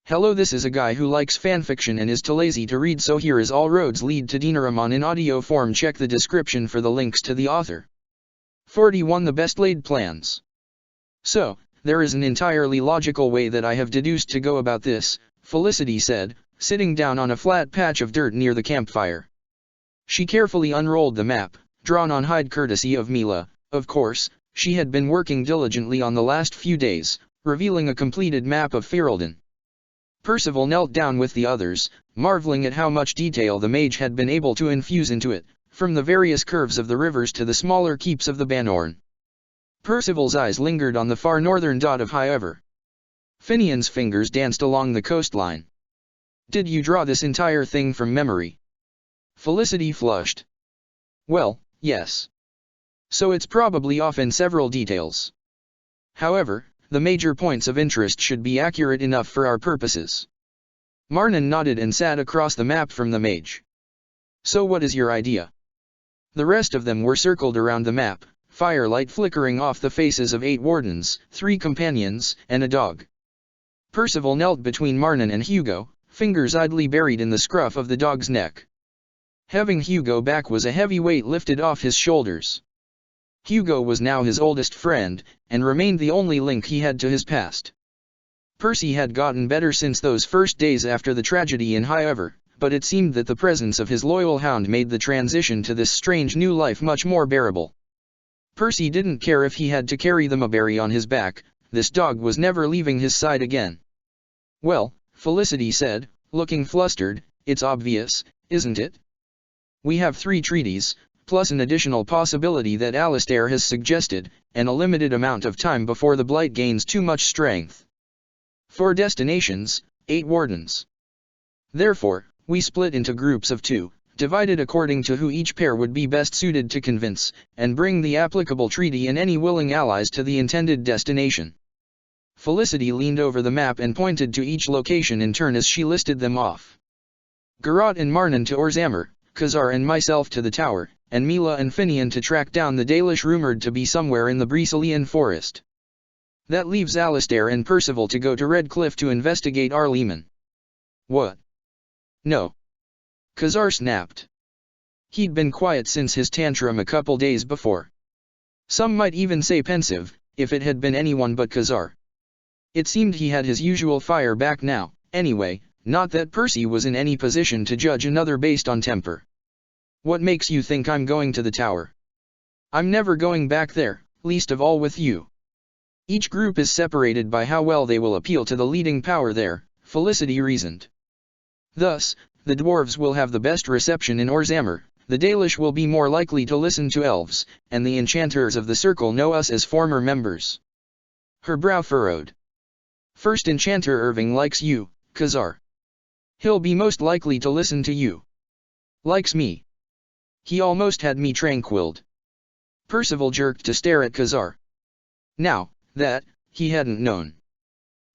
Hello, this is a guy who likes fanfiction and is too lazy to read, so here is all roads lead to Denerim in audio form. Check the description for the links to the author. 41 The best laid plans. So, there is an entirely logical way that I have deduced to go about this, Felicity said, sitting down on a flat patch of dirt near the campfire. She carefully unrolled the map, drawn on hide courtesy of Mila. Of course, she had been working diligently on the last few days, revealing a completed map of Ferelden. Percival knelt down with the others, marveling at how much detail the mage had been able to infuse into it, from the various curves of the rivers to the smaller keeps of the Banorn. Percival's eyes lingered on the far northern dot of Highever. Finian's fingers danced along the coastline. Did you draw this entire thing from memory? Felicity flushed. Well, yes. So it's probably off in several details. However, the major points of interest should be accurate enough for our purposes. Marnan nodded and sat across the map from the mage. So what is your idea? The rest of them were circled around the map, firelight flickering off the faces of 8 wardens, 3 companions, and a dog. Percival knelt between Marnan and Hugo, fingers idly buried in the scruff of the dog's neck. Having Hugo back was a heavy weight lifted off his shoulders. Hugo was now his oldest friend, and remained the only link he had to his past. Percy had gotten better since those first days after the tragedy in Highever, but it seemed that the presence of his loyal hound made the transition to this strange new life much more bearable. Percy didn't care if he had to carry the Maberry on his back, this dog was never leaving his side again. Well, Felicity said, looking flustered, it's obvious, isn't it? We have 3 treaties, plus an additional possibility that Alistair has suggested, and a limited amount of time before the blight gains too much strength. 4 destinations, 8 wardens. Therefore, we split into groups of 2, divided according to who each pair would be best suited to convince, and bring the applicable treaty and any willing allies to the intended destination. Felicity leaned over the map and pointed to each location in turn as she listed them off. Garrot and Marnan to Orzammar, Khazar and myself to the tower, and Mila and Finian to track down the Dalish rumored to be somewhere in the Brecelian forest. That leaves Alistair and Percival to go to Redcliffe to investigate Arleman. What? No. Khazar snapped. He'd been quiet since his tantrum a couple days before. Some might even say pensive, if it had been anyone but Khazar. It seemed he had his usual fire back now, anyway, not that Percy was in any position to judge another based on temper. What makes you think I'm going to the tower? I'm never going back there, least of all with you. Each group is separated by how well they will appeal to the leading power there, Felicity reasoned. Thus, the dwarves will have the best reception in Orzammar, the Dalish will be more likely to listen to elves, and the enchanters of the circle know us as former members. Her brow furrowed. First Enchanter Irving likes you, Khazar. He'll be most likely to listen to you. Likes me. He almost had me tranquiled. Percival jerked to stare at Khazar. Now, that, he hadn't known.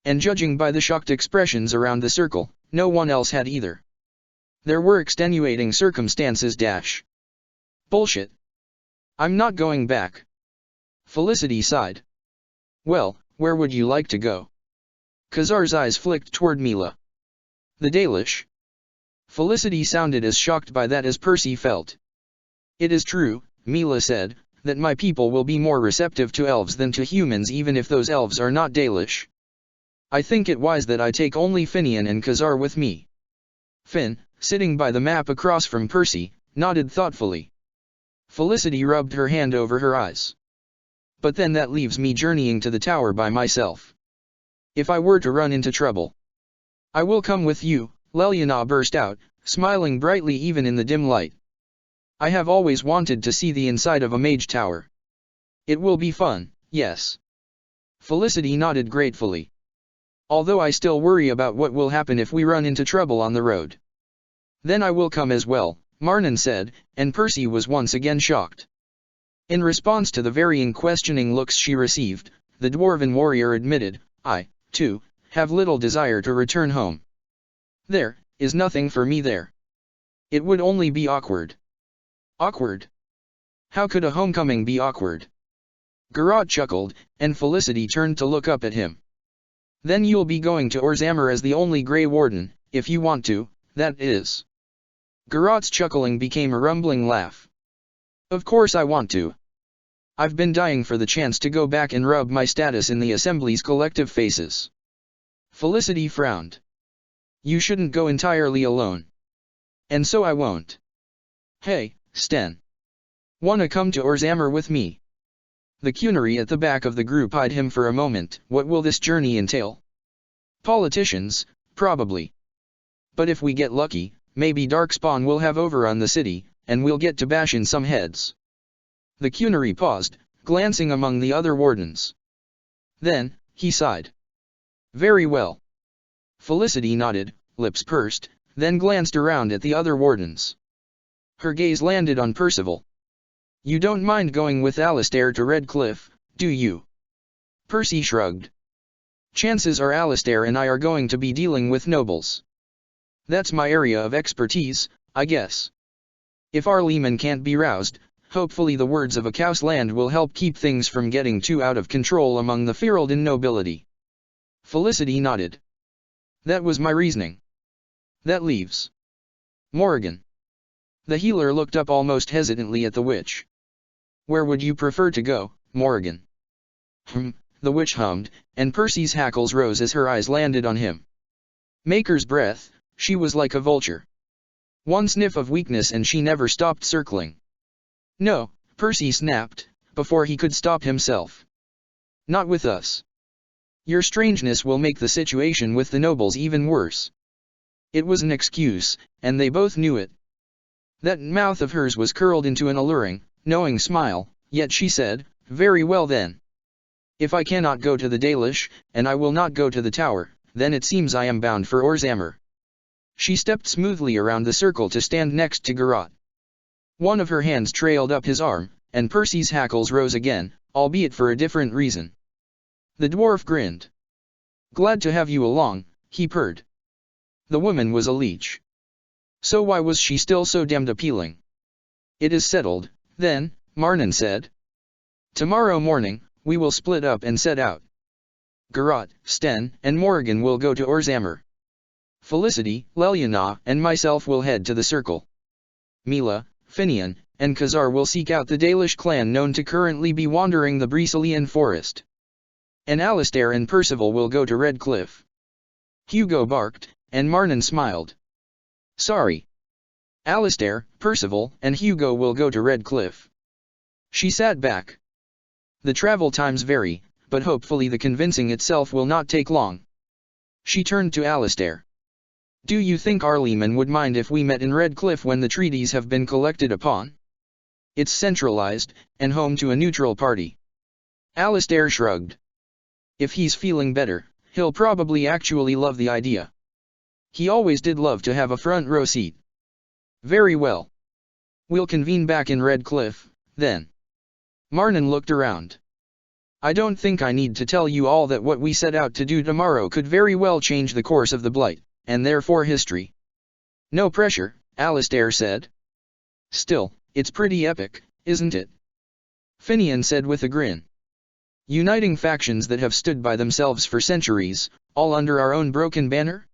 And judging by the shocked expressions around the circle, no one else had either. There were extenuating circumstances. Bullshit. I'm not going back. Felicity sighed. Well, where would you like to go? Khazar's eyes flicked toward Mila. The Dalish. Felicity sounded as shocked by that as Percy felt. It is true, Mila said, that my people will be more receptive to elves than to humans even if those elves are not Dalish. I think it wise that I take only Finian and Khazar with me. Finn, sitting by the map across from Percy, nodded thoughtfully. Felicity rubbed her hand over her eyes. But then that leaves me journeying to the tower by myself. If I were to run into trouble, I will come with you, Leliana burst out, smiling brightly even in the dim light. I have always wanted to see the inside of a mage tower. It will be fun, yes. Felicity nodded gratefully. Although I still worry about what will happen if we run into trouble on the road. Then I will come as well, Marnan said, and Percy was once again shocked. In response to the varying questioning looks she received, the dwarven warrior admitted, I, too, have little desire to return home. There is nothing for me there. It would only be awkward. Awkward? How could a homecoming be awkward? Garrot chuckled, and Felicity turned to look up at him. Then you'll be going to Orzammar as the only Grey Warden, if you want to, that is. Garot's chuckling became a rumbling laugh. Of course I want to. I've been dying for the chance to go back and rub my status in the Assembly's collective faces. Felicity frowned. You shouldn't go entirely alone. And so I won't. Hey, Sten. Wanna come to Orzammar with me? The Cunary at the back of the group eyed him for a moment. What will this journey entail? Politicians, probably. But if we get lucky, maybe Darkspawn will have overrun the city, and we'll get to bash in some heads. The Cunary paused, glancing among the other wardens. Then, he sighed. Very well. Felicity nodded, lips pursed, then glanced around at the other wardens. Her gaze landed on Percival. You don't mind going with Alistair to Redcliffe, do you? Percy shrugged. Chances are Alistair and I are going to be dealing with nobles. That's my area of expertise, I guess. If our Lehman can't be roused, hopefully the words of a Cowsland will help keep things from getting too out of control among the Ferelden nobility. Felicity nodded. That was my reasoning. That leaves Morrigan. The healer looked up almost hesitantly at the witch. Where would you prefer to go, Morrigan? The witch hummed, and Percy's hackles rose as her eyes landed on him. Maker's breath, she was like a vulture. One sniff of weakness and she never stopped circling. No, Percy snapped, before he could stop himself. Not with us. Your strangeness will make the situation with the nobles even worse. It was an excuse, and they both knew it. That mouth of hers was curled into an alluring, knowing smile, yet she said, very well then. If I cannot go to the Dalish, and I will not go to the tower, then it seems I am bound for Orzammar. She stepped smoothly around the circle to stand next to Garot. One of her hands trailed up his arm, and Percy's hackles rose again, albeit for a different reason. The dwarf grinned. Glad to have you along, he purred. The woman was a leech. So why was she still so damned appealing? It is settled, then, Marnan said. Tomorrow morning, we will split up and set out. Garot, Sten, and Morrigan will go to Orzammar. Felicity, Leliana, and myself will head to the circle. Mila, Finian, and Khazar will seek out the Dalish clan known to currently be wandering the Bricelian forest. And Alistair and Percival will go to Redcliffe. Hugo barked, and Marnan smiled. Sorry. Alistair, Percival, and Hugo will go to Redcliffe. She sat back. The travel times vary, but hopefully the convincing itself will not take long. She turned to Alistair. Do you think Arleman would mind if we met in Redcliffe when the treaties have been collected upon? It's centralized, and home to a neutral party. Alistair shrugged. If he's feeling better, he'll probably actually love the idea. He always did love to have a front row seat. Very well. We'll convene back in Redcliffe, then. Marnan looked around. I don't think I need to tell you all that what we set out to do tomorrow could very well change the course of the Blight, and therefore history. No pressure, Alistair said. Still, it's pretty epic, isn't it? Finian said with a grin. Uniting factions that have stood by themselves for centuries, all under our own broken banner?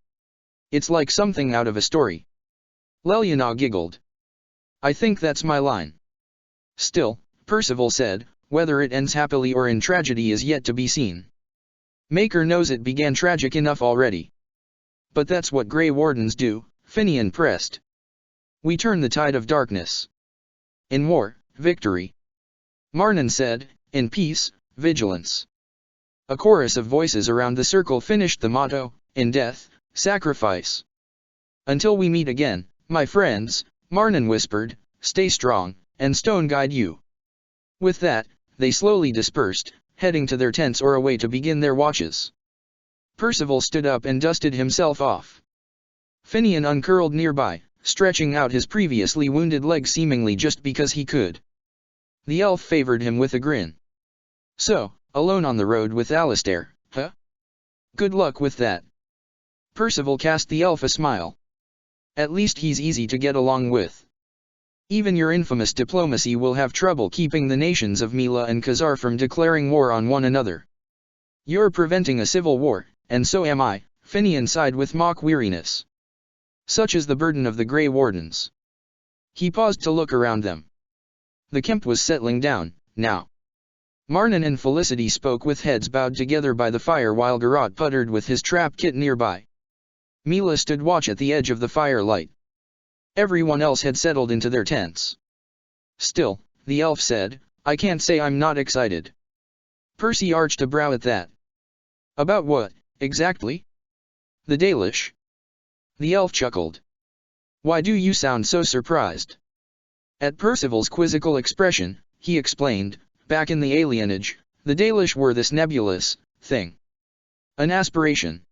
It's like something out of a story. Leliana giggled. I think that's my line. Still, Percival said, whether it ends happily or in tragedy is yet to be seen. Maker knows it began tragic enough already. But that's what Grey Wardens do, Finian pressed. We turn the tide of darkness. In war, victory. Marnan said, in peace, vigilance. A chorus of voices around the circle finished the motto, in death, sacrifice. Until we meet again, my friends, Marnan whispered, stay strong, and Stone guide you. With that, they slowly dispersed, heading to their tents or away to begin their watches. Percival stood up and dusted himself off. Finian uncurled nearby, stretching out his previously wounded leg seemingly just because he could. The elf favored him with a grin. So, alone on the road with Alistair, huh? Good luck with that. Percival cast the elf a smile. At least he's easy to get along with. Even your infamous diplomacy will have trouble keeping the nations of Mila and Khazar from declaring war on one another. You're preventing a civil war, and so am I, Finian sighed with mock weariness. Such is the burden of the Grey Wardens. He paused to look around them. The camp was settling down, now. Marnan and Felicity spoke with heads bowed together by the fire while Garrot puttered with his trap kit nearby. Mila stood watch at the edge of the firelight. Everyone else had settled into their tents. Still, the elf said, I can't say I'm not excited. Percy arched a brow at that. About what, exactly? The Dalish. The elf chuckled. Why do you sound so surprised? At Percival's quizzical expression, he explained, back in the alienage, the Dalish were this nebulous thing. An aspiration.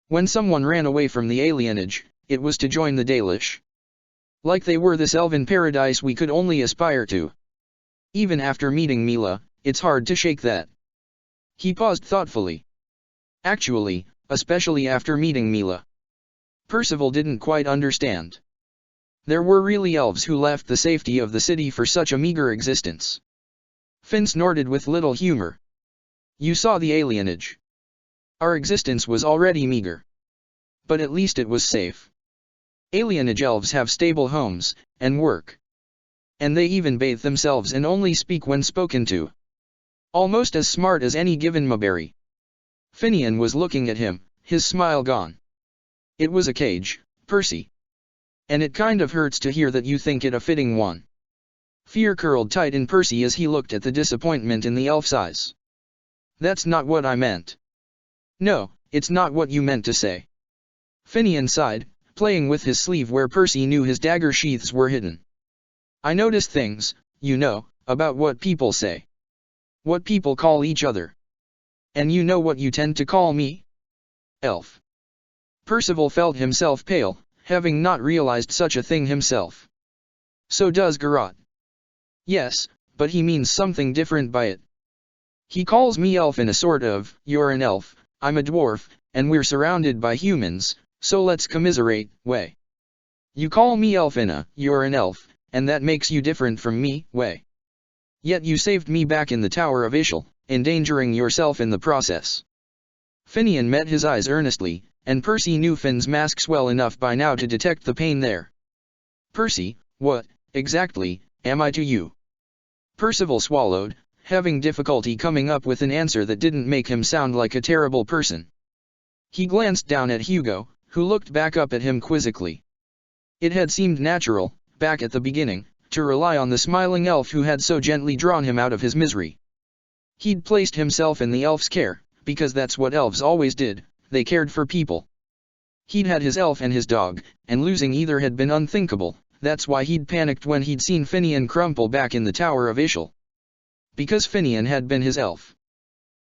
When someone ran away from the alienage, it was to join the Dalish. Like they were this elven paradise we could only aspire to. Even after meeting Mila, it's hard to shake that. He paused thoughtfully. Actually, especially after meeting Mila. Percival didn't quite understand. There were really elves who left the safety of the city for such a meager existence. Finn snorted with little humor. You saw the alienage. Our existence was already meager. But at least it was safe. Alienage elves have stable homes, and work. And they even bathe themselves and only speak when spoken to. Almost as smart as any given Maberry. Finian was looking at him, his smile gone. It was a cage, Percy. And it kind of hurts to hear that you think it a fitting one. Fear curled tight in Percy as he looked at the disappointment in the elf's eyes. That's not what I meant. No, it's not what you meant to say. Finian sighed, playing with his sleeve where Percy knew his dagger sheaths were hidden. I notice things, you know, about what people say. What people call each other. And you know what you tend to call me? Elf. Percival felt himself pale, having not realized such a thing himself. So does Garrot. Yes, but he means something different by it. He calls me elf in a sort of, you're an elf, I'm a dwarf, and we're surrounded by humans, so let's commiserate, way. You call me elf in a, you're an elf, and that makes you different from me, way. Yet you saved me back in the Tower of Ishal, endangering yourself in the process. Finian met his eyes earnestly, and Percy knew Finn's masks well enough by now to detect the pain there. Percy, what, exactly, am I to you? Percival swallowed, having difficulty coming up with an answer that didn't make him sound like a terrible person. He glanced down at Hugo, who looked back up at him quizzically. It had seemed natural, back at the beginning, to rely on the smiling elf who had so gently drawn him out of his misery. He'd placed himself in the elf's care, because that's what elves always did, they cared for people. He'd had his elf and his dog, and losing either had been unthinkable, that's why he'd panicked when he'd seen Finian crumple back in the Tower of Ishal. Because Finian had been his elf.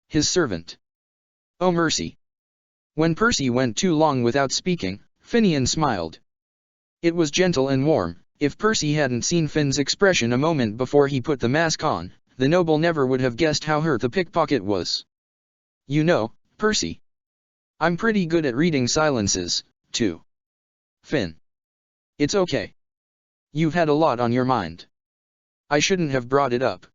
His servant. Oh mercy. When Percy went too long without speaking, Finian smiled. It was gentle and warm. If Percy hadn't seen Finn's expression a moment before he put the mask on, the noble never would have guessed how hurt the pickpocket was. You know, Percy. I'm pretty good at reading silences, too. Finn. It's okay. You've had a lot on your mind. I shouldn't have brought it up.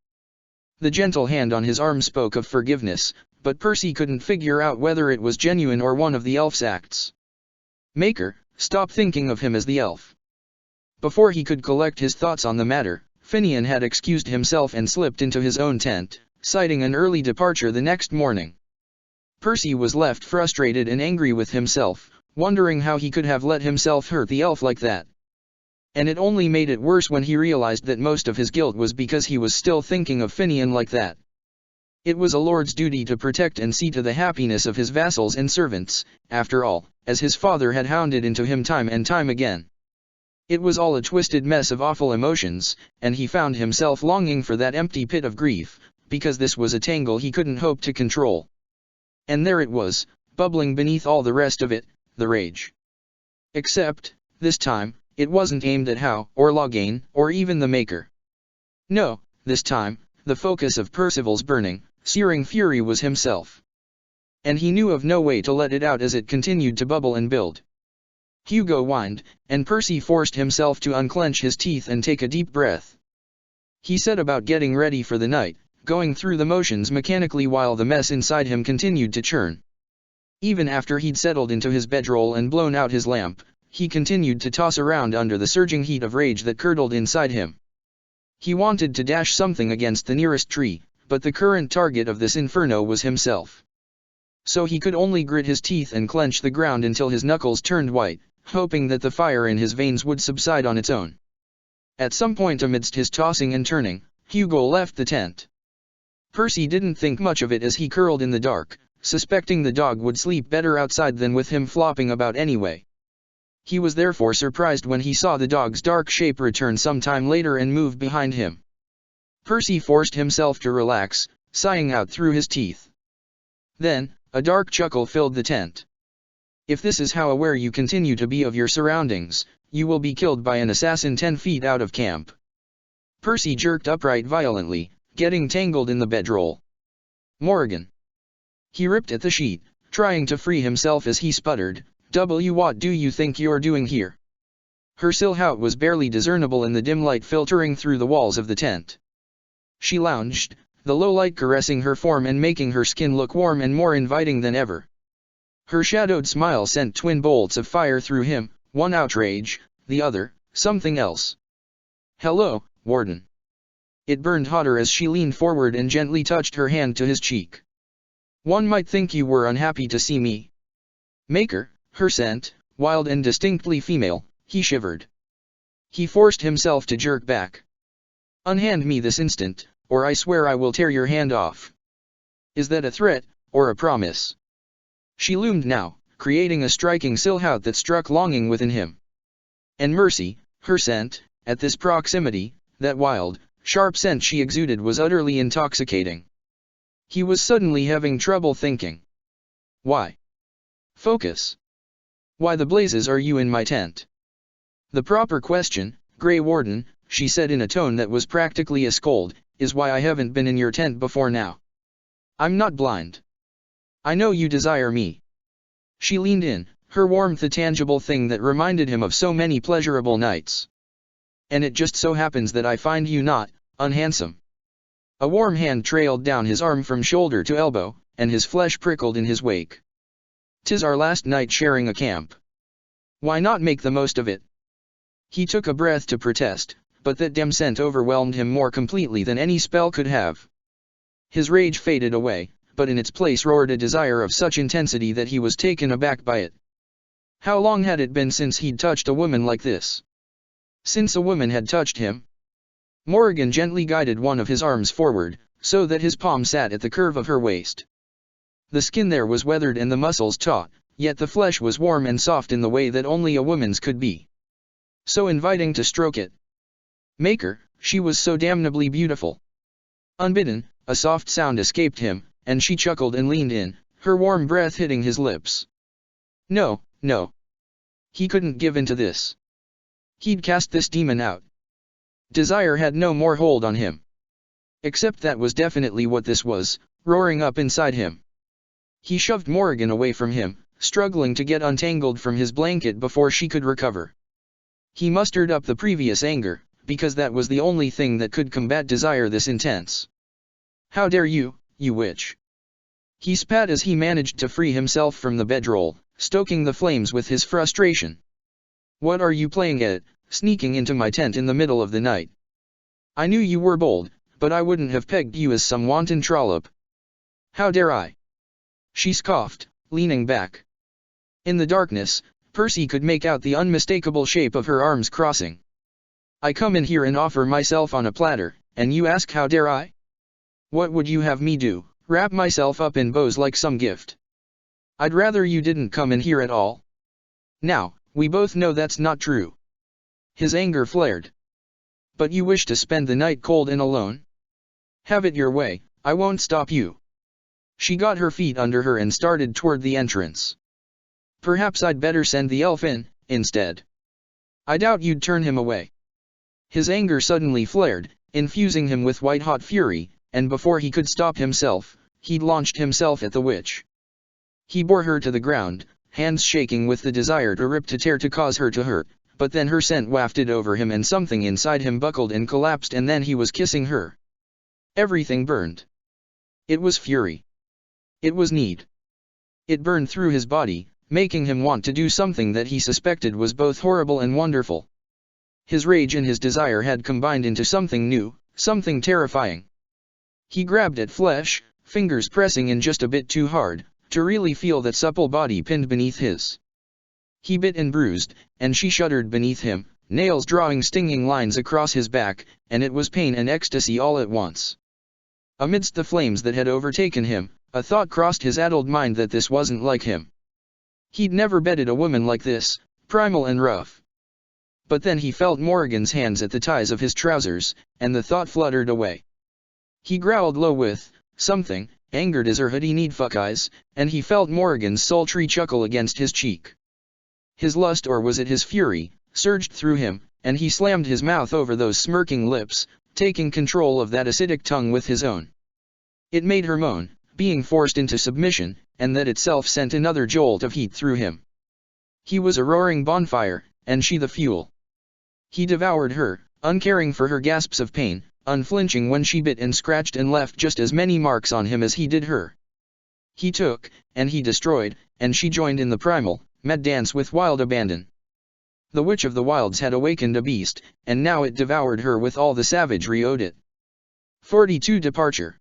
The gentle hand on his arm spoke of forgiveness, but Percy couldn't figure out whether it was genuine or one of the elf's acts. Maker, stop thinking of him as the elf. Before he could collect his thoughts on the matter, Finian had excused himself and slipped into his own tent, citing an early departure the next morning. Percy was left frustrated and angry with himself, wondering how he could have let himself hurt the elf like that. And it only made it worse when he realized that most of his guilt was because he was still thinking of Finian like that. It was a lord's duty to protect and see to the happiness of his vassals and servants, after all, as his father had hounded into him time and time again. It was all a twisted mess of awful emotions, and he found himself longing for that empty pit of grief, because this was a tangle he couldn't hope to control. And there it was, bubbling beneath all the rest of it, the rage. Except, this time, it wasn't aimed at How, or Loghain, or even the Maker. No, this time, the focus of Percival's burning, searing fury was himself. And he knew of no way to let it out as it continued to bubble and build. Hugo whined, and Percy forced himself to unclench his teeth and take a deep breath. He set about getting ready for the night, going through the motions mechanically while the mess inside him continued to churn. Even after he'd settled into his bedroll and blown out his lamp, he continued to toss around under the surging heat of rage that curdled inside him. He wanted to dash something against the nearest tree, but the current target of this inferno was himself. So he could only grit his teeth and clench the ground until his knuckles turned white, hoping that the fire in his veins would subside on its own. At some point amidst his tossing and turning, Hugo left the tent. Percy didn't think much of it as he curled in the dark, suspecting the dog would sleep better outside than with him flopping about anyway. He was therefore surprised when he saw the dog's dark shape return some time later and move behind him. Percy forced himself to relax, sighing out through his teeth. Then, a dark chuckle filled the tent. If this is how aware you continue to be of your surroundings, you will be killed by an assassin 10 feet out of camp. Percy jerked upright violently, getting tangled in the bedroll. Morrigan. He ripped at the sheet, trying to free himself as he sputtered, "What do you think you're doing here?" Her silhouette was barely discernible in the dim light filtering through the walls of the tent. She lounged, the low light caressing her form and making her skin look warm and more inviting than ever. Her shadowed smile sent twin bolts of fire through him, one outrage, the other, something else. "Hello, Warden." It burned hotter as she leaned forward and gently touched her hand to his cheek. "One might think you were unhappy to see me." Maker, her scent, wild and distinctly female, he shivered. He forced himself to jerk back. "Unhand me this instant, or I swear I will tear your hand off." Is that a threat, or a promise? She loomed now, creating a striking silhouette that struck longing within him. And Mercy, her scent, at this proximity, that wild, sharp scent she exuded was utterly intoxicating. He was suddenly having trouble thinking. Why? Focus. Why the blazes are you in my tent? The proper question, Grey Warden, she said in a tone that was practically a scold, is why I haven't been in your tent before now. I'm not blind. I know you desire me. She leaned in, her warmth a tangible thing that reminded him of so many pleasurable nights. And it just so happens that I find you not unhandsome. A warm hand trailed down his arm from shoulder to elbow, and his flesh prickled in his wake. "'Tis our last night sharing a camp. Why not make the most of it?" He took a breath to protest, but that dim scent overwhelmed him more completely than any spell could have. His rage faded away, but in its place roared a desire of such intensity that he was taken aback by it. How long had it been since he'd touched a woman like this? Since a woman had touched him? Morrigan gently guided one of his arms forward, so that his palm sat at the curve of her waist. The skin there was weathered and the muscles taut, yet the flesh was warm and soft in the way that only a woman's could be. So inviting to stroke it. Maker, she was so damnably beautiful. Unbidden, a soft sound escaped him, and she chuckled and leaned in, her warm breath hitting his lips. No, no. He couldn't give in to this. He'd cast this demon out. Desire had no more hold on him. Except that was definitely what this was, roaring up inside him. He shoved Morrigan away from him, struggling to get untangled from his blanket before she could recover. He mustered up the previous anger, because that was the only thing that could combat desire this intense. "How dare you, you witch!" He spat as he managed to free himself from the bedroll, stoking the flames with his frustration. "What are you playing at, sneaking into my tent in the middle of the night? I knew you were bold, but I wouldn't have pegged you as some wanton trollop. How dare I?" She scoffed, leaning back. In the darkness, Percy could make out the unmistakable shape of her arms crossing. "I come in here and offer myself on a platter, and you ask how dare I? What would you have me do, wrap myself up in bows like some gift? I'd rather you didn't come in here at all. Now, we both know that's not true." His anger flared. "But you wish to spend the night cold and alone? Have it your way, I won't stop you." She got her feet under her and started toward the entrance. "Perhaps I'd better send the elf in, instead. I doubt you'd turn him away." His anger suddenly flared, infusing him with white-hot fury, and before he could stop himself, he'd launched himself at the witch. He bore her to the ground, hands shaking with the desire to rip to tear to cause her to hurt, but then her scent wafted over him and something inside him buckled and collapsed and then he was kissing her. Everything burned. It was fury. It was need. It burned through his body, making him want to do something that he suspected was both horrible and wonderful. His rage and his desire had combined into something new, something terrifying. He grabbed at flesh, fingers pressing in just a bit too hard, to really feel that supple body pinned beneath his. He bit and bruised, and she shuddered beneath him, nails drawing stinging lines across his back, and it was pain and ecstasy all at once. Amidst the flames that had overtaken him, a thought crossed his addled mind that this wasn't like him. He'd never bedded a woman like this, primal and rough. But then he felt Morrigan's hands at the ties of his trousers, and the thought fluttered away. He growled low with something, angered as her hoodie need fuck eyes, and he felt Morrigan's sultry chuckle against his cheek. His lust, or was it his fury, surged through him, and he slammed his mouth over those smirking lips, taking control of that acidic tongue with his own. It made her moan, being forced into submission, and that itself sent another jolt of heat through him. He was a roaring bonfire, and she the fuel. He devoured her, uncaring for her gasps of pain, unflinching when she bit and scratched and left just as many marks on him as he did her. He took, and he destroyed, and she joined in the primal, mad dance with wild abandon. The Witch of the Wilds had awakened a beast, and now it devoured her with all the savagery owed it. 42 Departure.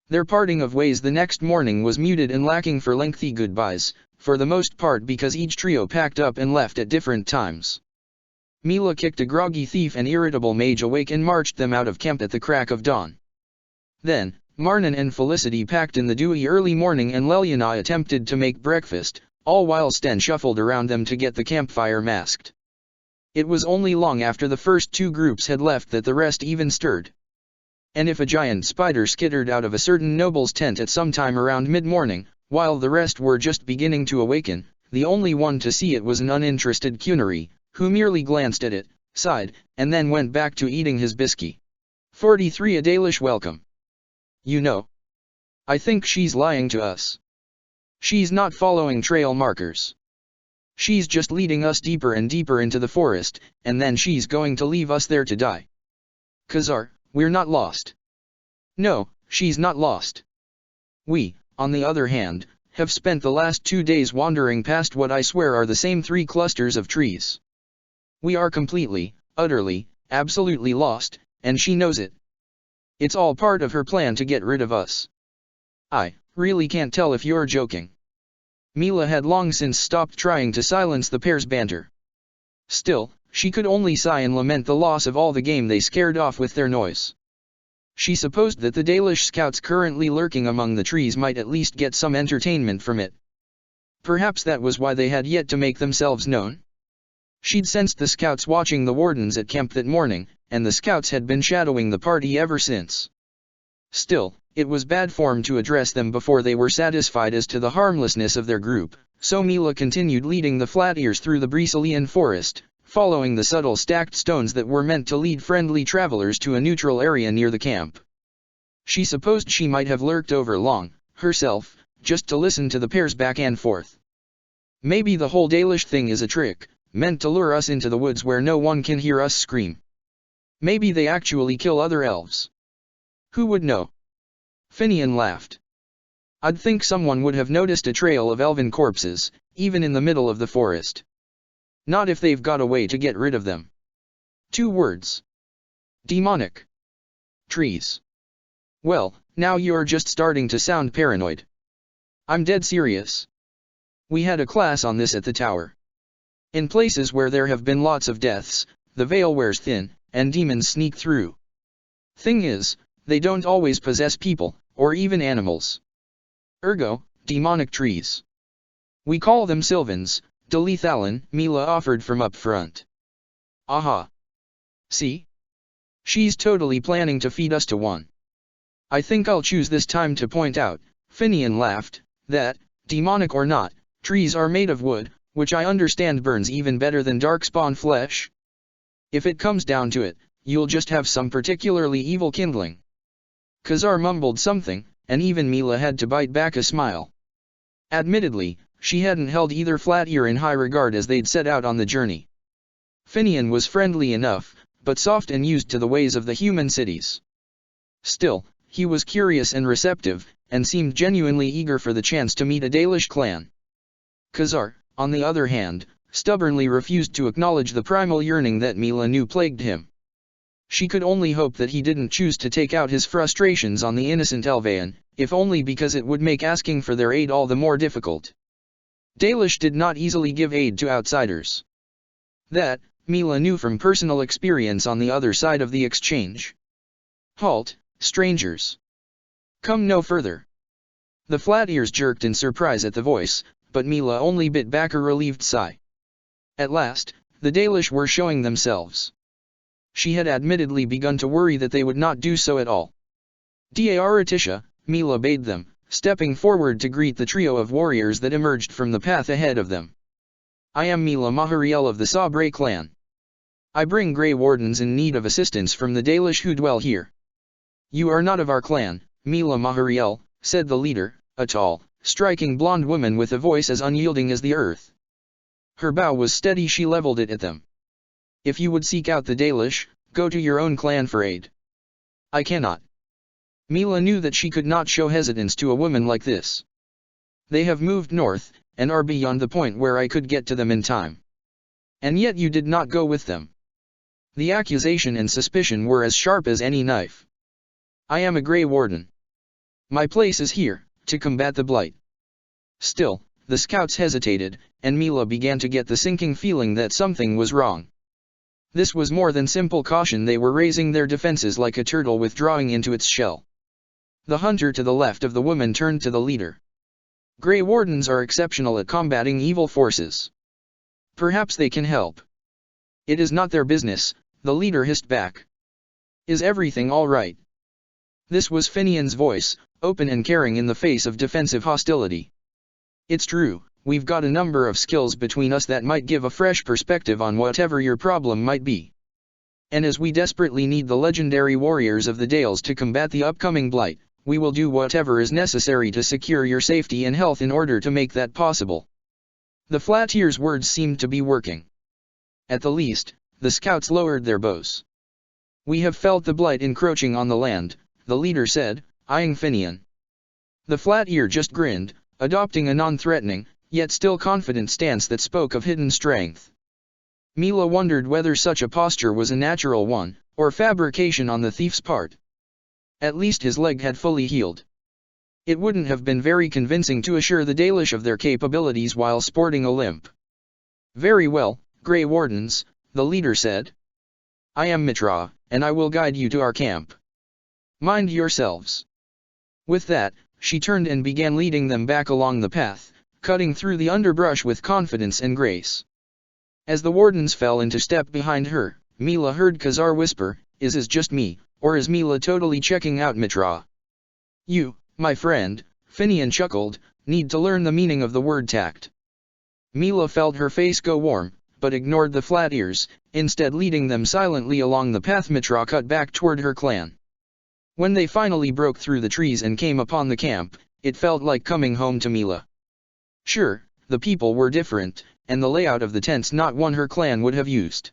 Their parting of ways the next morning was muted and lacking for lengthy goodbyes, for the most part because each trio packed up and left at different times. Mila kicked a groggy thief and irritable mage awake and marched them out of camp at the crack of dawn. Then, Marnan and Felicity packed in the dewy early morning, and Leliana attempted to make breakfast, all while Sten shuffled around them to get the campfire masked. It was only long after the first two groups had left that the rest even stirred. And if a giant spider skittered out of a certain noble's tent at some time around mid-morning, while the rest were just beginning to awaken, the only one to see it was an uninterested Cunary, who merely glanced at it, sighed, and then went back to eating his biscuit. 43 A Dalish welcome. You know. I think she's lying to us. She's not following trail markers. She's just leading us deeper and deeper into the forest, and then she's going to leave us there to die. Khazar, we're not lost. No, she's not lost. We, on the other hand, have spent the last 2 days wandering past what I swear are the same 3 clusters of trees. We are completely, utterly, absolutely lost, and she knows it. It's all part of her plan to get rid of us. I really can't tell if you're joking. Mila had long since stopped trying to silence the pair's banter. Still, she could only sigh and lament the loss of all the game they scared off with their noise. She supposed that the Dalish scouts currently lurking among the trees might at least get some entertainment from it. Perhaps that was why they had yet to make themselves known. She'd sensed the scouts watching the wardens at camp that morning, and the scouts had been shadowing the party ever since. Still, it was bad form to address them before they were satisfied as to the harmlessness of their group, so Mila continued leading the flat ears through the Bristolian forest, following the subtle stacked stones that were meant to lead friendly travelers to a neutral area near the camp. She supposed she might have lurked over long, herself, just to listen to the pair's back and forth. Maybe the whole Dalish thing is a trick, meant to lure us into the woods where no one can hear us scream. Maybe they actually kill other elves. Who would know? Finian laughed. I'd think someone would have noticed a trail of elven corpses, even in the middle of the forest. Not if they've got a way to get rid of them. 2 words. Demonic. Trees. Well, now you're just starting to sound paranoid. I'm dead serious. We had a class on this at the tower. In places where there have been lots of deaths, the veil wears thin, and demons sneak through. Thing is, they don't always possess people, or even animals. Ergo, demonic trees. We call them Sylvans, Delithalan, Mila offered from up front. Aha. See? She's totally planning to feed us to one. I think I'll choose this time to point out, Finian laughed, that, demonic or not, trees are made of wood, which I understand burns even better than darkspawn flesh. If it comes down to it, you'll just have some particularly evil kindling. Khazar mumbled something, and even Mila had to bite back a smile. Admittedly, she hadn't held either flat ear in high regard as they'd set out on the journey. Finian was friendly enough, but soft and used to the ways of the human cities. Still, he was curious and receptive, and seemed genuinely eager for the chance to meet a Dalish clan. Khazar, on the other hand, stubbornly refused to acknowledge the primal yearning that Mila knew plagued him. She could only hope that he didn't choose to take out his frustrations on the innocent Elvayan, if only because it would make asking for their aid all the more difficult. Dalish did not easily give aid to outsiders. That, Mila knew from personal experience on the other side of the exchange. Halt, strangers. Come no further. The flat ears jerked in surprise at the voice, but Mila only bit back a relieved sigh. At last, the Dalish were showing themselves. She had admittedly begun to worry that they would not do so at all. Daratisha, Mila bade them, stepping forward to greet the trio of warriors that emerged from the path ahead of them. I am Mila Mahariel of the Sabre clan. I bring Grey Wardens in need of assistance from the Dalish who dwell here. You are not of our clan, Mila Mahariel, said the leader, a tall, striking blonde woman with a voice as unyielding as the earth. Her bow was steady, she leveled it at them. If you would seek out the Dalish, go to your own clan for aid. I cannot. Mila knew that she could not show hesitance to a woman like this. They have moved north, and are beyond the point where I could get to them in time. And yet you did not go with them. The accusation and suspicion were as sharp as any knife. I am a Grey Warden. My place is here, to combat the blight. Still, the scouts hesitated, and Mila began to get the sinking feeling that something was wrong. This was more than simple caution, they were raising their defenses like a turtle withdrawing into its shell. The hunter to the left of the woman turned to the leader. Grey Wardens are exceptional at combating evil forces. Perhaps they can help. It is not their business, the leader hissed back. Is everything all right? This was Finian's voice, open and caring in the face of defensive hostility. It's true, we've got a number of skills between us that might give a fresh perspective on whatever your problem might be. And as we desperately need the legendary warriors of the Dales to combat the upcoming blight, we will do whatever is necessary to secure your safety and health in order to make that possible. The Flat-Ear's words seemed to be working. At the least, the scouts lowered their bows. We have felt the blight encroaching on the land, the leader said, eyeing Finian. The Flat-Ear just grinned, adopting a non-threatening, yet still confident stance that spoke of hidden strength. Mila wondered whether such a posture was a natural one, or fabrication on the thief's part. At least his leg had fully healed. It wouldn't have been very convincing to assure the Dalish of their capabilities while sporting a limp. Very well, Grey Wardens, the leader said. I am Mitra, and I will guide you to our camp. Mind yourselves. With that, she turned and began leading them back along the path, cutting through the underbrush with confidence and grace. As the wardens fell into step behind her, Mila heard Khazar whisper, Is it just me, or is Mila totally checking out Mitra? You, my friend, Finian chuckled, need to learn the meaning of the word tact. Mila felt her face go warm, but ignored the flat ears, instead leading them silently along the path Mitra cut back toward her clan. When they finally broke through the trees and came upon the camp, it felt like coming home to Mila. Sure, the people were different, and the layout of the tents not one her clan would have used.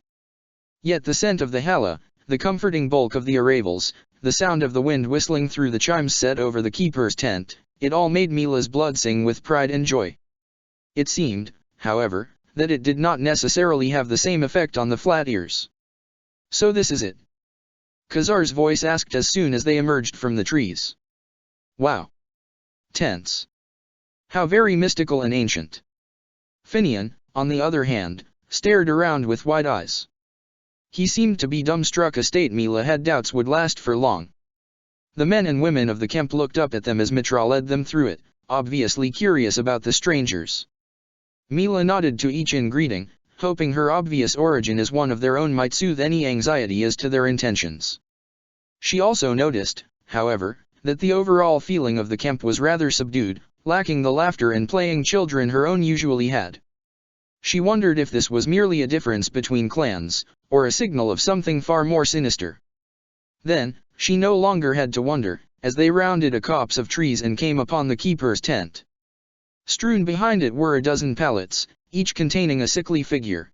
Yet the scent of the hala, the comforting bulk of the arrivals, the sound of the wind whistling through the chimes set over the keeper's tent, it all made Mila's blood sing with pride and joy. It seemed, however, that it did not necessarily have the same effect on the flat ears. So this is it? Khazar's voice asked as soon as they emerged from the trees. Wow. Tense. How very mystical and ancient. Finian, on the other hand, stared around with wide eyes. He seemed to be dumbstruck, a state Mila had doubts would last for long. The men and women of the camp looked up at them as Mitra led them through it, obviously curious about the strangers. Mila nodded to each in greeting, hoping her obvious origin as one of their own might soothe any anxiety as to their intentions. She also noticed, however, that the overall feeling of the camp was rather subdued, lacking the laughter and playing children her own usually had. She wondered if this was merely a difference between clans, or a signal of something far more sinister. Then, she no longer had to wonder, as they rounded a copse of trees and came upon the keeper's tent. Strewn behind it were a dozen pallets, each containing a sickly figure.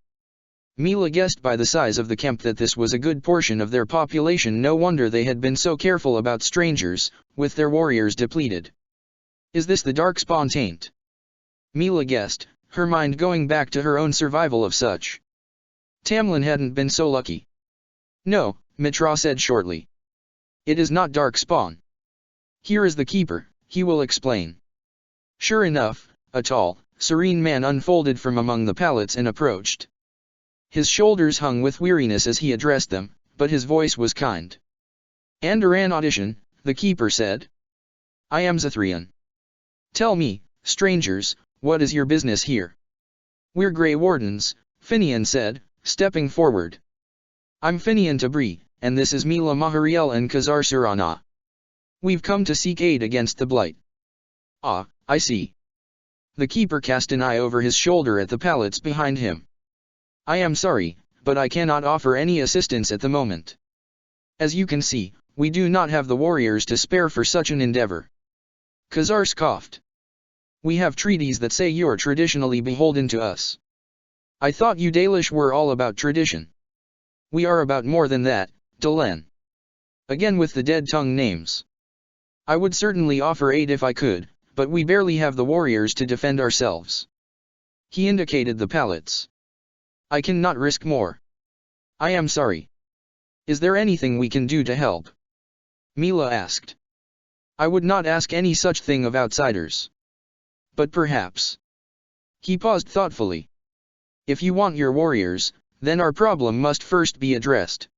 Mila guessed by the size of the camp that this was a good portion of their population. No wonder they had been so careful about strangers, with their warriors depleted. Is this the darkspawn taint? Mila guessed, her mind going back to her own survival of such. Tamlin hadn't been so lucky. No, Mitra said shortly. It is not darkspawn. Here is the keeper, he will explain. Sure enough, a tall, serene man unfolded from among the pallets and approached. His shoulders hung with weariness as he addressed them, but his voice was kind. Andoran audition, the keeper said. I am Zethrian. Tell me, strangers, what is your business here? We're Grey Wardens, Finian said, stepping forward. I'm Finian Tabri, and this is Mila Mahariel and Khazar Surana. We've come to seek aid against the Blight. Ah, I see. The keeper cast an eye over his shoulder at the pallets behind him. I am sorry, but I cannot offer any assistance at the moment. As you can see, we do not have the warriors to spare for such an endeavor. Khazar scoffed. We have treaties that say you're traditionally beholden to us. I thought you Dalish were all about tradition. We are about more than that, Delenn. Again with the dead tongue names. I would certainly offer aid if I could, but we barely have the warriors to defend ourselves. He indicated the pallets. I cannot risk more. I am sorry. Is there anything we can do to help? Mila asked. I would not ask any such thing of outsiders. But perhaps. He paused thoughtfully. If you want your warriors, then our problem must first be addressed.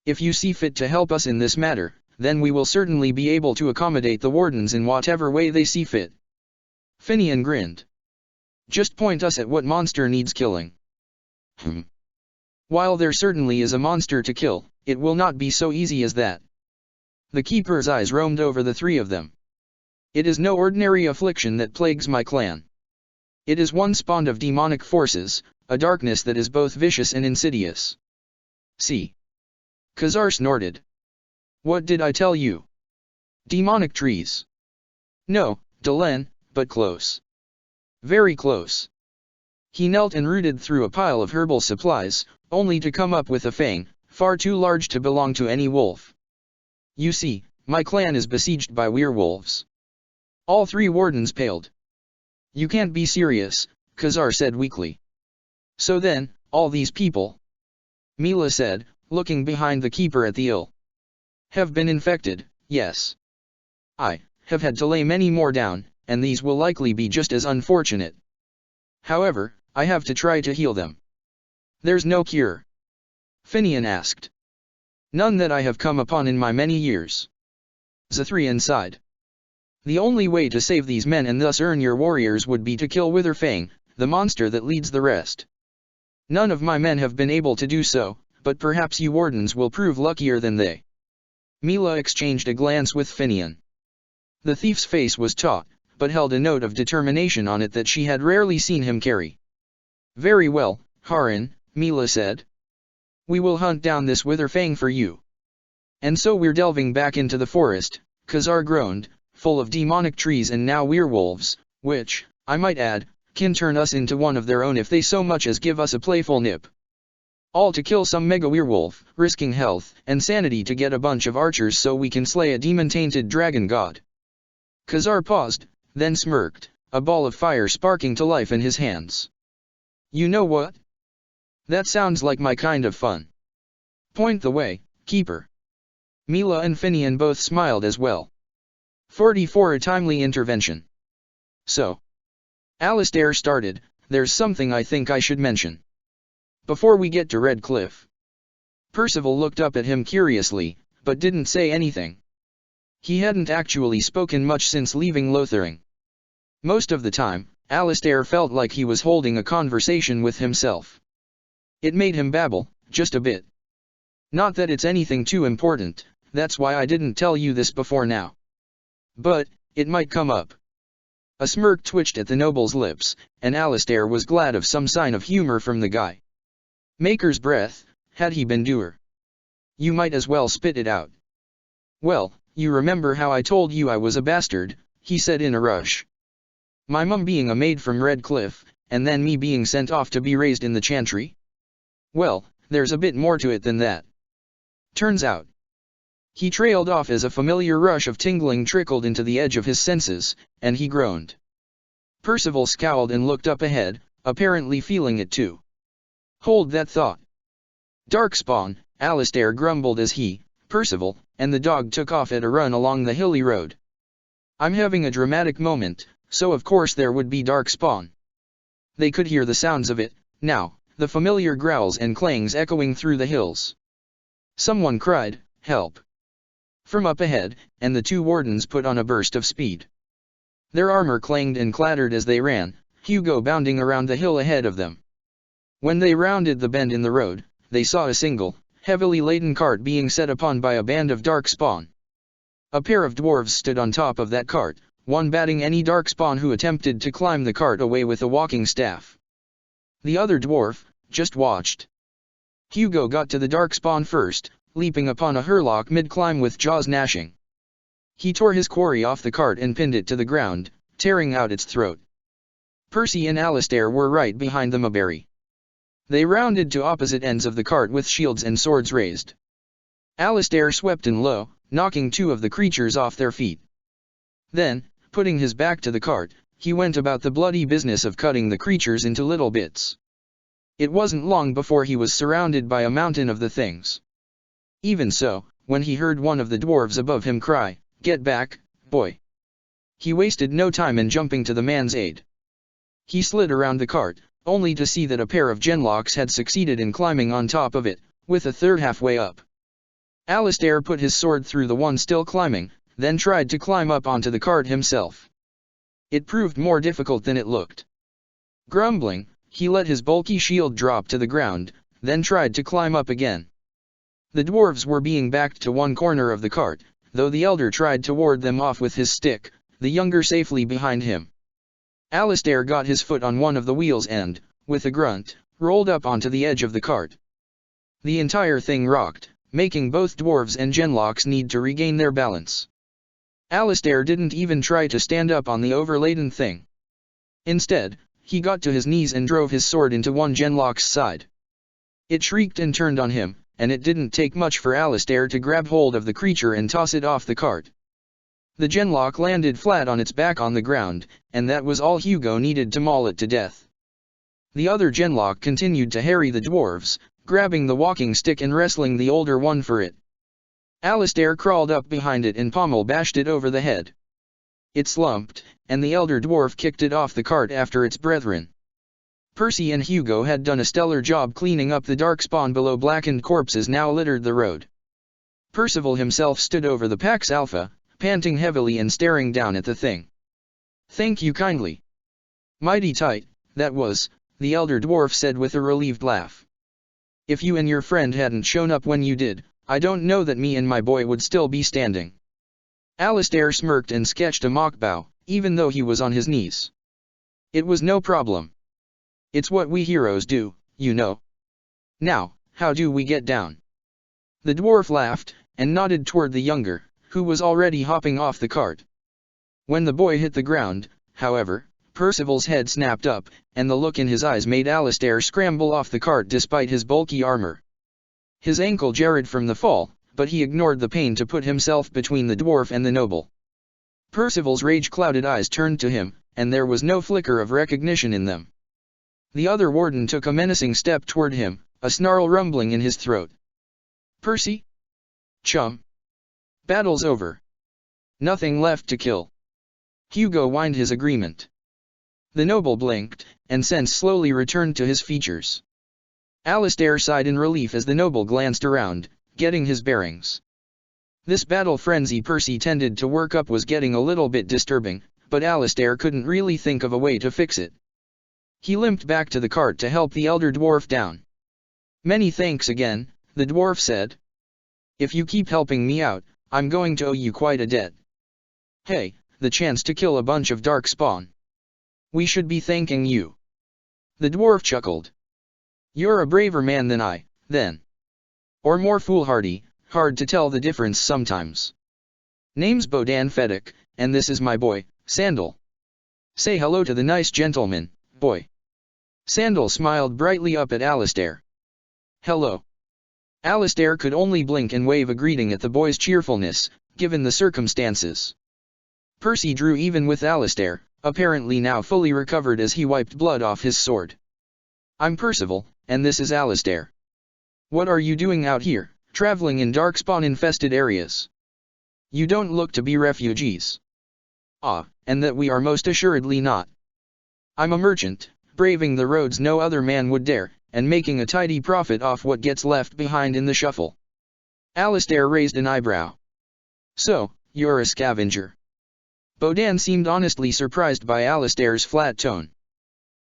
If you see fit to help us in this matter, then we will certainly be able to accommodate the wardens in whatever way they see fit. Finian grinned. Just point us at what monster needs killing. While there certainly is a monster to kill, it will not be so easy as that. The keeper's eyes roamed over the three of them. It is no ordinary affliction that plagues my clan. It is one spawned of demonic forces, a darkness that is both vicious and insidious. See. Khazar snorted. What did I tell you? Demonic trees. No, Delenn, but close. Very close. He knelt and rooted through a pile of herbal supplies, only to come up with a fang, far too large to belong to any wolf. You see, my clan is besieged by werewolves. All three wardens paled. You can't be serious, Khazar said weakly. So then, all these people, Mila said, looking behind the keeper at the ill, have been infected, yes. I have had to lay many more down, and these will likely be just as unfortunate. However, I have to try to heal them. There's no cure? Finian asked. None that I have come upon in my many years. Zethrian sighed. The only way to save these men and thus earn your warriors would be to kill Witherfang, the monster that leads the rest. None of my men have been able to do so, but perhaps you wardens will prove luckier than they. Mila exchanged a glance with Finian. The thief's face was taut, but held a note of determination on it that she had rarely seen him carry. Very well, Haran, Mila said. We will hunt down this Witherfang for you. And so we're delving back into the forest, Khazar groaned, full of demonic trees and now werewolves, which, I might add, can turn us into one of their own if they so much as give us a playful nip. All to kill some mega werewolf, risking health and sanity to get a bunch of archers so we can slay a demon-tainted dragon god. Khazar paused, then smirked, a ball of fire sparking to life in his hands. You know what? That sounds like my kind of fun. Point the way, keeper. Mila and Finian both smiled as well. 44 A timely intervention. So. Alistair started, there's something I think I should mention. Before we get to Red Cliff. Percival looked up at him curiously, but didn't say anything. He hadn't actually spoken much since leaving Lothering. Most of the time, Alistair felt like he was holding a conversation with himself. It made him babble, just a bit. Not that it's anything too important, that's why I didn't tell you this before now. But, it might come up. A smirk twitched at the noble's lips, and Alistair was glad of some sign of humor from the guy. Maker's breath, had he been doer. You might as well spit it out. Well, you remember how I told you I was a bastard, he said in a rush. My mum being a maid from Red Cliff, and then me being sent off to be raised in the chantry? Well, there's a bit more to it than that. Turns out. He trailed off as a familiar rush of tingling trickled into the edge of his senses, and he groaned. Percival scowled and looked up ahead, apparently feeling it too. Hold that thought. Darkspawn, Alistair grumbled as he, Percival, and the dog took off at a run along the hilly road. I'm having a dramatic moment, so of course there would be Darkspawn. They could hear the sounds of it, now, the familiar growls and clangs echoing through the hills. Someone cried, "Help!" from up ahead, and the two wardens put on a burst of speed. Their armor clanged and clattered as they ran, Hugo bounding around the hill ahead of them. When they rounded the bend in the road, they saw a single, heavily laden cart being set upon by a band of Darkspawn. A pair of dwarves stood on top of that cart, one batting any Darkspawn who attempted to climb the cart away with a walking staff. The other dwarf just watched. Hugo got to the Darkspawn first, leaping upon a hurlock mid-climb with jaws gnashing. He tore his quarry off the cart and pinned it to the ground, tearing out its throat. Percy and Alistair were right behind the Maberry. They rounded to opposite ends of the cart with shields and swords raised. Alistair swept in low, knocking two of the creatures off their feet. Then, putting his back to the cart, he went about the bloody business of cutting the creatures into little bits. It wasn't long before he was surrounded by a mountain of the things. Even so, when he heard one of the dwarves above him cry, "Get back, boy!" he wasted no time in jumping to the man's aid. He slid around the cart, only to see that a pair of genlocks had succeeded in climbing on top of it, with a third halfway up. Alistair put his sword through the one still climbing, then tried to climb up onto the cart himself. It proved more difficult than it looked. Grumbling, he let his bulky shield drop to the ground, then tried to climb up again. The dwarves were being backed to one corner of the cart, though the elder tried to ward them off with his stick, the younger safely behind him. Alistair got his foot on one of the wheels and, with a grunt, rolled up onto the edge of the cart. The entire thing rocked, making both dwarves and genlocks need to regain their balance. Alistair didn't even try to stand up on the overladen thing. Instead, he got to his knees and drove his sword into one genlock's side. It shrieked and turned on him, and it didn't take much for Alistair to grab hold of the creature and toss it off the cart. The genlock landed flat on its back on the ground, and that was all Hugo needed to maul it to death. The other genlock continued to harry the dwarves, grabbing the walking stick and wrestling the older one for it. Alistair crawled up behind it and pommel bashed it over the head. It slumped, and the elder dwarf kicked it off the cart after its brethren. Percy and Hugo had done a stellar job cleaning up the Darkspawn below. Blackened corpses now littered the road. Percival himself stood over the Pax Alpha, panting heavily and staring down at the thing. "Thank you kindly." "Mighty tight, that was," the elder dwarf said with a relieved laugh. "If you and your friend hadn't shown up when you did, I don't know that me and my boy would still be standing." Alistair smirked and sketched a mock bow, even though he was on his knees. "It was no problem. It's what we heroes do, you know. Now, how do we get down?" The dwarf laughed, and nodded toward the younger, who was already hopping off the cart. When the boy hit the ground, however, Percival's head snapped up, and the look in his eyes made Alistair scramble off the cart despite his bulky armor. His ankle jarred from the fall, but he ignored the pain to put himself between the dwarf and the noble. Percival's rage-clouded eyes turned to him, and there was no flicker of recognition in them. The other warden took a menacing step toward him, a snarl rumbling in his throat. "Percy? Chum? Battle's over. Nothing left to kill." Hugo whined his agreement. The noble blinked, and sense slowly returned to his features. Alistair sighed in relief as the noble glanced around, getting his bearings. This battle frenzy Percy tended to work up was getting a little bit disturbing, but Alistair couldn't really think of a way to fix it. He limped back to the cart to help the elder dwarf down. "Many thanks again," the dwarf said. "If you keep helping me out, I'm going to owe you quite a debt." "Hey, the chance to kill a bunch of Darkspawn. We should be thanking you." The dwarf chuckled. "You're a braver man than I, then. Or more foolhardy, hard to tell the difference sometimes. Name's Bodan Fedek, and this is my boy, Sandal. Say hello to the nice gentleman, boy." Sandal smiled brightly up at Alistair. "Hello. Alistair could only blink and wave a greeting at the boy's cheerfulness, given the circumstances. Percy drew even with Alistair, apparently now fully recovered as he wiped blood off his sword. "I'm Percival, and this is Alistair. What are you doing out here, traveling in darkspawn-infested areas? You don't look to be refugees." "Ah, and that we are most assuredly not. I'm a merchant, braving the roads no other man would dare, and making a tidy profit off what gets left behind in the shuffle." Alistair raised an eyebrow. "So, you're a scavenger?" Bodan seemed honestly surprised by Alistair's flat tone.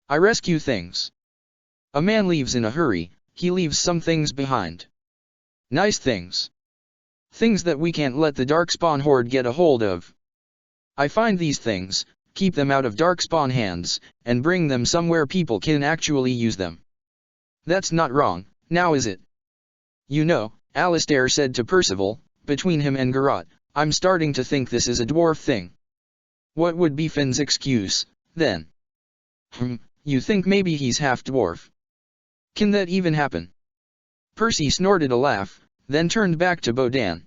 "I rescue things. A man leaves in a hurry, he leaves some things behind. Nice things. Things that we can't let the Darkspawn horde get a hold of. I find these things, keep them out of Darkspawn hands, and bring them somewhere people can actually use them. That's not wrong, now is it?" "You know," Alistair said to Percival, between him and Garrot, "I'm starting to think this is a dwarf thing." "What would be Finn's excuse, then?" "You think maybe he's half dwarf? Can that even happen?" Percy snorted a laugh, then turned back to Bodan.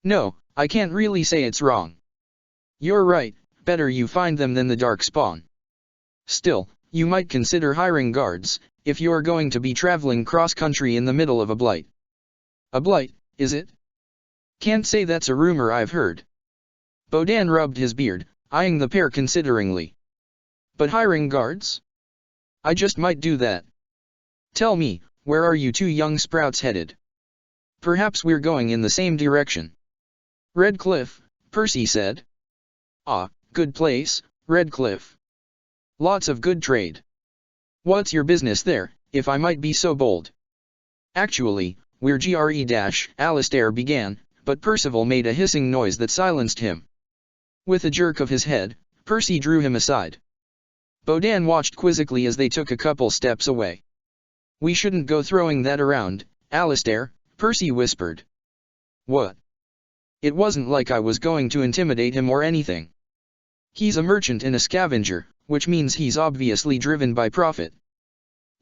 "No, I can't really say it's wrong. You're right, better you find them than the Darkspawn. Still, you might consider hiring guards, if you're going to be traveling cross-country in the middle of a blight." "A blight, is it?" "Can't say that's a rumor I've heard." Bodan rubbed his beard, eyeing the pair consideringly. "But hiring guards? I just might do that. Tell me, where are you two young sprouts headed? Perhaps we're going in the same direction." "Redcliffe," Percy said. "Ah, good place, Redcliffe. Lots of good trade. What's your business there, if I might be so bold?" "Actually, we're Alistair began, but Percival made a hissing noise that silenced him. With a jerk of his head, Percy drew him aside. Bodan watched quizzically as they took a couple steps away. "We shouldn't go throwing that around, Alistair," Percy whispered. "What? It wasn't like I was going to intimidate him or anything. He's a merchant and a scavenger, which means he's obviously driven by profit.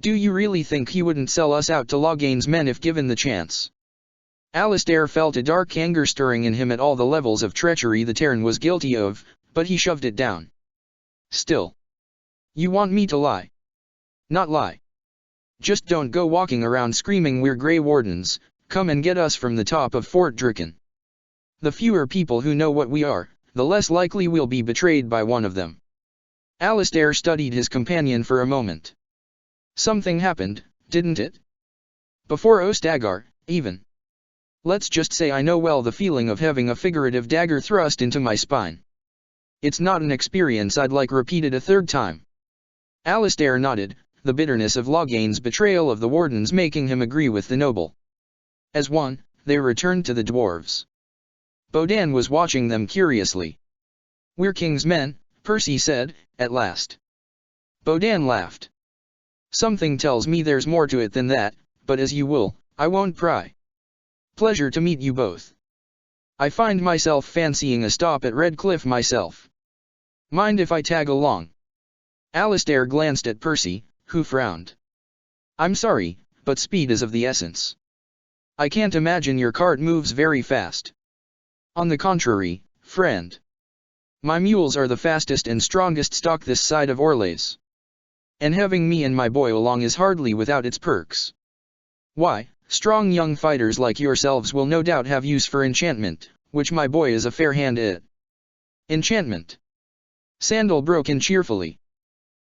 Do you really think he wouldn't sell us out to Loghain's men if given the chance?" Alistair felt a dark anger stirring in him at all the levels of treachery the Terran was guilty of, but he shoved it down. "Still. You want me to lie?" "Not lie. Just don't go walking around screaming we're Grey Wardens, come and get us from the top of Fort Draken. The fewer people who know what we are, the less likely we'll be betrayed by one of them." Alistair studied his companion for a moment. "Something happened, didn't it? Before Ostagar, even. Let's just say I know well the feeling of having a figurative dagger thrust into my spine. It's not an experience I'd like repeated a third time." Alistair nodded, the bitterness of Loghain's betrayal of the Wardens making him agree with the noble. As one, they returned to the dwarves. Bodan was watching them curiously. "We're King's men," Percy said, at last. Bodan laughed. "Something tells me there's more to it than that, but as you will, I won't pry. Pleasure to meet you both. I find myself fancying a stop at Redcliffe myself. Mind if I tag along?" Alistair glanced at Percy, who frowned. "I'm sorry, but speed is of the essence. I can't imagine your cart moves very fast." "On the contrary, friend. My mules are the fastest and strongest stock this side of Orlais. And having me and my boy along is hardly without its perks. Why, strong young fighters like yourselves will no doubt have use for enchantment, which my boy is a fair hand at." "Enchantment?" Sandal broke in cheerfully.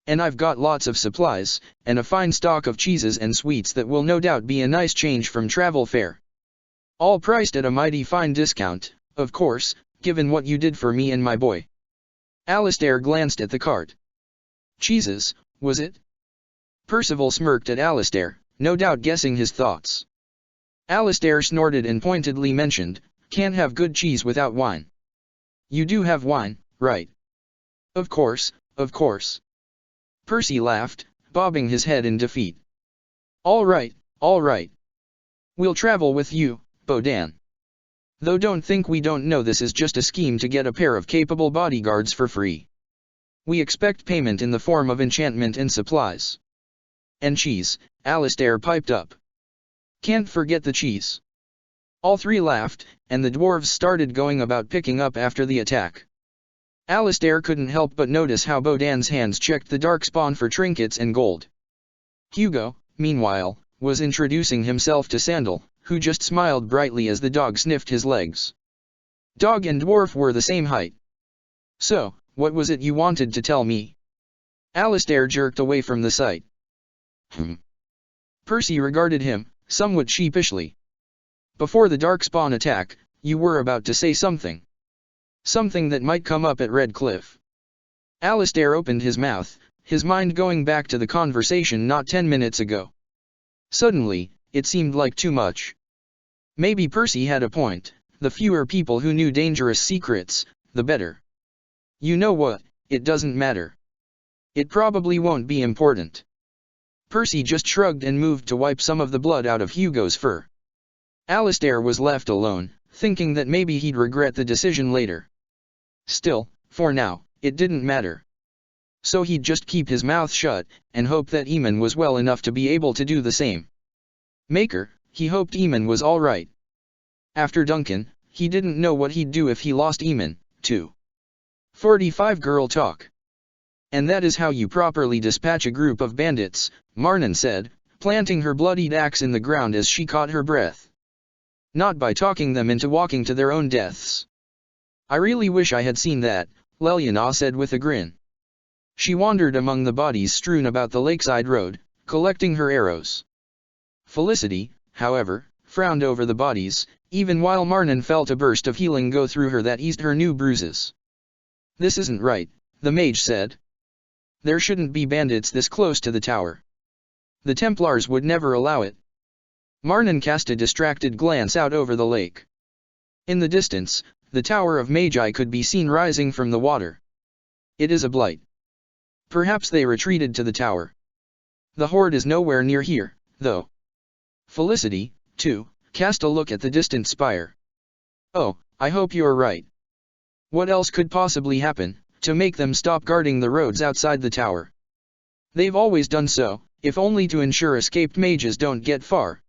"And I've got lots of supplies, and a fine stock of cheeses and sweets that will no doubt be a nice change from travel fare. All priced at a mighty fine discount, of course, given what you did for me and my boy." Alistair glanced at the cart. "Cheeses, was it?" Percival smirked at Alistair, no doubt guessing his thoughts. Alistair snorted and pointedly mentioned, "Can't have good cheese without wine." "You do have wine, right?" Of course, of course." Percy laughed, bobbing his head in defeat. All right. We'll travel with you, Bodan. Though don't think we don't know this is just a scheme to get a pair of capable bodyguards for free. We expect payment in the form of enchantment and supplies." "And cheese," Alistair piped up. Can't forget the cheese. All three laughed, and the dwarves started going about picking up after the attack. Alistair couldn't help but notice how Bodan's hands checked the darkspawn for trinkets and gold. Hugo, meanwhile, was introducing himself to Sandal, who just smiled brightly as the dog sniffed his legs. Dog and dwarf were the same height. So, what was it you wanted to tell me? Alistair jerked away from the sight. Percy regarded him, somewhat sheepishly. Before the darkspawn attack, you were about to say something. Something that might come up at Red Cliff. Alistair opened his mouth, his mind going back to the conversation not 10 minutes ago. Suddenly, it seemed like too much. Maybe Percy had a point, the fewer people who knew dangerous secrets, the better. You know what, it doesn't matter. It probably won't be important. Percy just shrugged and moved to wipe some of the blood out of Hugo's fur. Alistair was left alone, thinking that maybe he'd regret the decision later. Still, for now, it didn't matter. So he'd just keep his mouth shut, and hope that Eamon was well enough to be able to do the same. Maker, he hoped Eamon was alright. After Duncan, he didn't know what he'd do if he lost Eamon, too. 45 Girl talk. And that is how you properly dispatch a group of bandits, Marnan said, planting her bloodied axe in the ground as she caught her breath. Not by talking them into walking to their own deaths. I really wish I had seen that, Leliana said with a grin. She wandered among the bodies strewn about the lakeside road, collecting her arrows. Felicity, however, frowned over the bodies, even while Marnan felt a burst of healing go through her that eased her new bruises. This isn't right, the mage said. There shouldn't be bandits this close to the tower. The Templars would never allow it. Marnan cast a distracted glance out over the lake. In the distance, the Tower of Magi could be seen rising from the water. It is a blight. Perhaps they retreated to the tower. The horde is nowhere near here, though. Felicity, too, cast a look at the distant spire. Oh, I hope you're right. What else could possibly happen, to make them stop guarding the roads outside the tower? They've always done so, if only to ensure escaped mages don't get far.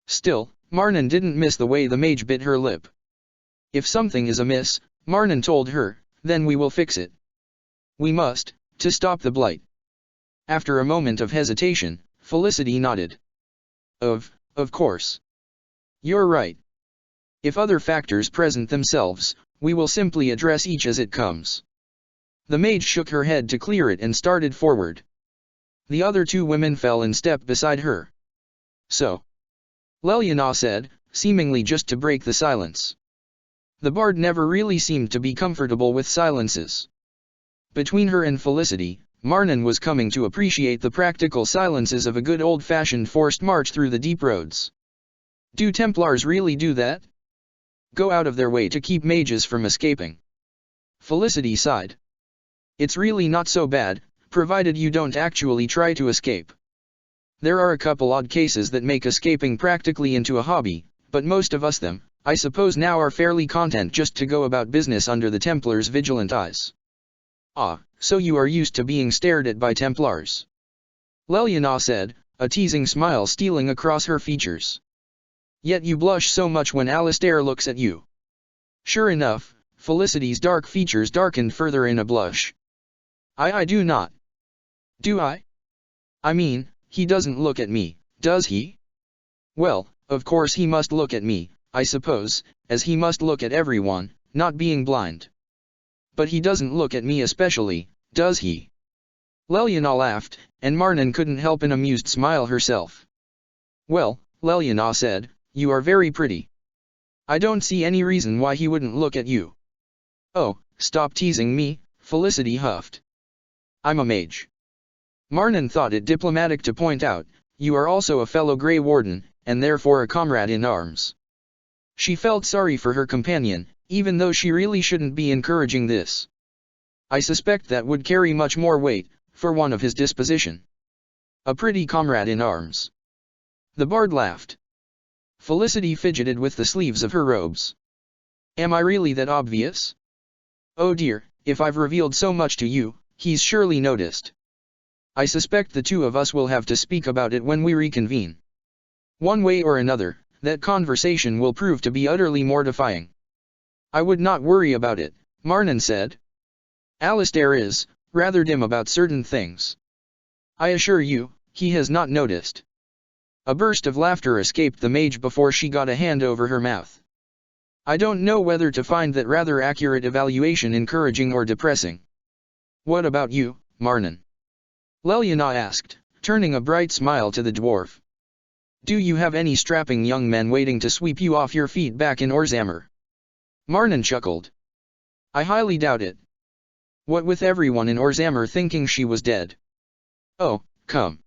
Still, Marnan didn't miss the way the mage bit her lip. If something is amiss, Marnan told her, then we will fix it. We must, to stop the blight. After a moment of hesitation, Felicity nodded. Of course. You're right. If other factors present themselves, we will simply address each as it comes. The mage shook her head to clear it and started forward. The other two women fell in step beside her. So? Leliana said, seemingly just to break the silence. The bard never really seemed to be comfortable with silences. Between her and Felicity, Marnan was coming to appreciate the practical silences of a good old-fashioned forced march through the deep roads. Do Templars really do that? Go out of their way to keep mages from escaping? Felicity sighed. It's really not so bad, provided you don't actually try to escape. There are a couple odd cases that make escaping practically into a hobby, but most of us I suppose now are fairly content just to go about business under the Templars' vigilant eyes. Ah, so you are used to being stared at by Templars. Leliana said, a teasing smile stealing across her features. Yet you blush so much when Alistair looks at you. Sure enough, Felicity's dark features darkened further in a blush. I do not. Do I? I mean, he doesn't look at me, does he? Well, of course he must look at me, I suppose, as he must look at everyone, not being blind. But he doesn't look at me especially, does he? Leliana laughed, and Marnan couldn't help an amused smile herself. Well, Leliana said, you are very pretty. I don't see any reason why he wouldn't look at you. Oh, stop teasing me, Felicity huffed. I'm a mage. Marnan thought it diplomatic to point out, you are also a fellow Grey Warden, and therefore a comrade in arms. She felt sorry for her companion, even though she really shouldn't be encouraging this. I suspect that would carry much more weight, for one of his disposition. A pretty comrade in arms. The bard laughed. Felicity fidgeted with the sleeves of her robes. Am I really that obvious? Oh dear, if I've revealed so much to you, he's surely noticed. I suspect the two of us will have to speak about it when we reconvene. One way or another, that conversation will prove to be utterly mortifying. I would not worry about it, Marnan said. Alistair is rather dim about certain things. I assure you, he has not noticed. A burst of laughter escaped the mage before she got a hand over her mouth. I don't know whether to find that rather accurate evaluation encouraging or depressing. What about you, Marnan? Leliana asked, turning a bright smile to the dwarf. Do you have any strapping young men waiting to sweep you off your feet back in Orzammar? Marnan chuckled. I highly doubt it. What with everyone in Orzammar thinking she was dead. Oh, come.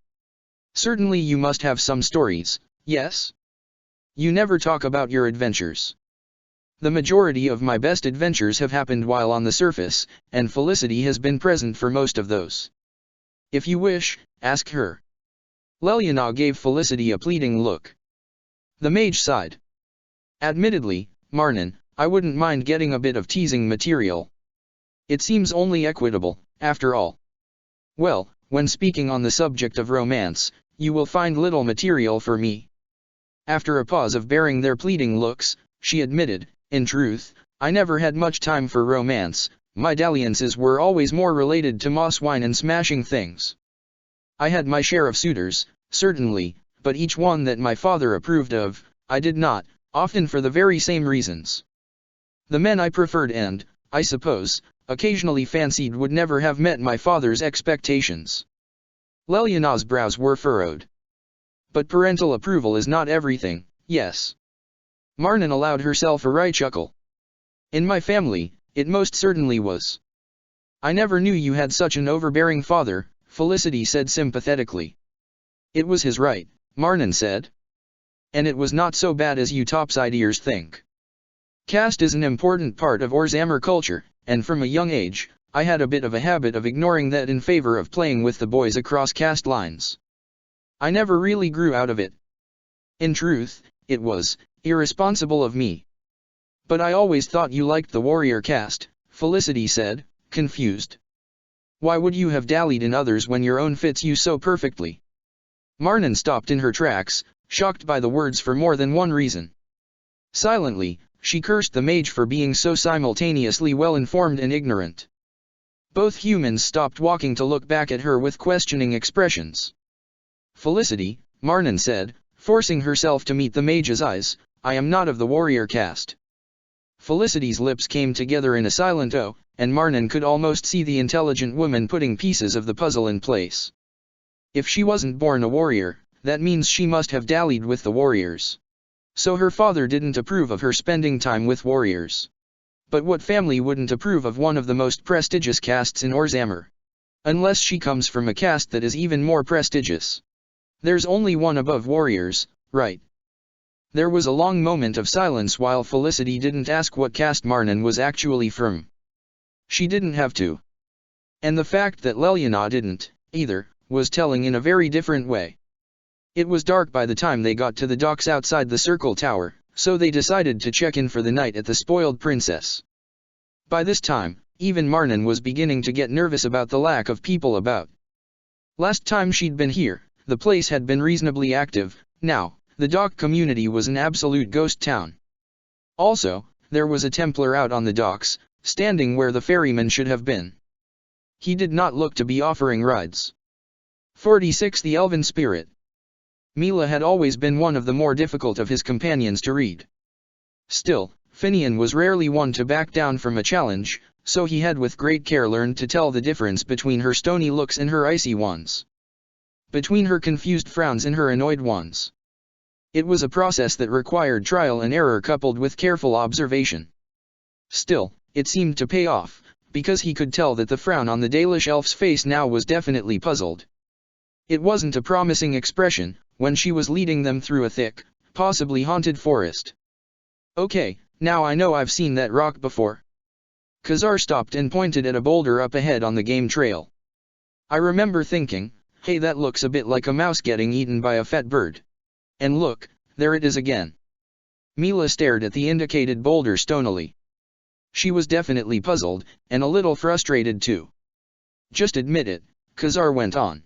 Certainly you must have some stories, yes? You never talk about your adventures. The majority of my best adventures have happened while on the surface, and Felicity has been present for most of those. If you wish, ask her. Leliana gave Felicity a pleading look. The mage sighed. Admittedly, Marnan, I wouldn't mind getting a bit of teasing material. It seems only equitable, after all. Well, when speaking on the subject of romance, you will find little material for me. After a pause of bearing their pleading looks, she admitted, in truth, I never had much time for romance, my dalliances were always more related to moss wine and smashing things. I had my share of suitors, certainly, but each one that my father approved of, I did not, often for the very same reasons. The men I preferred and, I suppose, occasionally fancied would never have met my father's expectations. Leliana's brows were furrowed. But parental approval is not everything, yes. Marnan allowed herself a wry chuckle. In my family, it most certainly was. I never knew you had such an overbearing father, Felicity said sympathetically. It was his right, Marnan said. And it was not so bad as you topside-ears think. Caste is an important part of Orzammar culture, and from a young age, I had a bit of a habit of ignoring that in favor of playing with the boys across caste lines. I never really grew out of it. In truth, it was irresponsible of me. But I always thought you liked the warrior caste, Felicity said, confused. Why would you have dallied in others when your own fits you so perfectly? Marnan stopped in her tracks, shocked by the words for more than one reason. Silently, she cursed the mage for being so simultaneously well-informed and ignorant. Both humans stopped walking to look back at her with questioning expressions. Felicity, Marnan said, forcing herself to meet the mage's eyes, I am not of the warrior caste. Felicity's lips came together in a silent O, and Marnan could almost see the intelligent woman putting pieces of the puzzle in place. If she wasn't born a warrior, that means she must have dallied with the warriors. So her father didn't approve of her spending time with warriors. But what family wouldn't approve of one of the most prestigious castes in Orzammar? Unless she comes from a caste that is even more prestigious. There's only one above warriors, right? There was a long moment of silence while Felicity didn't ask what caste Marnan was actually from. She didn't have to. And the fact that Leliana didn't, either, was telling in a very different way. It was dark by the time they got to the docks outside the Circle Tower, so they decided to check in for the night at the Spoiled Princess. By this time, even Marnan was beginning to get nervous about the lack of people about. Last time she'd been here, the place had been reasonably active. Now, the dock community was an absolute ghost town. Also, there was a Templar out on the docks, standing where the ferryman should have been. He did not look to be offering rides. 46 The Elven Spirit. Mila had always been one of the more difficult of his companions to read. Still, Finian was rarely one to back down from a challenge, so he had with great care learned to tell the difference between her stony looks and her icy ones. Between her confused frowns and her annoyed ones. It was a process that required trial and error coupled with careful observation. Still, it seemed to pay off, because he could tell that the frown on the Dalish elf's face now was definitely puzzled. It wasn't a promising expression, when she was leading them through a thick, possibly haunted forest. Okay, now I know I've seen that rock before. Khazar stopped and pointed at a boulder up ahead on the game trail. I remember thinking, hey, that looks a bit like a mouse getting eaten by a fat bird. And look, there it is again. Mila stared at the indicated boulder stonily. She was definitely puzzled, and a little frustrated too. Just admit it, Khazar went on.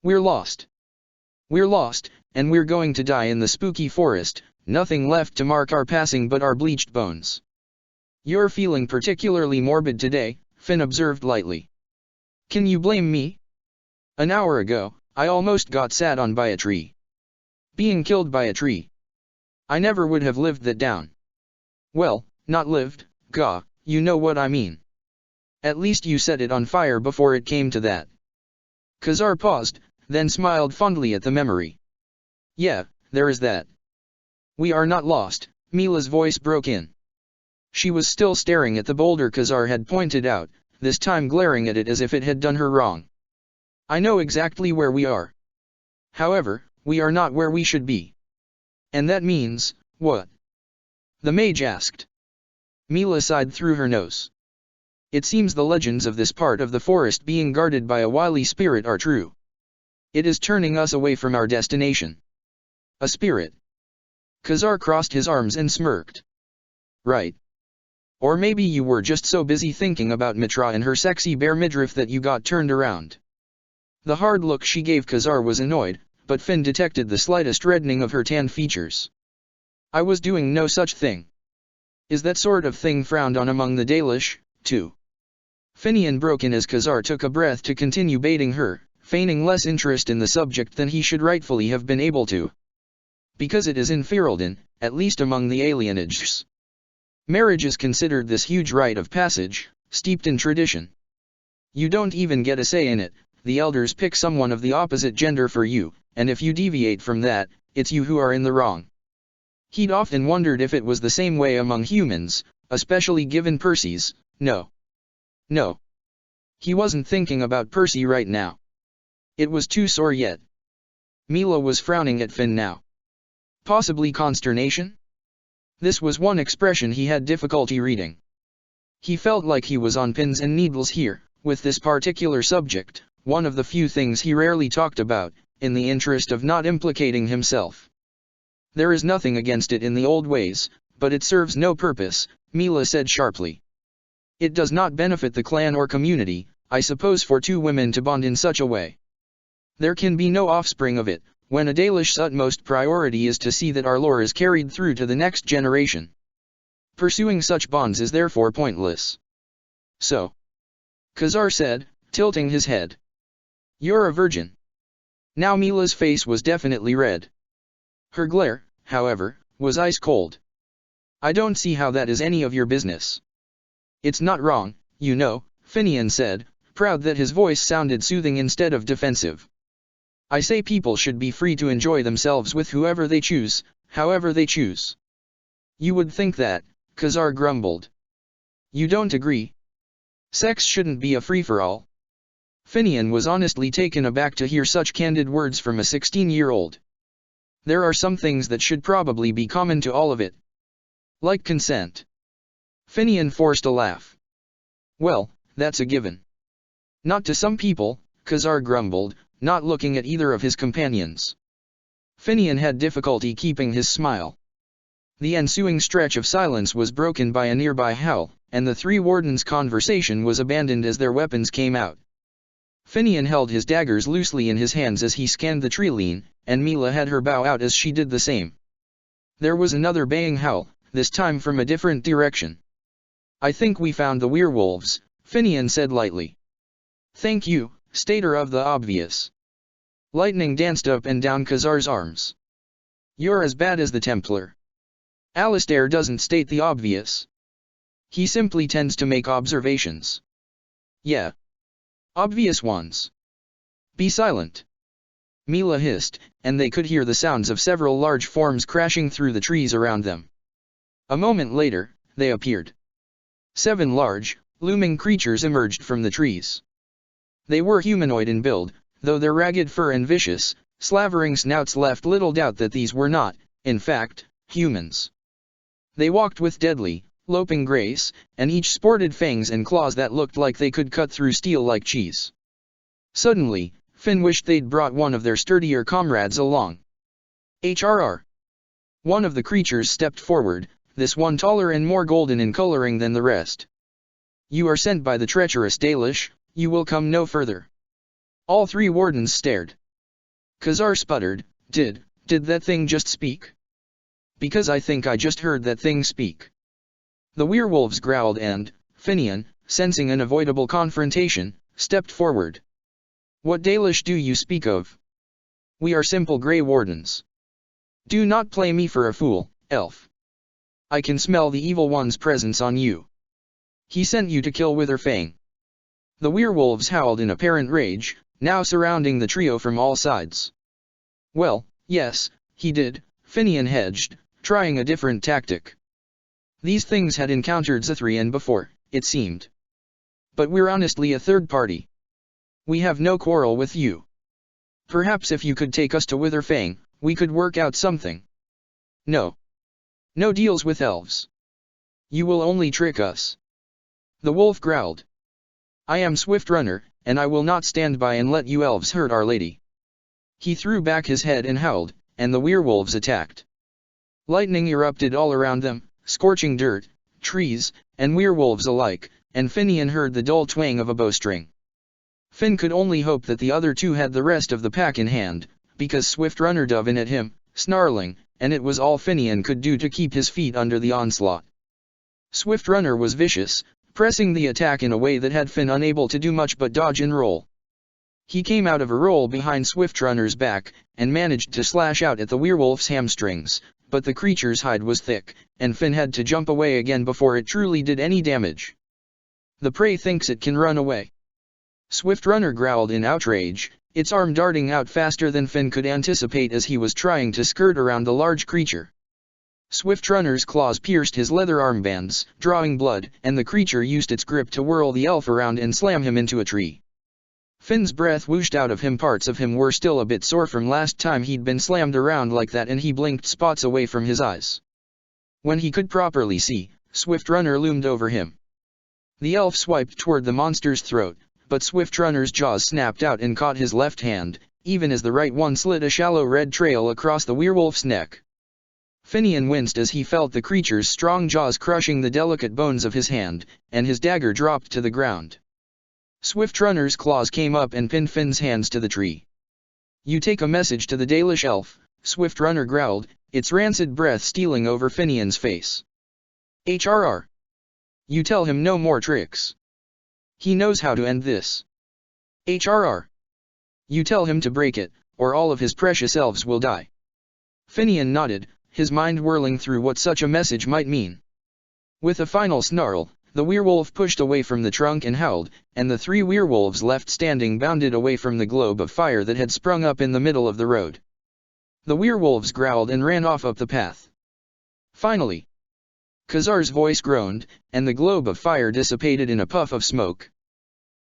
We're lost. We're lost, and we're going to die in the spooky forest, nothing left to mark our passing but our bleached bones. You're feeling particularly morbid today, Finn observed lightly. Can you blame me? An hour ago, I almost got sat on by a tree. Being killed by a tree. I never would have lived that down. Well, not lived, gah, you know what I mean. At least you set it on fire before it came to that. Khazar paused, then smiled fondly at the memory. Yeah, there is that. We are not lost, Mila's voice broke in. She was still staring at the boulder Khazar had pointed out, this time glaring at it as if it had done her wrong. I know exactly where we are. However, we are not where we should be. And that means, what? The mage asked. Mila sighed through her nose. It seems the legends of this part of the forest being guarded by a wily spirit are true. It is turning us away from our destination. A spirit. Khazar crossed his arms and smirked. Right. Or maybe you were just so busy thinking about Mitra and her sexy bare midriff that you got turned around. The hard look she gave Khazar was annoyed, but Finn detected the slightest reddening of her tan features. I was doing no such thing. Is that sort of thing frowned on among the Dalish, too? Finian broke in as Khazar took a breath to continue baiting her, feigning less interest in the subject than he should rightfully have been able to. Because it is in Ferelden, at least among the alienages. Marriage is considered this huge rite of passage, steeped in tradition. You don't even get a say in it, the elders pick someone of the opposite gender for you, and if you deviate from that, it's you who are in the wrong. He'd often wondered if it was the same way among humans, especially given Percy's. No. He wasn't thinking about Percy right now. It was too sore yet. Mila was frowning at Finn now. Possibly consternation? This was one expression he had difficulty reading. He felt like he was on pins and needles here, with this particular subject, one of the few things he rarely talked about, in the interest of not implicating himself. There is nothing against it in the old ways, but it serves no purpose, Mila said sharply. It does not benefit the clan or community, I suppose, for two women to bond in such a way. There can be no offspring of it, when a Dalish's utmost priority is to see that our lore is carried through to the next generation. Pursuing such bonds is therefore pointless. So. Khazar said, tilting his head. You're a virgin. Now Mila's face was definitely red. Her glare, however, was ice cold. I don't see how that is any of your business. It's not wrong, you know, Finian said, proud that his voice sounded soothing instead of defensive. I say people should be free to enjoy themselves with whoever they choose, however they choose. You would think that, Khazar grumbled. You don't agree? Sex shouldn't be a free-for-all. Finian was honestly taken aback to hear such candid words from a 16-year-old. There are some things that should probably be common to all of it. Like consent. Finian forced a laugh. Well, that's a given. Not to some people, Khazar grumbled, not looking at either of his companions. Finian had difficulty keeping his smile. The ensuing stretch of silence was broken by a nearby howl, and the three wardens' conversation was abandoned as their weapons came out. Finian held his daggers loosely in his hands as he scanned the treeline, and Mila had her bow out as she did the same. There was another baying howl, this time from a different direction. I think we found the werewolves, Finian said lightly. Thank you, stater of the obvious. Lightning danced up and down Khazar's arms. You're as bad as the Templar. Alistair doesn't state the obvious. He simply tends to make observations. Yeah. Obvious ones. Be silent. Mila hissed, and they could hear the sounds of several large forms crashing through the trees around them. A moment later, they appeared. 7 large, looming creatures emerged from the trees. They were humanoid in build, though their ragged fur and vicious, slavering snouts left little doubt that these were not, in fact, humans. They walked with deadly, loping grace, and each sported fangs and claws that looked like they could cut through steel like cheese. Suddenly, Finn wished they'd brought one of their sturdier comrades along. HRR. One of the creatures stepped forward, this one taller and more golden in coloring than the rest. You are sent by the treacherous Dalish, you will come no further. All 3 wardens stared. Khazar sputtered, did Did that thing just speak? Because I think I just heard that thing speak. The werewolves growled and, Finian, sensing an avoidable confrontation, stepped forward. What Dalish do you speak of? We are simple Grey Wardens. Do not play me for a fool, elf. I can smell the evil one's presence on you. He sent you to kill Witherfang. The werewolves howled in apparent rage, now surrounding the trio from all sides. Well, yes, he did, Finian hedged, trying a different tactic. These things had encountered Zithrian before, it seemed. But we're honestly a third party. We have no quarrel with you. Perhaps if you could take us to Witherfang, we could work out something. No. No deals with elves. You will only trick us. The wolf growled. I am Swift Runner, and I will not stand by and let you elves hurt Our Lady. He threw back his head and howled, and the werewolves attacked. Lightning erupted all around them, scorching dirt, trees, and werewolves alike, and Finian heard the dull twang of a bowstring. Finn could only hope that the other two had the rest of the pack in hand, because Swift Runner dove in at him, snarling, and it was all Finian could do to keep his feet under the onslaught. Swift Runner was vicious, pressing the attack in a way that had Finn unable to do much but dodge and roll. He came out of a roll behind Swift Runner's back, and managed to slash out at the werewolf's hamstrings, but the creature's hide was thick, and Finn had to jump away again before it truly did any damage. The prey thinks it can run away. Swift Runner growled in outrage, its arm darting out faster than Finn could anticipate as he was trying to skirt around the large creature. Swift Runner's claws pierced his leather armbands, drawing blood, and the creature used its grip to whirl the elf around and slam him into a tree. Finn's breath whooshed out of him. Parts of him were still a bit sore from last time he'd been slammed around like that, and he blinked spots away from his eyes. When he could properly see, Swift Runner loomed over him. The elf swiped toward the monster's throat, but Swift Runner's jaws snapped out and caught his left hand, even as the right one slit a shallow red trail across the werewolf's neck. Finian winced as he felt the creature's strong jaws crushing the delicate bones of his hand, and his dagger dropped to the ground. Swift Runner's claws came up and pinned Finn's hands to the tree. You take a message to the Dalish elf, Swift Runner growled, its rancid breath stealing over Finian's face. HRR. You tell him no more tricks. He knows how to end this. HRR. You tell him to break it, or all of his precious elves will die. Finian nodded, his mind whirling through what such a message might mean. With a final snarl, the werewolf pushed away from the trunk and howled, and the three werewolves left standing bounded away from the globe of fire that had sprung up in the middle of the road. The werewolves growled and ran off up the path. Finally, Khazar's voice groaned, and the globe of fire dissipated in a puff of smoke.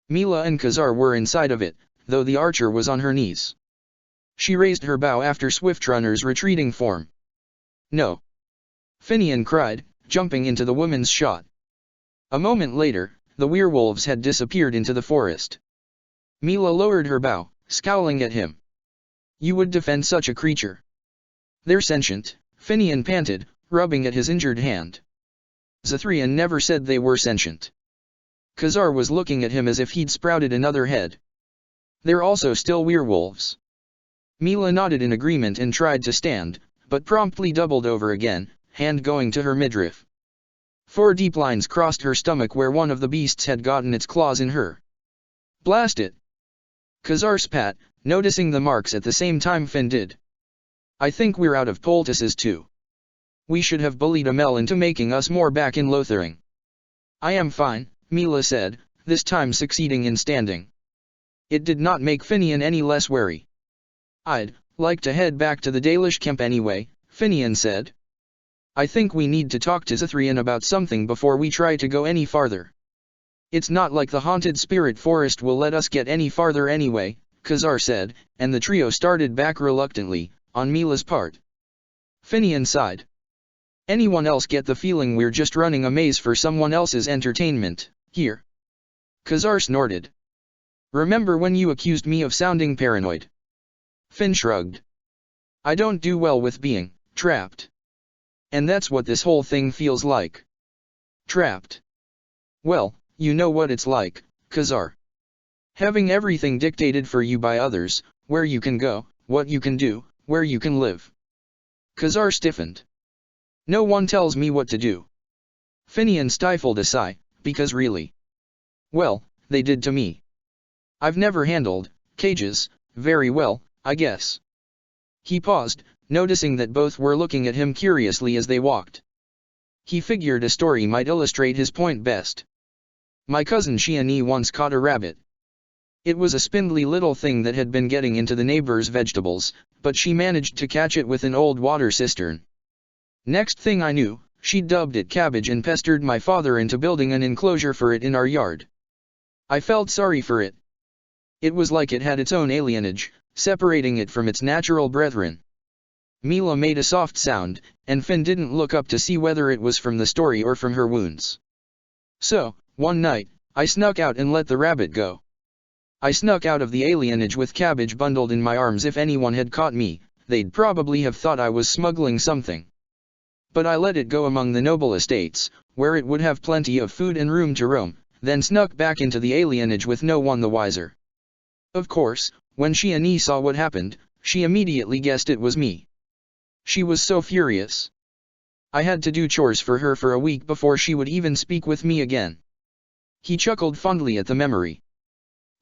Mila and Khazar were inside of it, though the archer was on her knees. She raised her bow after Swift Runner's retreating form. No! Finian cried, jumping into the woman's shot. A moment later, the werewolves had disappeared into the forest. Mila lowered her bow, scowling at him. You would defend such a creature? They're sentient, Finian panted, rubbing at his injured hand. Zithrian never said they were sentient. Khazar was looking at him as if he'd sprouted another head. They're also still werewolves. Mila nodded in agreement and tried to stand, but promptly doubled over again, hand going to her midriff. 4 deep lines crossed her stomach where one of the beasts had gotten its claws in her. Blast it! Khazar spat, noticing the marks at the same time Finn did. I think we're out of poultices too. We should have bullied Amel into making us more back in Lothering. I am fine, Mila said, this time succeeding in standing. It did not make Finian any less wary. I'd like to head back to the Dalish camp anyway, Finian said. I think we need to talk to Zithrian about something before we try to go any farther. It's not like the haunted spirit forest will let us get any farther anyway, Khazar said, and the trio started back reluctantly, on Mila's part. Finian sighed. Anyone else get the feeling we're just running a maze for someone else's entertainment, here? Khazar snorted. Remember when you accused me of sounding paranoid? Finn shrugged. I don't do well with being trapped. And that's what this whole thing feels like. Trapped. Well, you know what it's like, Khazar. Having everything dictated for you by others, where you can go, what you can do, where you can live. Khazar stiffened. No one tells me what to do. Finian stifled a sigh, because really. Well, they did to me. I've never handled cages very well, I guess. He paused, noticing that both were looking at him curiously as they walked. He figured a story might illustrate his point best. My cousin Shiani once caught a rabbit. It was a spindly little thing that had been getting into the neighbor's vegetables, but she managed to catch it with an old water cistern. Next thing I knew, she dubbed it cabbage and pestered my father into building an enclosure for it in our yard. I felt sorry for it. It was like it had its own alienage, separating it from its natural brethren. Mila made a soft sound, and Finn didn't look up to see whether it was from the story or from her wounds. So, one night, I snuck out and let the rabbit go. I snuck out of the alienage with cabbage bundled in my arms. If anyone had caught me, they'd probably have thought I was smuggling something. But I let it go among the noble estates, where it would have plenty of food and room to roam, then snuck back into the alienage with no one the wiser. Of course, when Shiani saw what happened, she immediately guessed it was me. She was so furious. I had to do chores for her for a week before she would even speak with me again. He chuckled fondly at the memory.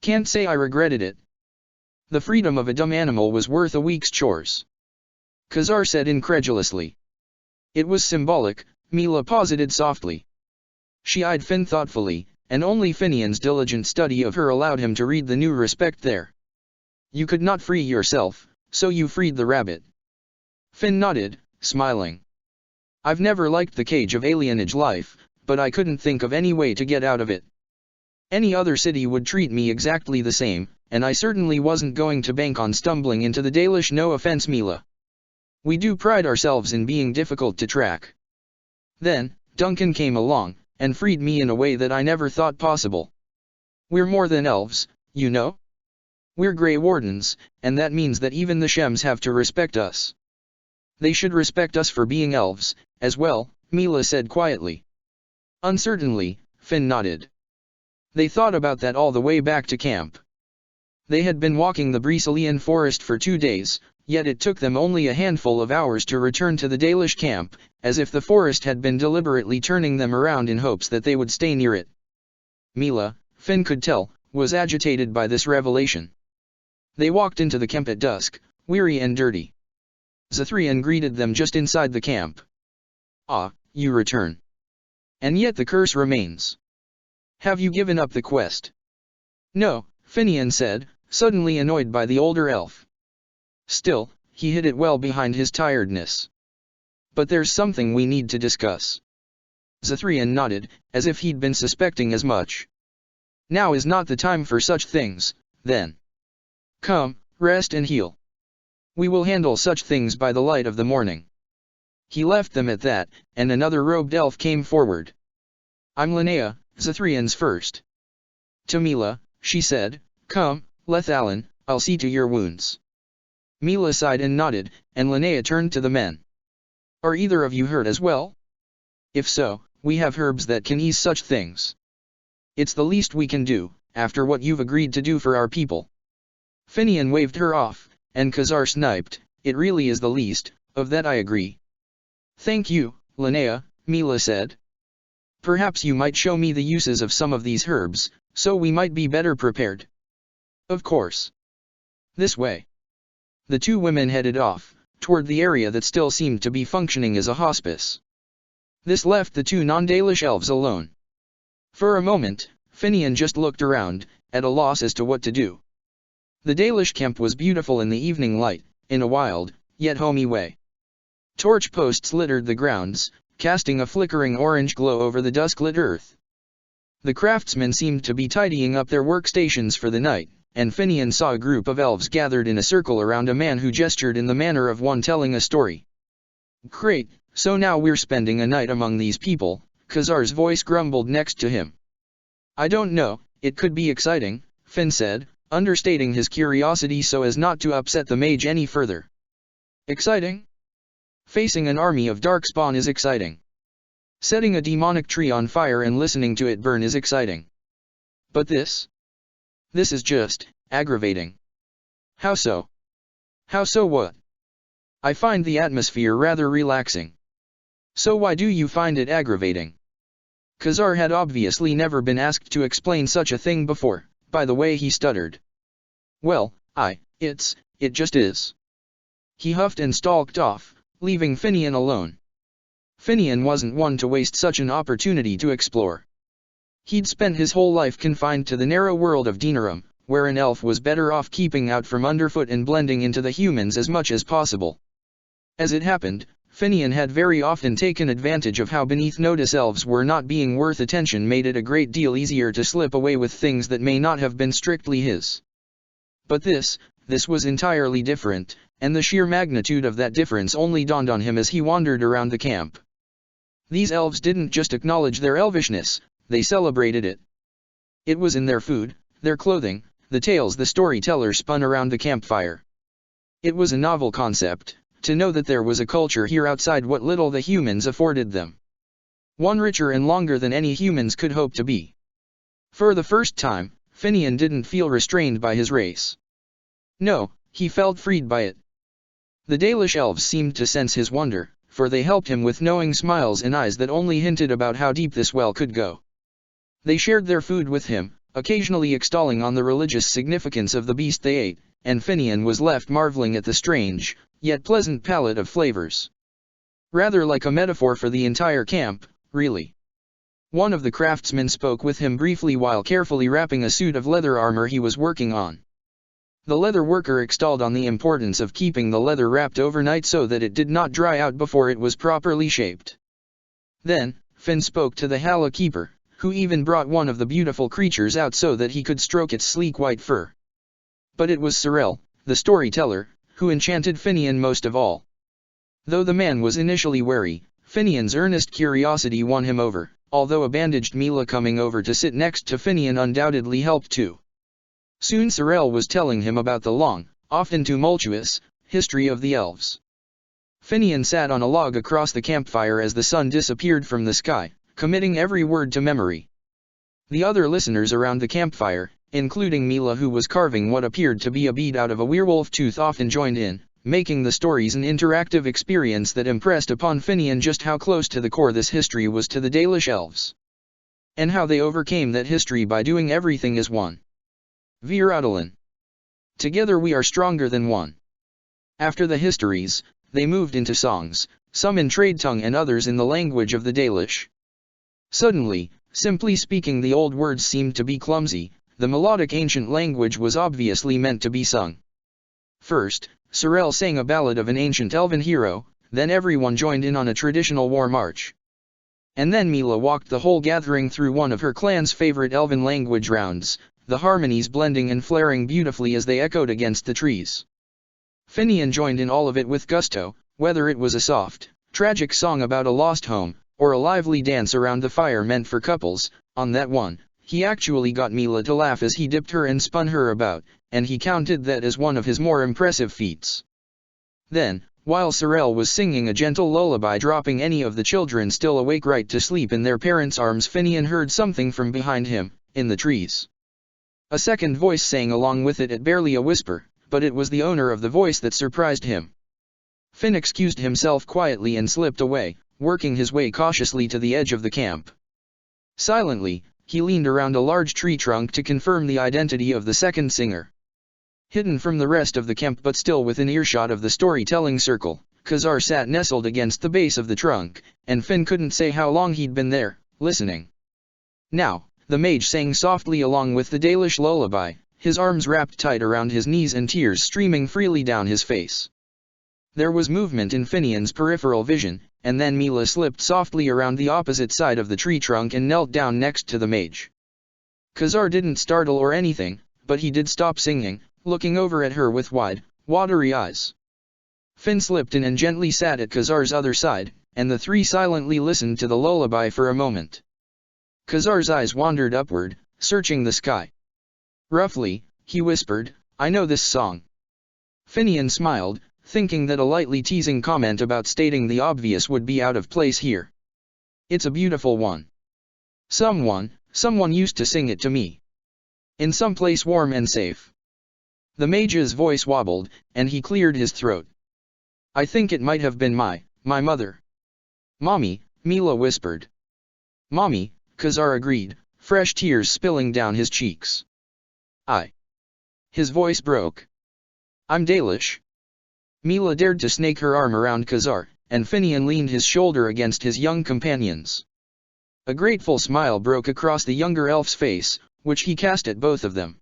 Can't say I regretted it. The freedom of a dumb animal was worth a week's chores. Khazar said incredulously. It was symbolic, Mila posited softly. She eyed Finn thoughtfully, and only Finian's diligent study of her allowed him to read the new respect there. You could not free yourself, so you freed the rabbit. Finn nodded, smiling. I've never liked the cage of alienage life, but I couldn't think of any way to get out of it. Any other city would treat me exactly the same, and I certainly wasn't going to bank on stumbling into the Dalish. No offense, Mila. We do pride ourselves in being difficult to track. Then, Duncan came along, and freed me in a way that I never thought possible. We're more than elves, you know? We're Grey Wardens, and that means that even the Shems have to respect us. They should respect us for being elves, as well, Mila said quietly. Uncertainly, Finn nodded. They thought about that all the way back to camp. They had been walking the Brisilian forest for 2 days, yet it took them only a handful of hours to return to the Dalish camp, as if the forest had been deliberately turning them around in hopes that they would stay near it. Mila, Finn could tell, was agitated by this revelation. They walked into the camp at dusk, weary and dirty. Zethrian greeted them just inside the camp. Ah, you return. And yet the curse remains. Have you given up the quest? No, Finian said, suddenly annoyed by the older elf. Still, he hid it well behind his tiredness. But there's something we need to discuss. Zethrian nodded, as if he'd been suspecting as much. Now is not the time for such things, then. Come, rest and heal. We will handle such things by the light of the morning. He left them at that, and another robed elf came forward. I'm Linnea, Zethrian's first. To Mila, she said, come, Lethalin, I'll see to your wounds. Mila sighed and nodded, and Linnea turned to the men. Are either of you hurt as well? If so, we have herbs that can ease such things. It's the least we can do, after what you've agreed to do for our people. Finian waved her off, and Khazar sniped, it really is the least, of that I agree. Thank you, Linnea, Mila said. Perhaps you might show me the uses of some of these herbs, so we might be better prepared. Of course. This way. The two women headed off, toward the area that still seemed to be functioning as a hospice. This left the two non-Dalish elves alone. For a moment, Finian just looked around, at a loss as to what to do. The Dalish camp was beautiful in the evening light, in a wild, yet homey way. Torch posts littered the grounds, casting a flickering orange glow over the dusk-lit earth. The craftsmen seemed to be tidying up their workstations for the night, and Finian saw a group of elves gathered in a circle around a man who gestured in the manner of one telling a story. Great, so now we're spending a night among these people, Khazar's voice grumbled next to him. I don't know, it could be exciting, Finn said, understating his curiosity so as not to upset the mage any further. Exciting? Facing an army of darkspawn is exciting. Setting a demonic tree on fire and listening to it burn is exciting. But this? This is just aggravating. How so? How so what? I find the atmosphere rather relaxing. So why do you find it aggravating? Khazar had obviously never been asked to explain such a thing before, by the way he stuttered. Well, it just is. He huffed and stalked off, leaving Finian alone. Finian wasn't one to waste such an opportunity to explore. He'd spent his whole life confined to the narrow world of Denerim, where an elf was better off keeping out from underfoot and blending into the humans as much as possible. As it happened, Finian had very often taken advantage of how beneath notice elves were not being worth attention, made it a great deal easier to slip away with things that may not have been strictly his. But this was entirely different, and the sheer magnitude of that difference only dawned on him as he wandered around the camp. These elves didn't just acknowledge their elvishness, they celebrated it. It was in their food, their clothing, the tales the storyteller spun around the campfire. It was a novel concept, to know that there was a culture here outside what little the humans afforded them. One richer and longer than any humans could hope to be. For the first time, Finian didn't feel restrained by his race. No, he felt freed by it. The Dalish elves seemed to sense his wonder, for they helped him with knowing smiles and eyes that only hinted about how deep this well could go. They shared their food with him, occasionally extolling on the religious significance of the beast they ate, and Finian was left marveling at the strange, yet pleasant palette of flavors. Rather like a metaphor for the entire camp, really. One of the craftsmen spoke with him briefly while carefully wrapping a suit of leather armor he was working on. The leather worker extolled on the importance of keeping the leather wrapped overnight so that it did not dry out before it was properly shaped. Then, Finn spoke to the Hala keeper, who even brought one of the beautiful creatures out so that he could stroke its sleek white fur. But it was Sorel, the storyteller, who enchanted Finian most of all. Though the man was initially wary, Finian's earnest curiosity won him over, although a bandaged Mila coming over to sit next to Finian undoubtedly helped too. Soon Sorel was telling him about the long, often tumultuous, history of the elves. Finian sat on a log across the campfire as the sun disappeared from the sky, committing every word to memory. The other listeners around the campfire, including Mila who was carving what appeared to be a bead out of a werewolf tooth, often joined in, making the stories an interactive experience that impressed upon Finian just how close to the core this history was to the Dalish elves. And how they overcame that history by doing everything as one. Viradalin. Together we are stronger than one. After the histories, they moved into songs, some in trade tongue and others in the language of the Dalish. Suddenly, simply speaking, the old words seemed to be clumsy. The melodic ancient language was obviously meant to be sung. First, Sorel sang a ballad of an ancient elven hero, then everyone joined in on a traditional war march. And then Mila walked the whole gathering through one of her clan's favorite elven language rounds, the harmonies blending and flaring beautifully as they echoed against the trees. Finian joined in all of it with gusto, whether it was a soft, tragic song about a lost home, or a lively dance around the fire meant for couples. On that one, he actually got Mila to laugh as he dipped her and spun her about, and he counted that as one of his more impressive feats. Then, while Sorel was singing a gentle lullaby, dropping any of the children still awake right to sleep in their parents' arms, Finian heard something from behind him, in the trees. A second voice sang along with it at barely a whisper, but it was the owner of the voice that surprised him. Finn excused himself quietly and slipped away, working his way cautiously to the edge of the camp. Silently, he leaned around a large tree trunk to confirm the identity of the second singer. Hidden from the rest of the camp but still within earshot of the storytelling circle, Khazar sat nestled against the base of the trunk, and Finn couldn't say how long he'd been there, listening. Now, the mage sang softly along with the Dalish lullaby, his arms wrapped tight around his knees and tears streaming freely down his face. There was movement in Finian's peripheral vision, and then Mila slipped softly around the opposite side of the tree trunk and knelt down next to the mage. Khazar didn't startle or anything, but he did stop singing, looking over at her with wide, watery eyes. Finn slipped in and gently sat at Khazar's other side, and the three silently listened to the lullaby for a moment. Khazar's eyes wandered upward, searching the sky. Roughly, he whispered, "I know this song." Finian smiled, thinking that a lightly teasing comment about stating the obvious would be out of place here. "It's a beautiful one. Someone used to sing it to me. In some place warm and safe." The mage's voice wobbled, and he cleared his throat. I think it might have been my mother. Mommy, Mila whispered. Mommy, Khazar agreed, fresh tears spilling down his cheeks. His voice broke. I'm Dalish. Mila dared to snake her arm around Khazar, and Finian leaned his shoulder against his young companion's. A grateful smile broke across the younger elf's face, which he cast at both of them.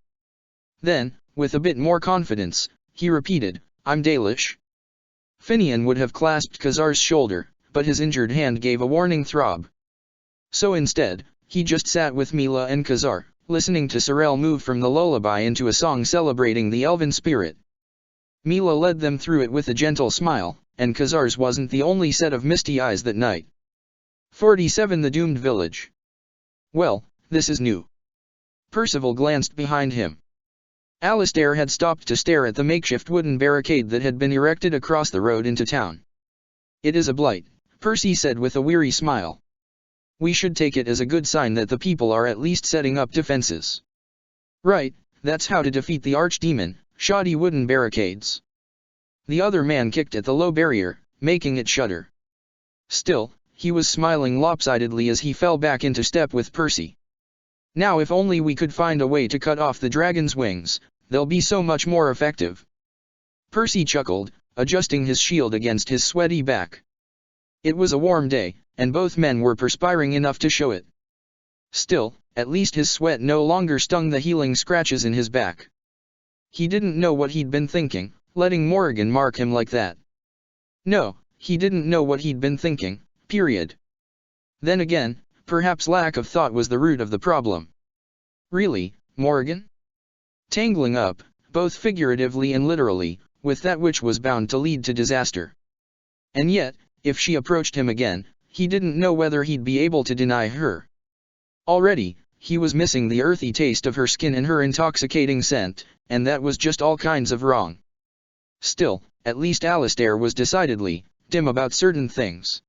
Then, with a bit more confidence, he repeated, I'm Dalish. Finian would have clasped Khazar's shoulder, but his injured hand gave a warning throb. So instead, he just sat with Mila and Khazar, listening to Sorel move from the lullaby into a song celebrating the elven spirit. Mila led them through it with a gentle smile, and Khazar's wasn't the only set of misty eyes that night. 47 The Doomed Village. Well, this is new. Percival glanced behind him. Alistair had stopped to stare at the makeshift wooden barricade that had been erected across the road into town. It is a blight, Percy said with a weary smile. We should take it as a good sign that the people are at least setting up defenses. Right, that's how to defeat the archdemon, shoddy wooden barricades. The other man kicked at the low barrier, making it shudder. Still, he was smiling lopsidedly as he fell back into step with Percy. Now if only we could find a way to cut off the dragon's wings, they'll be so much more effective. Percy chuckled, adjusting his shield against his sweaty back. It was a warm day, and both men were perspiring enough to show it. Still, at least his sweat no longer stung the healing scratches in his back. He didn't know what he'd been thinking, letting Morrigan mark him like that. No, he didn't know what he'd been thinking, period. Then again, perhaps lack of thought was the root of the problem. Really, Morrigan? Tangling up, both figuratively and literally, with that which was bound to lead to disaster. And yet, if she approached him again, he didn't know whether he'd be able to deny her. Already, he was missing the earthy taste of her skin and her intoxicating scent, and that was just all kinds of wrong. Still, at least Alistair was decidedly dim about certain things.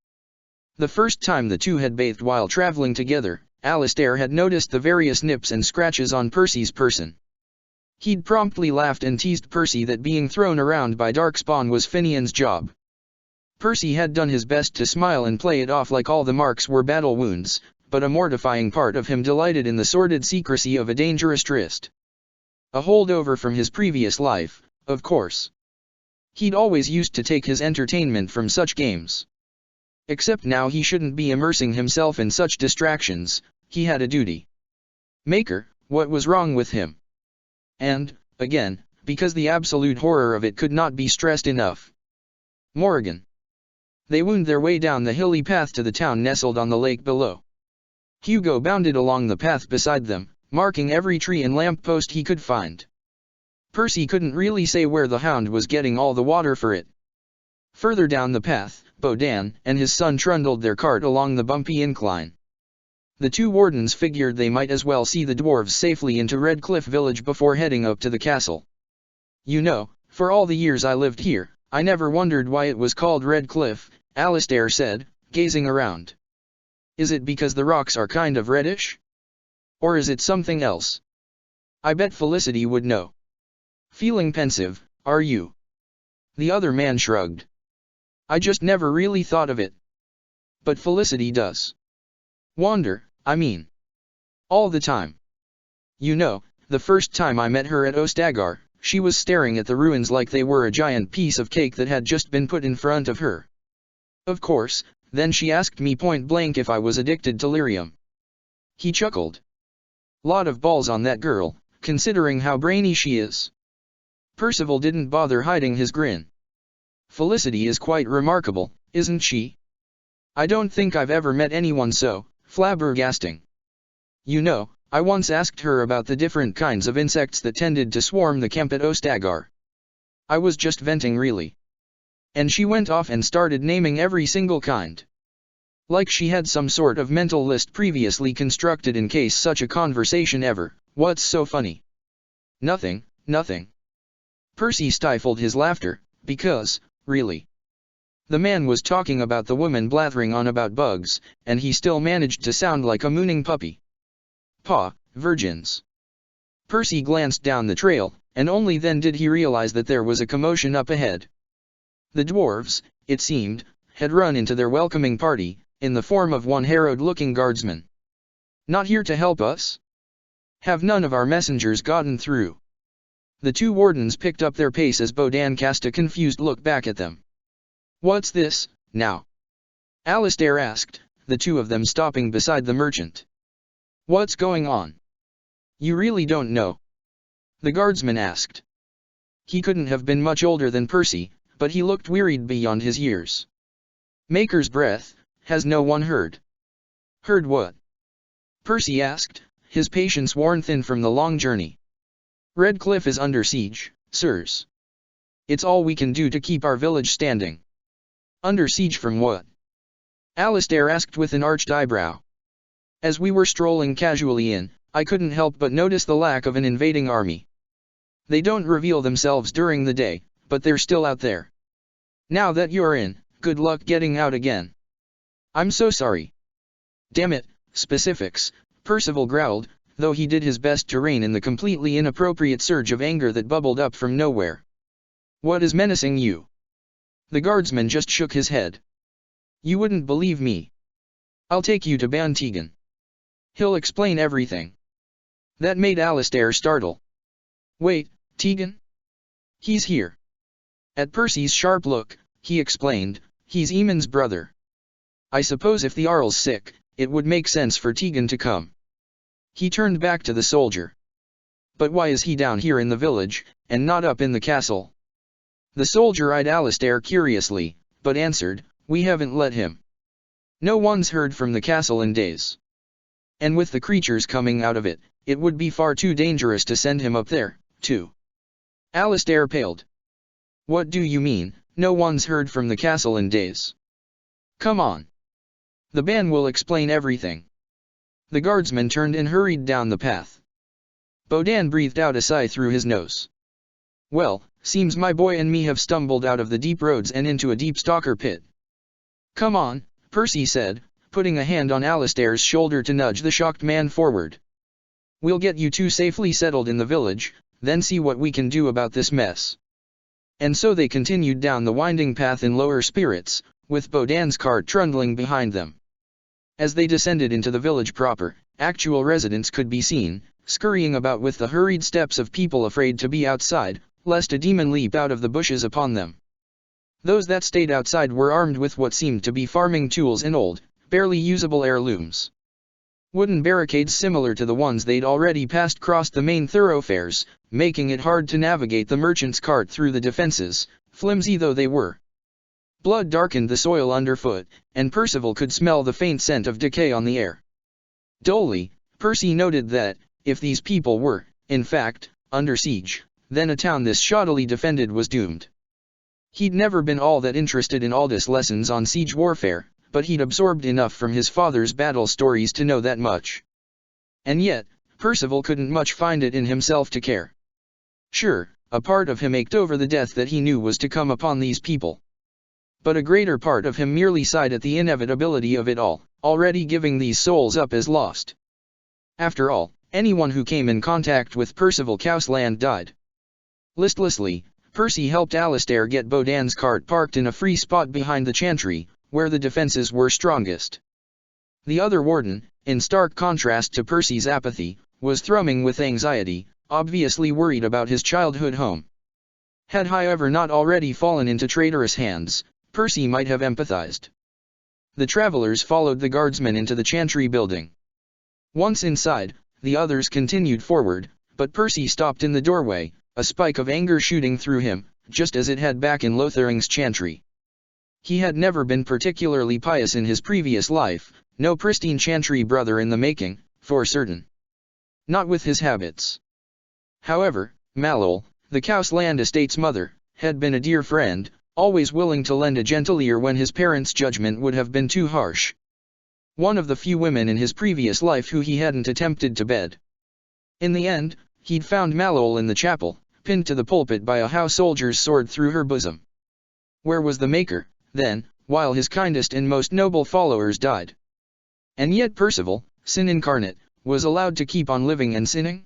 The first time the two had bathed while traveling together, Alistair had noticed the various nips and scratches on Percy's person. He'd promptly laughed and teased Percy that being thrown around by Darkspawn was Finian's job. Percy had done his best to smile and play it off like all the marks were battle wounds, but a mortifying part of him delighted in the sordid secrecy of a dangerous tryst. A holdover from his previous life, of course. He'd always used to take his entertainment from such games. Except now he shouldn't be immersing himself in such distractions, he had a duty. Maker, what was wrong with him? And, again, because the absolute horror of it could not be stressed enough. Morrigan. They wound their way down the hilly path to the town nestled on the lake below. Hugo bounded along the path beside them, marking every tree and lamppost he could find. Percy couldn't really say where the hound was getting all the water for it. Further down the path, Bodan and his son trundled their cart along the bumpy incline. The two wardens figured they might as well see the dwarves safely into Redcliffe village before heading up to the castle. You know, for all the years I lived here, I never wondered why it was called Redcliffe, Alistair said, gazing around. Is it because the rocks are kind of reddish? Or is it something else? I bet Felicity would know. Feeling pensive, are you? The other man shrugged. I just never really thought of it. But Felicity does. Wander, I mean. All the time. You know, the first time I met her at Ostagar, she was staring at the ruins like they were a giant piece of cake that had just been put in front of her. Of course, then she asked me point blank if I was addicted to lyrium. He chuckled. Lot of balls on that girl, considering how brainy she is. Percival didn't bother hiding his grin. Felicity is quite remarkable, isn't she? I don't think I've ever met anyone so flabbergasting. You know, I once asked her about the different kinds of insects that tended to swarm the camp at Ostagar. I was just venting really. And she went off and started naming every single kind. Like she had some sort of mental list previously constructed in case such a conversation ever. What's so funny? Nothing, nothing. Percy stifled his laughter, because, really. The man was talking about the woman blathering on about bugs, and he still managed to sound like a mooning puppy. Paw, virgins. Percy glanced down the trail, and only then did he realize that there was a commotion up ahead. The dwarves, it seemed, had run into their welcoming party, in the form of one harrowed-looking guardsman. Not here to help us? Have none of our messengers gotten through? The two wardens picked up their pace as Bodan cast a confused look back at them. What's this, now? Alistair asked, the two of them stopping beside the merchant. What's going on? You really don't know? The guardsman asked. He couldn't have been much older than Percy, but he looked wearied beyond his years. Maker's breath, has no one heard? Heard what? Percy asked, his patience worn thin from the long journey. Redcliffe is under siege, sirs. It's all we can do to keep our village standing. Under siege from what? Alistair asked with an arched eyebrow. As we were strolling casually in, I couldn't help but notice the lack of an invading army. They don't reveal themselves during the day, but they're still out there. Now that you're in, good luck getting out again. I'm so sorry. Damn it, specifics, Percival growled, though he did his best to rein in the completely inappropriate surge of anger that bubbled up from nowhere. What is menacing you? The guardsman just shook his head. You wouldn't believe me. I'll take you to Ban Tegan. He'll explain everything. That made Alistair startle. Wait, Tegan? He's here. At Percy's sharp look, he explained, he's Eamon's brother. I suppose if the Jarl's sick, it would make sense for Tegan to come. He turned back to the soldier. But why is he down here in the village, and not up in the castle? The soldier eyed Alistair curiously, but answered, we haven't let him. No one's heard from the castle in days. And with the creatures coming out of it, it would be far too dangerous to send him up there, too. Alistair paled. What do you mean, no one's heard from the castle in days? Come on. The ban will explain everything. The guardsman turned and hurried down the path. Bodan breathed out a sigh through his nose. Well, seems my boy and me have stumbled out of the deep roads and into a deep stalker pit. Come on, Percy said, putting a hand on Alistair's shoulder to nudge the shocked man forward. We'll get you two safely settled in the village, then see what we can do about this mess. And so they continued down the winding path in lower spirits, with Bodan's cart trundling behind them. As they descended into the village proper, actual residents could be seen, scurrying about with the hurried steps of people afraid to be outside, lest a demon leap out of the bushes upon them. Those that stayed outside were armed with what seemed to be farming tools and old, barely usable heirlooms. Wooden barricades similar to the ones they'd already passed crossed the main thoroughfares, making it hard to navigate the merchant's cart through the defenses, flimsy though they were. Blood darkened the soil underfoot, and Percival could smell the faint scent of decay on the air. Dully, Percy noted that, if these people were, in fact, under siege, then a town this shoddily defended was doomed. He'd never been all that interested in Aldous' lessons on siege warfare, but he'd absorbed enough from his father's battle stories to know that much. And yet, Percival couldn't much find it in himself to care. Sure, a part of him ached over the death that he knew was to come upon these people. But a greater part of him merely sighed at the inevitability of it all, already giving these souls up as lost. After all, anyone who came in contact with Percival Cowsland died. Listlessly, Percy helped Alistair get Bodan's cart parked in a free spot behind the chantry, where the defenses were strongest. The other warden, in stark contrast to Percy's apathy, was thrumming with anxiety, obviously worried about his childhood home. Had however not already fallen into traitorous hands, Percy might have empathized. The travelers followed the guardsmen into the chantry building. Once inside, the others continued forward, but Percy stopped in the doorway, a spike of anger shooting through him, just as it had back in Lotharing's chantry. He had never been particularly pious in his previous life, no pristine chantry brother in the making, for certain. Not with his habits. However, Malol, the Cowsland estate's mother, had been a dear friend, always willing to lend a gentle ear when his parents' judgment would have been too harsh. One of the few women in his previous life who he hadn't attempted to bed. In the end, he'd found Malol in the chapel, pinned to the pulpit by a house soldier's sword through her bosom. Where was the Maker, then, while his kindest and most noble followers died? And yet Percival, sin incarnate, was allowed to keep on living and sinning?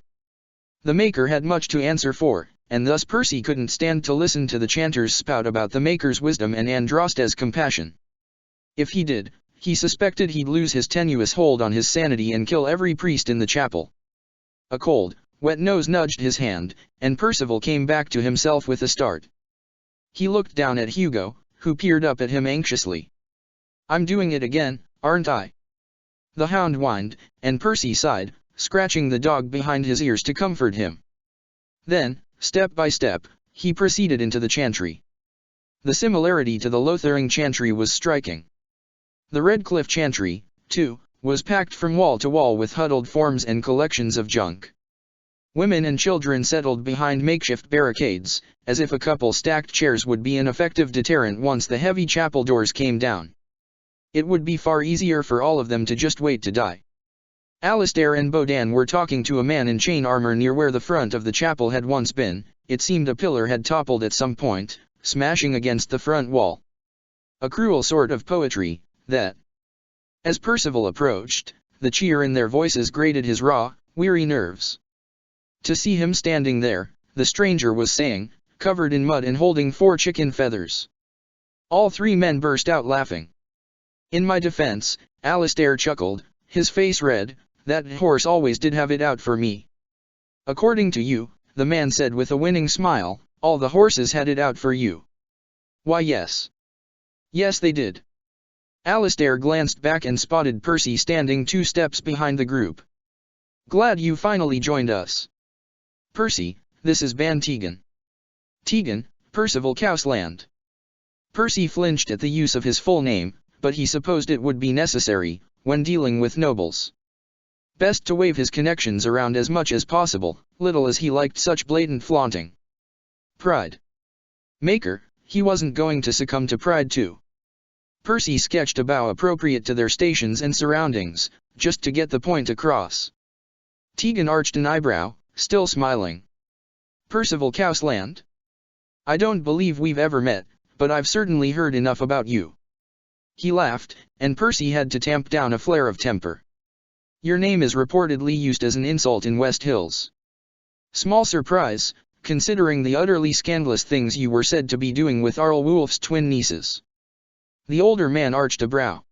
The Maker had much to answer for, and thus Percy couldn't stand to listen to the chanters spout about the Maker's wisdom and Andraste's compassion. If he did, he suspected he'd lose his tenuous hold on his sanity and kill every priest in the chapel. A cold, wet nose nudged his hand, and Percival came back to himself with a start. He looked down at Hugo, who peered up at him anxiously. "I'm doing it again, aren't I?" The hound whined, and Percy sighed, scratching the dog behind his ears to comfort him. Then, step by step, he proceeded into the chantry. The similarity to the Lothering chantry was striking. The Redcliffe chantry, too, was packed from wall to wall with huddled forms and collections of junk. Women and children settled behind makeshift barricades, as if a couple stacked chairs would be an effective deterrent once the heavy chapel doors came down. It would be far easier for all of them to just wait to die. Alistair and Bodan were talking to a man in chain armor near where the front of the chapel had once been. It seemed a pillar had toppled at some point, smashing against the front wall. A cruel sort of poetry, that. As Percival approached, the cheer in their voices grated his raw, weary nerves. To see him standing there, the stranger was saying, covered in mud and holding 4 chicken feathers. All 3 men burst out laughing. In my defense, Alistair chuckled, his face red, that horse always did have it out for me. According to you, the man said with a winning smile, all the horses had it out for you. Why yes. Yes they did. Alistair glanced back and spotted Percy standing 2 steps behind the group. Glad you finally joined us. Percy, this is Ban Tegan. Tegan, Percival Cousland. Percy flinched at the use of his full name, but he supposed it would be necessary, when dealing with nobles. Best to wave his connections around as much as possible, little as he liked such blatant flaunting. Pride. Maker, he wasn't going to succumb to pride too. Percy sketched a bow appropriate to their stations and surroundings, just to get the point across. Tegan arched an eyebrow, still smiling. Percival Cousland? I don't believe we've ever met, but I've certainly heard enough about you. He laughed, and Percy had to tamp down a flare of temper. Your name is reportedly used as an insult in West Hills. Small surprise, considering the utterly scandalous things you were said to be doing with Arl Wolf's twin nieces. The older man arched a brow.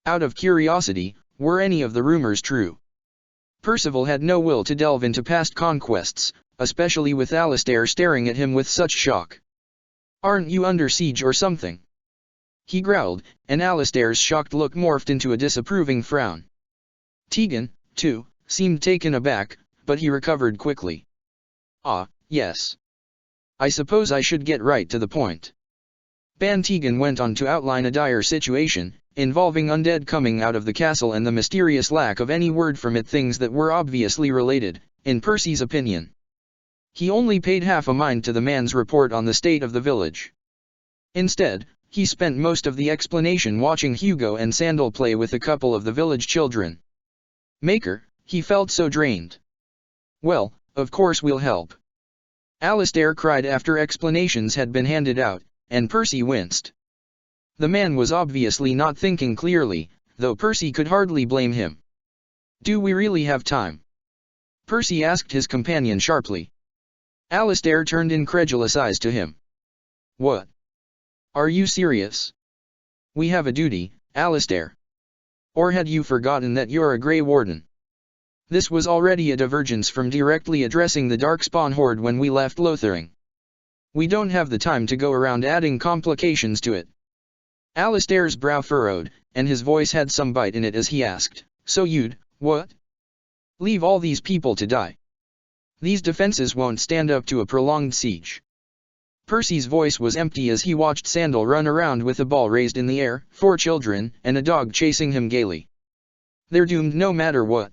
Out of curiosity, were any of the rumors true? Percival had no will to delve into past conquests, especially with Alistair staring at him with such shock. Aren't you under siege or something? He growled, and Alistair's shocked look morphed into a disapproving frown. Tegan, too, seemed taken aback, but he recovered quickly. Ah, yes. I suppose I should get right to the point. Ban Tegan went on to outline a dire situation, involving undead coming out of the castle and the mysterious lack of any word from it, things that were obviously related, in Percy's opinion. He only paid half a mind to the man's report on the state of the village. Instead, he spent most of the explanation watching Hugo and Sandal play with a couple of the village children. Maker, he felt so drained. Well, of course we'll help. Alistair cried after explanations had been handed out, and Percy winced. The man was obviously not thinking clearly, though Percy could hardly blame him. Do we really have time? Percy asked his companion sharply. Alistair turned incredulous eyes to him. What? Are you serious? We have a duty, Alistair. Or had you forgotten that you're a Grey Warden? This was already a divergence from directly addressing the Darkspawn Horde when we left Lothering. We don't have the time to go around adding complications to it. Alistair's brow furrowed, and his voice had some bite in it as he asked, so you'd, what? Leave all these people to die? These defenses won't stand up to a prolonged siege. Percy's voice was empty as he watched Sandal run around with a ball raised in the air, 4 children, and a dog chasing him gaily. They're doomed no matter what.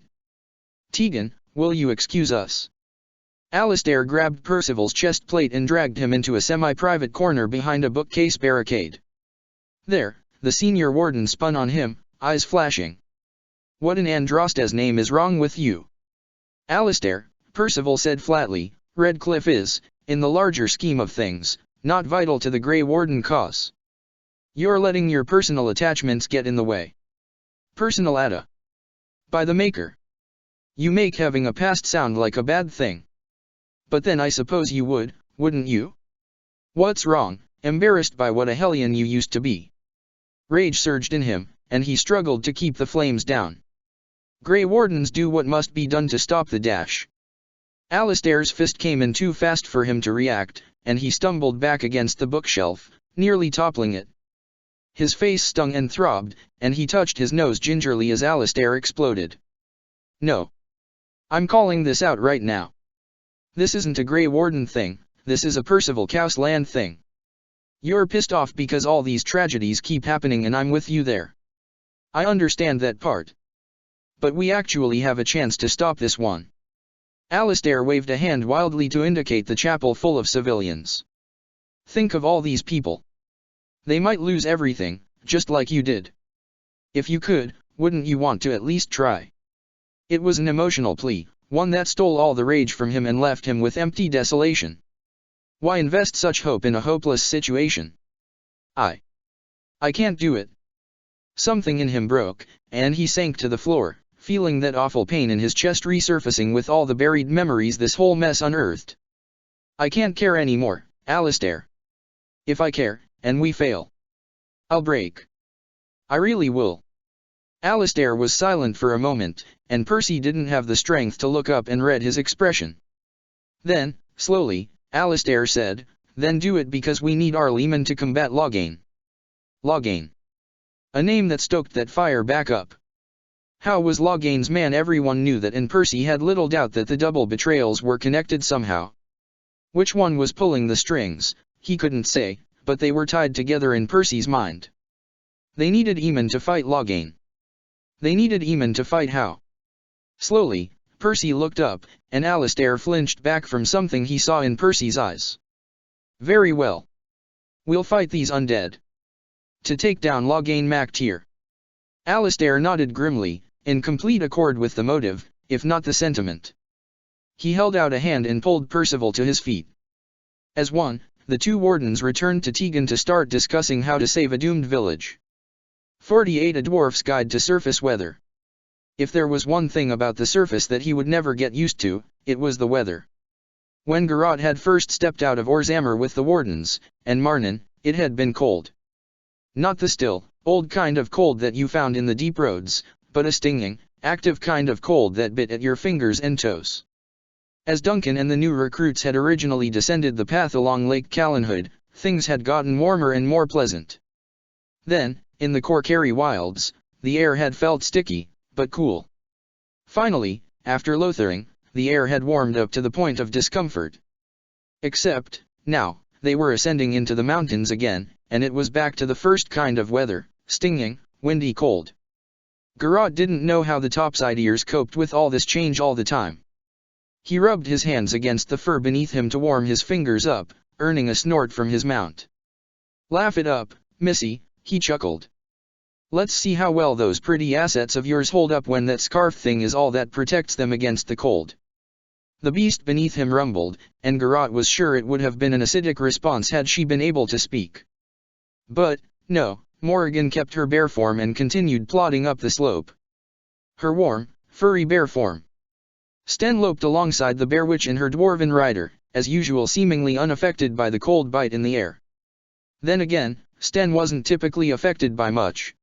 Tegan, will you excuse us? Alistair grabbed Percival's chest plate and dragged him into a semi-private corner behind a bookcase barricade. There, the senior warden spun on him, eyes flashing. What in Andraste's name is wrong with you? Alistair, Percival said flatly, Redcliffe is, in the larger scheme of things, not vital to the Grey Warden cause. You're letting your personal attachments get in the way. Personal atta. By the Maker. You make having a past sound like a bad thing. But then I suppose you would, wouldn't you? What's wrong, embarrassed by what a hellion you used to be? Rage surged in him, and he struggled to keep the flames down. Grey Wardens do what must be done to stop the dash. Alistair's fist came in too fast for him to react, and he stumbled back against the bookshelf, nearly toppling it. His face stung and throbbed, and he touched his nose gingerly as Alistair exploded. No. I'm calling this out right now. This isn't a Grey Warden thing, this is a Percival Cowsland thing. You're pissed off because all these tragedies keep happening and I'm with you there. I understand that part. But we actually have a chance to stop this one. Alistair waved a hand wildly to indicate the chapel full of civilians. Think of all these people. They might lose everything, just like you did. If you could, wouldn't you want to at least try? It was an emotional plea, one that stole all the rage from him and left him with empty desolation. Why invest such hope in a hopeless situation? I can't do it. Something in him broke, and he sank to the floor, feeling that awful pain in his chest resurfacing with all the buried memories this whole mess unearthed. I can't care anymore, Alistair. If I care, and we fail, I'll break. I really will. Alistair was silent for a moment, and Percy didn't have the strength to look up and read his expression. Then, slowly, Alistair said, Then do it because we need our leman to combat Loghain. Loghain. A name that stoked that fire back up. How was Loghain's man? Everyone knew that, and Percy had little doubt that the double betrayals were connected somehow. Which one was pulling the strings, he couldn't say, but they were tied together in Percy's mind. They needed Eamon to fight Loghain. They needed Eamon to fight how? Slowly, Percy looked up, and Alistair flinched back from something he saw in Percy's eyes. Very well. We'll fight these undead. To take down Loghain MacTier. Alistair nodded grimly, in complete accord with the motive, if not the sentiment. He held out a hand and pulled Percival to his feet. As one, the two wardens returned to Tegan to start discussing how to save a doomed village. 48 A Dwarf's Guide to Surface Weather. If there was one thing about the surface that he would never get used to, it was the weather. When Garrot had first stepped out of Orzammar with the wardens, and Marnin, it had been cold. Not the still, old kind of cold that you found in the deep roads, but a stinging, active kind of cold that bit at your fingers and toes. As Duncan and the new recruits had originally descended the path along Lake Callanhood, things had gotten warmer and more pleasant. Then, in the Corkerry wilds, the air had felt sticky, but cool. Finally, after Lothering, the air had warmed up to the point of discomfort. Except, now, they were ascending into the mountains again, and it was back to the first kind of weather, stinging, windy cold. Garrot didn't know how the Topsideers coped with all this change all the time. He rubbed his hands against the fur beneath him to warm his fingers up, earning a snort from his mount. Laugh it up, Missy, he chuckled. Let's see how well those pretty assets of yours hold up when that scarf thing is all that protects them against the cold. The beast beneath him rumbled, and Garrot was sure it would have been an acidic response had she been able to speak. But, no, Morrigan kept her bear form and continued plodding up the slope. Her warm, furry bear form. Sten loped alongside the bear witch and her dwarven rider, as usual seemingly unaffected by the cold bite in the air. Then again, Sten wasn't typically affected by much.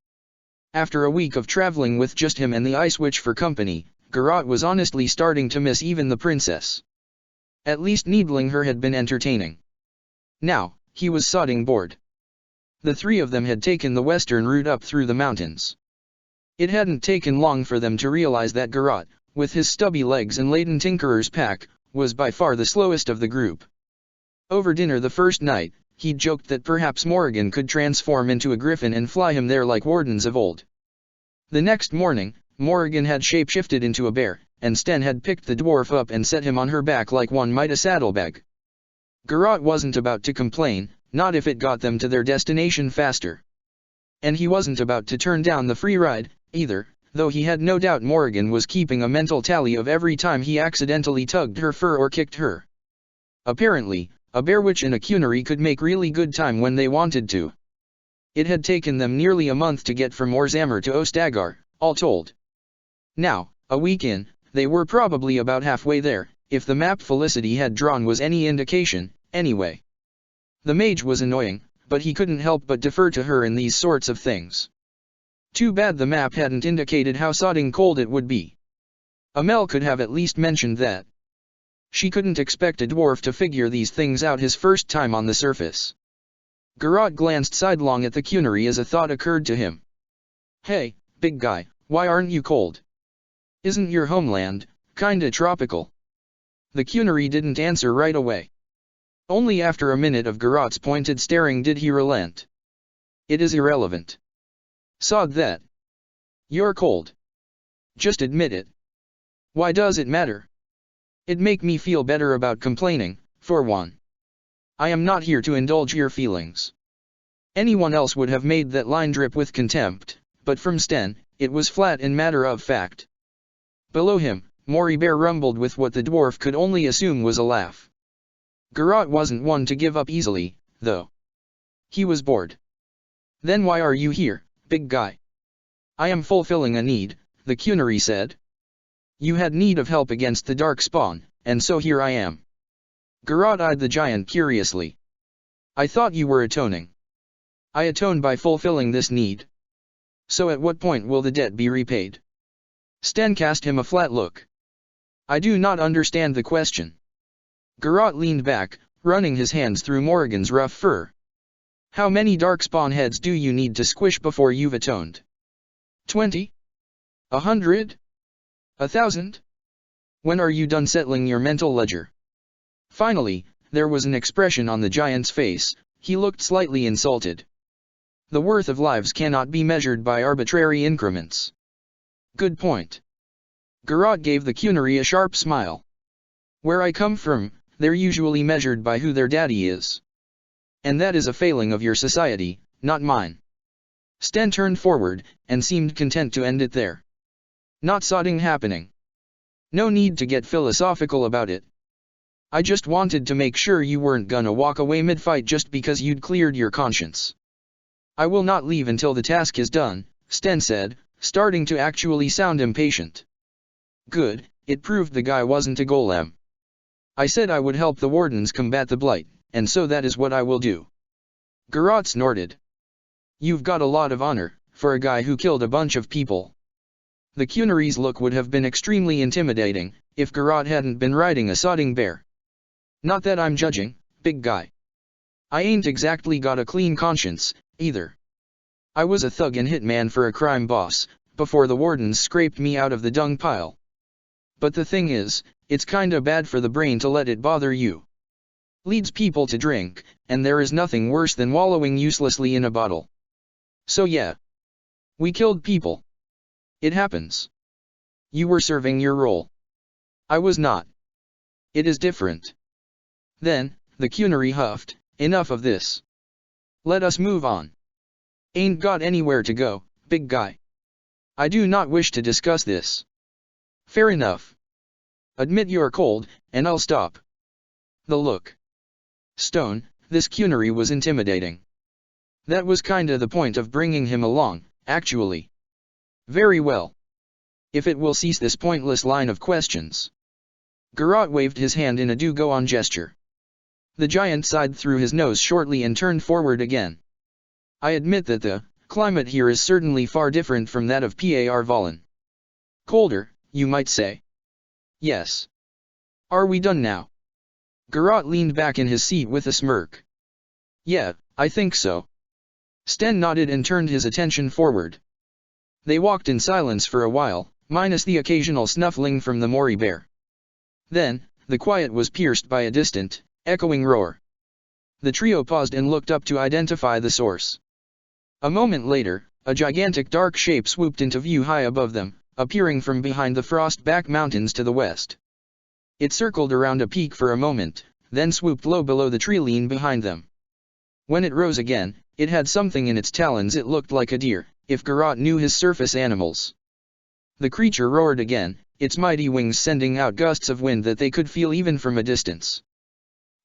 After a week of traveling with just him and the Ice Witch for company, Garrot was honestly starting to miss even the princess. At least needling her had been entertaining. Now, he was sodding bored. The three of them had taken the western route up through the mountains. It hadn't taken long for them to realize that Garrot, with his stubby legs and laden tinkerer's pack, was by far the slowest of the group. Over dinner the first night, he'd joked that perhaps Morrigan could transform into a griffin and fly him there like wardens of old. The next morning, Morrigan had shapeshifted into a bear, and Sten had picked the dwarf up and set him on her back like one might a saddlebag. Garrot wasn't about to complain, not if it got them to their destination faster. And he wasn't about to turn down the free ride, either, though he had no doubt Morrigan was keeping a mental tally of every time he accidentally tugged her fur or kicked her. Apparently, a bear witch and a cunnery could make really good time when they wanted to. It had taken them nearly a month to get from Orzammar to Ostagar, all told. Now, a week in, they were probably about halfway there, if the map Felicity had drawn was any indication, anyway. The mage was annoying, but he couldn't help but defer to her in these sorts of things. Too bad the map hadn't indicated how sodding cold it would be. Amel could have at least mentioned that. She couldn't expect a dwarf to figure these things out his first time on the surface. Garrot glanced sidelong at the Cunnery as a thought occurred to him. Hey, big guy, why aren't you cold? Isn't your homeland kinda tropical? The Cunnery didn't answer right away. Only after a minute of Garrot's pointed staring did he relent. It is irrelevant. Sod that. You're cold. Just admit it. Why does it matter? It'd make me feel better about complaining, for one. I am not here to indulge your feelings. Anyone else would have made that line drip with contempt, but from Sten, it was flat and matter of fact. Below him, Mori Bear rumbled with what the dwarf could only assume was a laugh. Garrot wasn't one to give up easily, though. He was bored. Then why are you here, big guy? I am fulfilling a need, the Cunnery said. You had need of help against the Darkspawn, and so here I am. Garrot eyed the giant curiously. I thought you were atoning. I atone by fulfilling this need. So at what point will the debt be repaid? Sten cast him a flat look. I do not understand the question. Garrot leaned back, running his hands through Morrigan's rough fur. How many Darkspawn heads do you need to squish before you've atoned? 20? 100? 1,000? When are you done settling your mental ledger? Finally, there was an expression on the giant's face. He looked slightly insulted. The worth of lives cannot be measured by arbitrary increments. Good point. Garrot gave the Cunnery a sharp smile. Where I come from, they're usually measured by who their daddy is. And that is a failing of your society, not mine. Sten turned forward, and seemed content to end it there. Not sodding happening. No need to get philosophical about it. I just wanted to make sure you weren't gonna walk away mid-fight just because you'd cleared your conscience. I will not leave until the task is done, Sten said, starting to actually sound impatient. Good, it proved the guy wasn't a golem. I said I would help the wardens combat the blight, and so that is what I will do. Garrot snorted. You've got a lot of honor, for a guy who killed a bunch of people. The Cunnery's look would have been extremely intimidating, if Garrot hadn't been riding a sodding bear. Not that I'm judging, big guy. I ain't exactly got a clean conscience, either. I was a thug and hitman for a crime boss, before the wardens scraped me out of the dung pile. But the thing is, it's kinda bad for the brain to let it bother you. Leads people to drink, and there is nothing worse than wallowing uselessly in a bottle. So yeah. We killed people. It happens. You were serving your role. I was not. It is different. Then, the Cunnery huffed, enough of this. Let us move on. Ain't got anywhere to go, big guy. I do not wish to discuss this. Fair enough. Admit you're cold, and I'll stop. The look. Stone, this Cunnery was intimidating. That was kinda the point of bringing him along, actually. Very well. If it will cease this pointless line of questions. Garrot waved his hand in a do-go-on gesture. The giant sighed through his nose shortly and turned forward again. I admit that the climate here is certainly far different from that of Par Valen. Colder, you might say. Yes. Are we done now? Garrot leaned back in his seat with a smirk. Yeah, I think so. Sten nodded and turned his attention forward. They walked in silence for a while, minus the occasional snuffling from the Mori Bear. Then, the quiet was pierced by a distant, echoing roar. The trio paused and looked up to identify the source. A moment later, a gigantic dark shape swooped into view high above them, appearing from behind the Frostback Mountains to the west. It circled around a peak for a moment, then swooped low below the tree line behind them. When it rose again, it had something in its talons. It looked like a deer, if Garrot knew his surface animals. The creature roared again, its mighty wings sending out gusts of wind that they could feel even from a distance.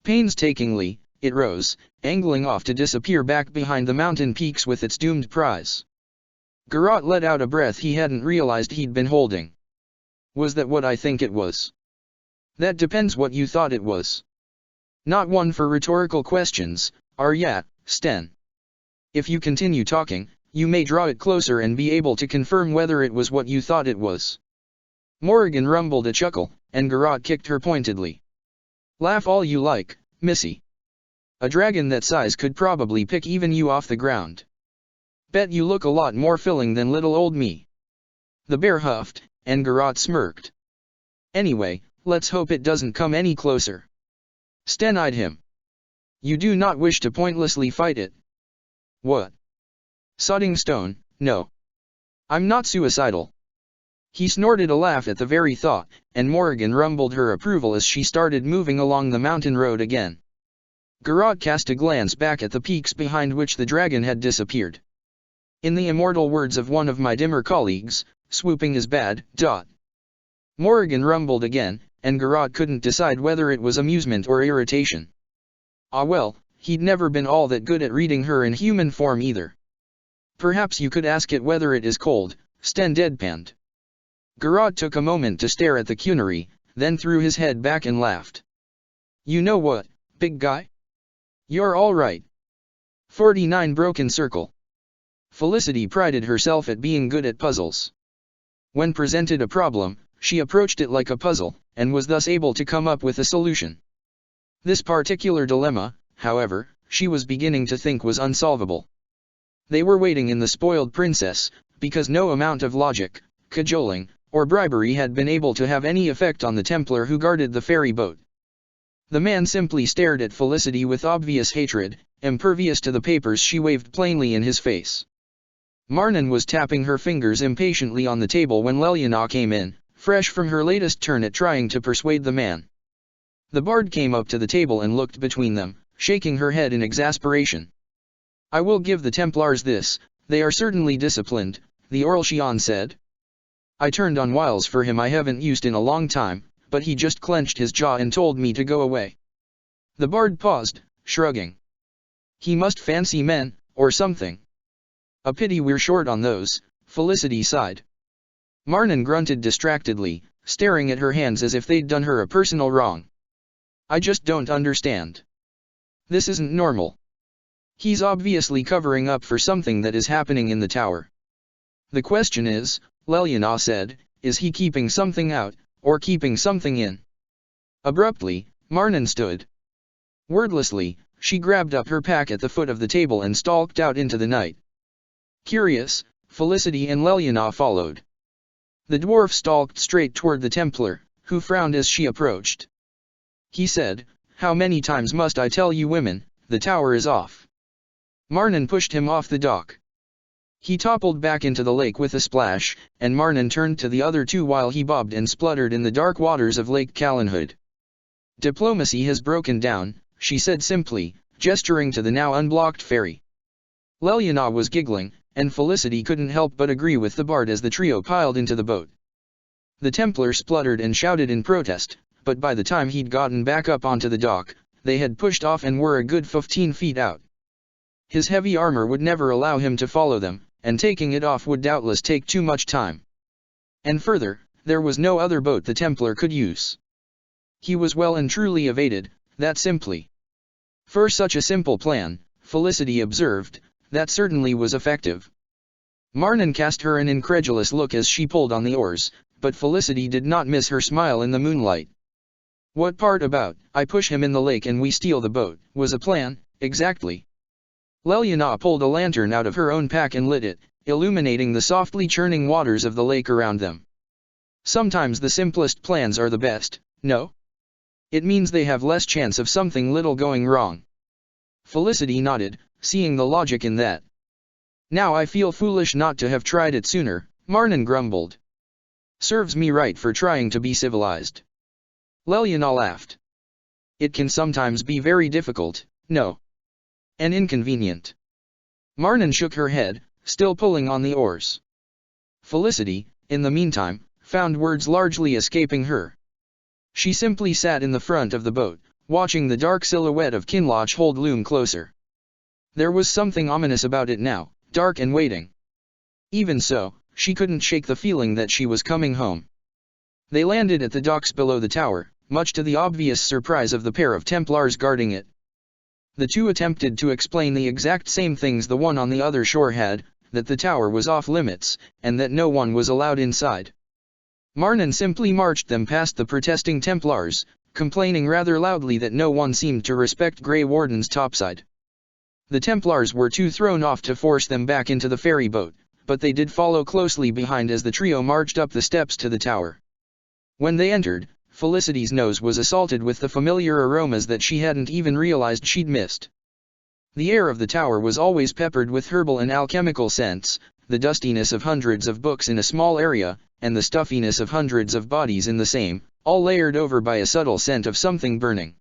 Painstakingly, it rose, angling off to disappear back behind the mountain peaks with its doomed prize. Garrot let out a breath he hadn't realized he'd been holding. Was that what I think it was? That depends what you thought it was. Not one for rhetorical questions, are ya, Sten? If you continue talking, you may draw it closer and be able to confirm whether it was what you thought it was. Morrigan rumbled a chuckle, and Garrot kicked her pointedly. Laugh all you like, missy. A dragon that size could probably pick even you off the ground. Bet you look a lot more filling than little old me. The bear huffed, and Garrot smirked. Anyway, let's hope it doesn't come any closer. Sten eyed him. You do not wish to pointlessly fight it. What? Sodding stone, no. I'm not suicidal. He snorted a laugh at the very thought, and Morrigan rumbled her approval as she started moving along the mountain road again. Garrot cast a glance back at the peaks behind which the dragon had disappeared. In the immortal words of one of my dimmer colleagues, swooping is bad, ... Morrigan rumbled again, and Garrot couldn't decide whether it was amusement or irritation. Ah well, he'd never been all that good at reading her in human form either. Perhaps you could ask it whether it is cold, Sten deadpanned. Garrot took a moment to stare at the cunnery, then threw his head back and laughed. You know what, big guy? You're all right. 49 Broken Circle. Felicity prided herself at being good at puzzles. When presented a problem, she approached it like a puzzle, and was thus able to come up with a solution. This particular dilemma, however, she was beginning to think was unsolvable. They were waiting in the Spoiled Princess, because no amount of logic, cajoling, or bribery had been able to have any effect on the Templar who guarded the ferry boat. The man simply stared at Felicity with obvious hatred, impervious to the papers she waved plainly in his face. Marnan was tapping her fingers impatiently on the table when Leliana came in, fresh from her latest turn at trying to persuade the man. The bard came up to the table and looked between them, shaking her head in exasperation. I will give the Templars this, they are certainly disciplined, the Orlshian said. I turned on wiles for him I haven't used in a long time, but he just clenched his jaw and told me to go away. The bard paused, shrugging. He must fancy men, or something. A pity we're short on those, Felicity sighed. Marnan grunted distractedly, staring at her hands as if they'd done her a personal wrong. I just don't understand. This isn't normal. He's obviously covering up for something that is happening in the tower. The question is, Leliana said, is he keeping something out, or keeping something in? Abruptly, Marnan stood. Wordlessly, she grabbed up her pack at the foot of the table and stalked out into the night. Curious, Felicity and Leliana followed. The dwarf stalked straight toward the Templar, who frowned as she approached. He said, How many times must I tell you women, the tower is off? Marnan pushed him off the dock. He toppled back into the lake with a splash, and Marnan turned to the other two while he bobbed and spluttered in the dark waters of Lake Callanhood. Diplomacy has broken down, she said simply, gesturing to the now unblocked ferry. Leliana was giggling, and Felicity couldn't help but agree with the bard as the trio piled into the boat. The Templar spluttered and shouted in protest, but by the time he'd gotten back up onto the dock, they had pushed off and were a good 15 feet out. His heavy armor would never allow him to follow them, and taking it off would doubtless take too much time. And further, there was no other boat the Templar could use. He was well and truly evaded, that simply. For such a simple plan, Felicity observed, that certainly was effective. Marnan cast her an incredulous look as she pulled on the oars, but Felicity did not miss her smile in the moonlight. What part about, I push him in the lake and we steal the boat, was a plan, exactly? Leliana pulled a lantern out of her own pack and lit it, illuminating the softly churning waters of the lake around them. Sometimes the simplest plans are the best, no? It means they have less chance of something little going wrong. Felicity nodded, seeing the logic in that. Now I feel foolish not to have tried it sooner, Marnan grumbled. Serves me right for trying to be civilized. Leliana laughed. It can sometimes be very difficult, no? And inconvenient. Marnan shook her head, still pulling on the oars. Felicity, in the meantime, found words largely escaping her. She simply sat in the front of the boat, watching the dark silhouette of Kinloch Hold loom closer. There was something ominous about it now, dark and waiting. Even so, she couldn't shake the feeling that she was coming home. They landed at the docks below the tower, much to the obvious surprise of the pair of Templars guarding it. The two attempted to explain the exact same things the one on the other shore had, that the tower was off limits, and that no one was allowed inside. Marnan simply marched them past the protesting Templars, complaining rather loudly that no one seemed to respect Grey Warden's topside. The Templars were too thrown off to force them back into the ferry boat, but they did follow closely behind as the trio marched up the steps to the tower. When they entered, Felicity's nose was assaulted with the familiar aromas that she hadn't even realized she'd missed. The air of the tower was always peppered with herbal and alchemical scents, the dustiness of hundreds of books in a small area, and the stuffiness of hundreds of bodies in the same, all layered over by a subtle scent of something burning.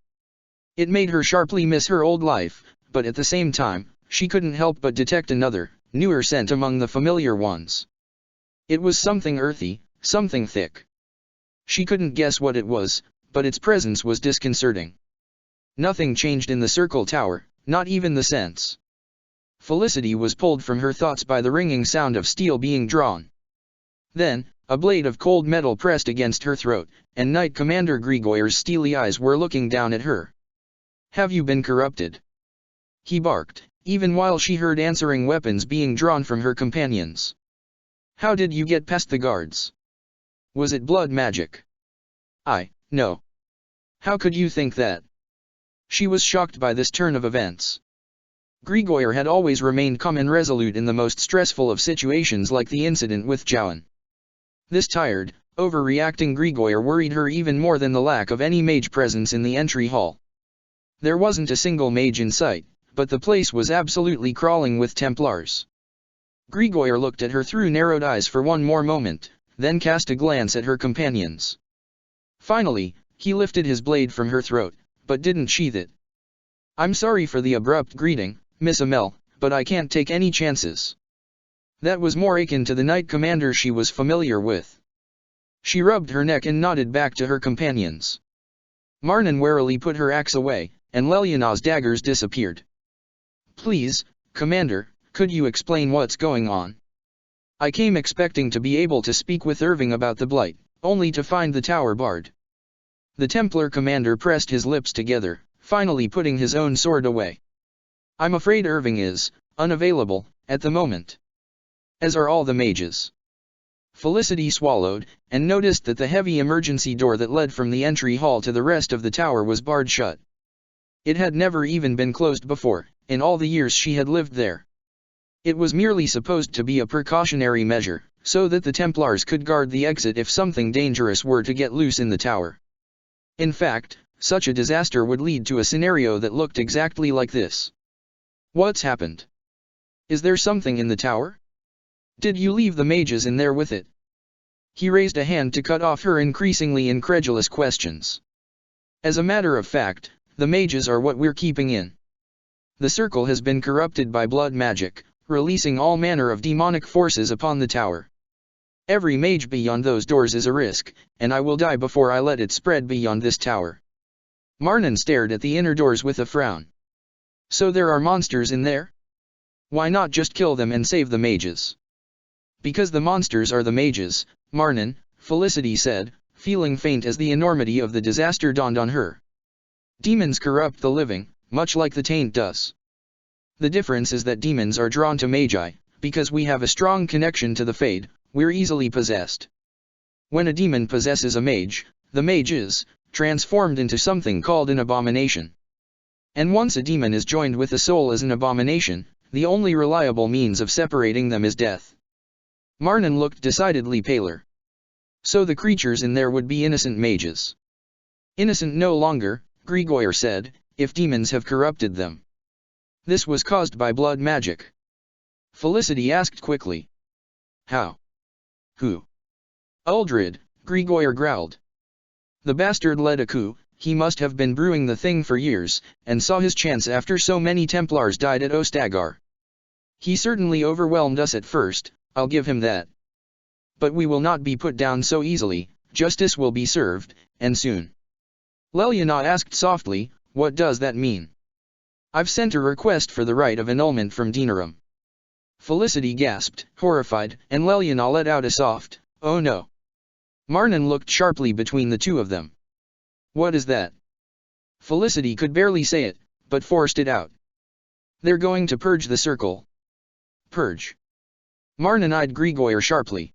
It made her sharply miss her old life, but at the same time, she couldn't help but detect another, newer scent among the familiar ones. It was something earthy, something thick. She couldn't guess what it was, but its presence was disconcerting. Nothing changed in the circle tower, not even the scents. Felicity was pulled from her thoughts by the ringing sound of steel being drawn. Then, a blade of cold metal pressed against her throat, and Knight Commander Grigoyer's steely eyes were looking down at her. "Have you been corrupted?" he barked, even while she heard answering weapons being drawn from her companions. "How did you get past the guards? Was it blood magic?" No. How could you think that?" She was shocked by this turn of events. Grigoyer had always remained calm and resolute in the most stressful of situations like the incident with Jowan. This tired, overreacting Grigoyer worried her even more than the lack of any mage presence in the entry hall. There wasn't a single mage in sight, but the place was absolutely crawling with Templars. Grigoyer looked at her through narrowed eyes for one more moment, then cast a glance at her companions. Finally, he lifted his blade from her throat, but didn't sheath it. "I'm sorry for the abrupt greeting, Miss Amel, but I can't take any chances." That was more akin to the Knight Commander she was familiar with. She rubbed her neck and nodded back to her companions. Marnan warily put her axe away, and Lelyana's daggers disappeared. "Please, Commander, could you explain what's going on? I came expecting to be able to speak with Irving about the blight, only to find the tower barred." The Templar commander pressed his lips together, finally putting his own sword away. "I'm afraid Irving is unavailable at the moment. As are all the mages." Felicity swallowed, and noticed that the heavy emergency door that led from the entry hall to the rest of the tower was barred shut. It had never even been closed before, in all the years she had lived there. It was merely supposed to be a precautionary measure, so that the Templars could guard the exit if something dangerous were to get loose in the tower. In fact, such a disaster would lead to a scenario that looked exactly like this. "What's happened? Is there something in the tower? Did you leave the mages in there with it?" He raised a hand to cut off her increasingly incredulous questions. "As a matter of fact, the mages are what we're keeping in. The circle has been corrupted by blood magic, releasing all manner of demonic forces upon the tower. Every mage beyond those doors is a risk, and I will die before I let it spread beyond this tower." Marnan stared at the inner doors with a frown. "So there are monsters in there? Why not just kill them and save the mages?" "Because the monsters are the mages, Marnan," Felicity said, feeling faint as the enormity of the disaster dawned on her. "Demons corrupt the living, much like the taint does. The difference is that demons are drawn to magi, because we have a strong connection to the Fade, we're easily possessed. When a demon possesses a mage, the mage is transformed into something called an abomination. And once a demon is joined with a soul as an abomination, the only reliable means of separating them is death." Marnan looked decidedly paler. "So the creatures in there would be innocent mages?" "Innocent no longer," Grigoyer said, "if demons have corrupted them." "This was caused by blood magic?" Felicity asked quickly. "How? Who?" "Uldred," Grigoyer growled. "The bastard led a coup. He must have been brewing the thing for years, and saw his chance after so many Templars died at Ostagar. He certainly overwhelmed us at first, I'll give him that. But we will not be put down so easily, justice will be served, and soon." Lelyana asked softly, "What does that mean?" "I've sent a request for the right of annulment from Denerim." Felicity gasped, horrified, and Lelyana let out a soft, "Oh no." Marnan looked sharply between the two of them. What is that? Felicity could barely say it, but forced it out. They're going to purge the circle. Purge. Marnan eyed Grigor sharply.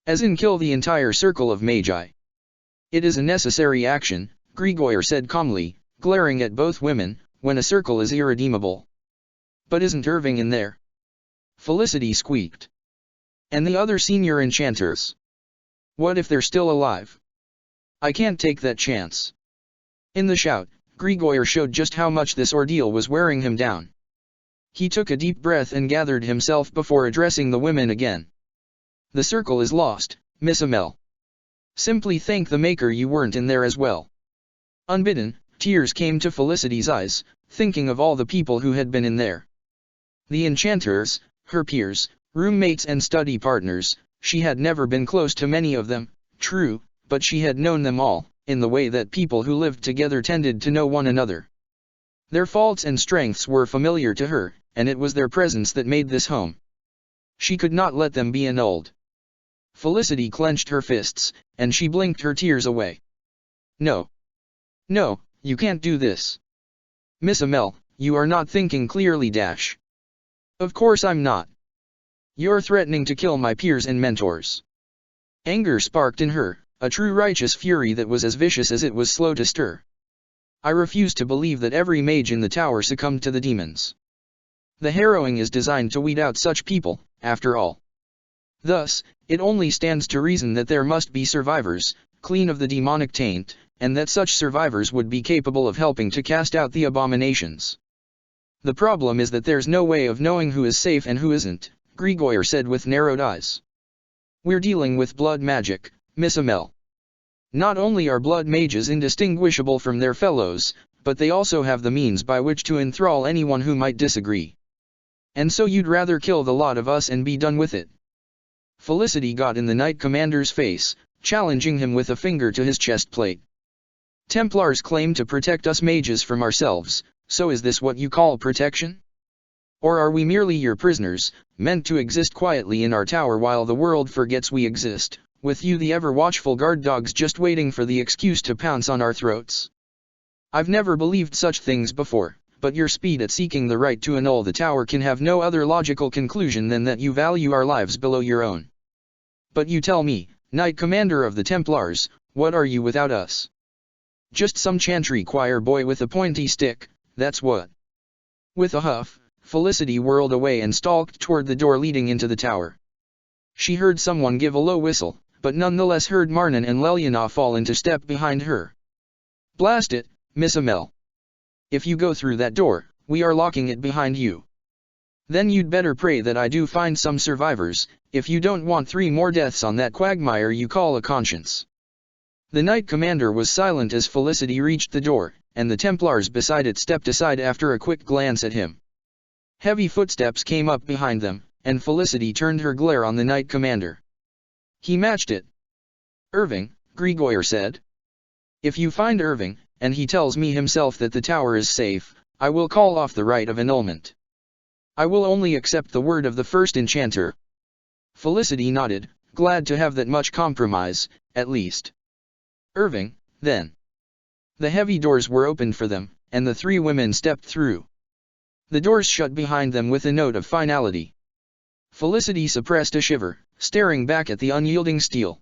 As in kill the entire circle of magi. It is a necessary action, Grigor said calmly, glaring at both women, when a circle is irredeemable. But isn't Irving in there? Felicity squeaked. And the other senior enchanters? What if they're still alive? I can't take that chance. In the shout, Grigor showed just how much this ordeal was wearing him down. He took a deep breath and gathered himself before addressing the women again. The circle is lost, Miss Amel. Simply thank the Maker you weren't in there as well. Unbidden, tears came to Felicity's eyes, thinking of all the people who had been in there. The enchanters, her peers, roommates and study partners. She had never been close to many of them, true, but she had known them all, in the way that people who lived together tended to know one another. Their faults and strengths were familiar to her, and it was their presence that made this home. She could not let them be annulled. Felicity clenched her fists, and she blinked her tears away. No. No, you can't do this. Miss Amel, you are not thinking clearly. Of course I'm not. You're threatening to kill my peers and mentors. Anger sparked in her, a true righteous fury that was as vicious as it was slow to stir. I refuse to believe that every mage in the tower succumbed to the demons. The harrowing is designed to weed out such people, after all. Thus, it only stands to reason that there must be survivors, clean of the demonic taint, and that such survivors would be capable of helping to cast out the abominations. The problem is that there's no way of knowing who is safe and who isn't, Grigor said with narrowed eyes. We're dealing with blood magic, Miss Amel. Not only are blood mages indistinguishable from their fellows, but they also have the means by which to enthrall anyone who might disagree. And so you'd rather kill the lot of us and be done with it? Felicity got in the Knight Commander's face, challenging him with a finger to his chest plate. Templars claim to protect us mages from ourselves, so is this what you call protection? Or are we merely your prisoners, meant to exist quietly in our tower while the world forgets we exist, with you the ever-watchful guard dogs just waiting for the excuse to pounce on our throats? I've never believed such things before, but your speed at seeking the right to annul the tower can have no other logical conclusion than that you value our lives below your own. But you tell me, Knight Commander of the Templars, what are you without us? Just some chantry choir boy with a pointy stick, that's what. With a huff, Felicity whirled away and stalked toward the door leading into the tower. She heard someone give a low whistle, but nonetheless heard Marnan and Leliana fall into step behind her. Blast it, Miss Amel. If you go through that door, we are locking it behind you. Then you'd better pray that I do find some survivors, if you don't want 3 more deaths on that quagmire you call a conscience. The Knight Commander was silent as Felicity reached the door, and the Templars beside it stepped aside after a quick glance at him. Heavy footsteps came up behind them, and Felicity turned her glare on the Knight Commander. He matched it. Irving, Grigor said. If you find Irving, and he tells me himself that the tower is safe, I will call off the right of annulment. I will only accept the word of the first enchanter. Felicity nodded, glad to have that much compromise, at least. Irving, then. The heavy doors were opened for them, and the 3 women stepped through. The doors shut behind them with a note of finality. Felicity suppressed a shiver, staring back at the unyielding steel.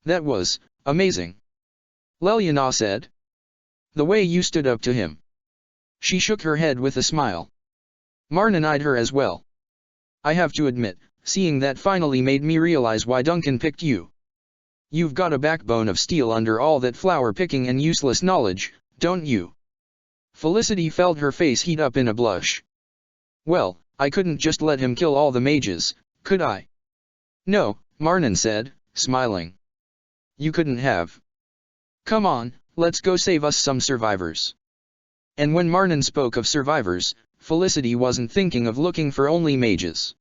That was amazing. Leliana said. The way you stood up to him. She shook her head with a smile. Marnan eyed her as well. I have to admit, seeing that finally made me realize why Duncan picked you. You've got a backbone of steel under all that flower picking and useless knowledge, don't you? Felicity felt her face heat up in a blush. Well, I couldn't just let him kill all the mages, could I? No, Marnan said, smiling. You couldn't have. Come on, let's go save us some survivors. And when Marnan spoke of survivors, Felicity wasn't thinking of looking for only mages.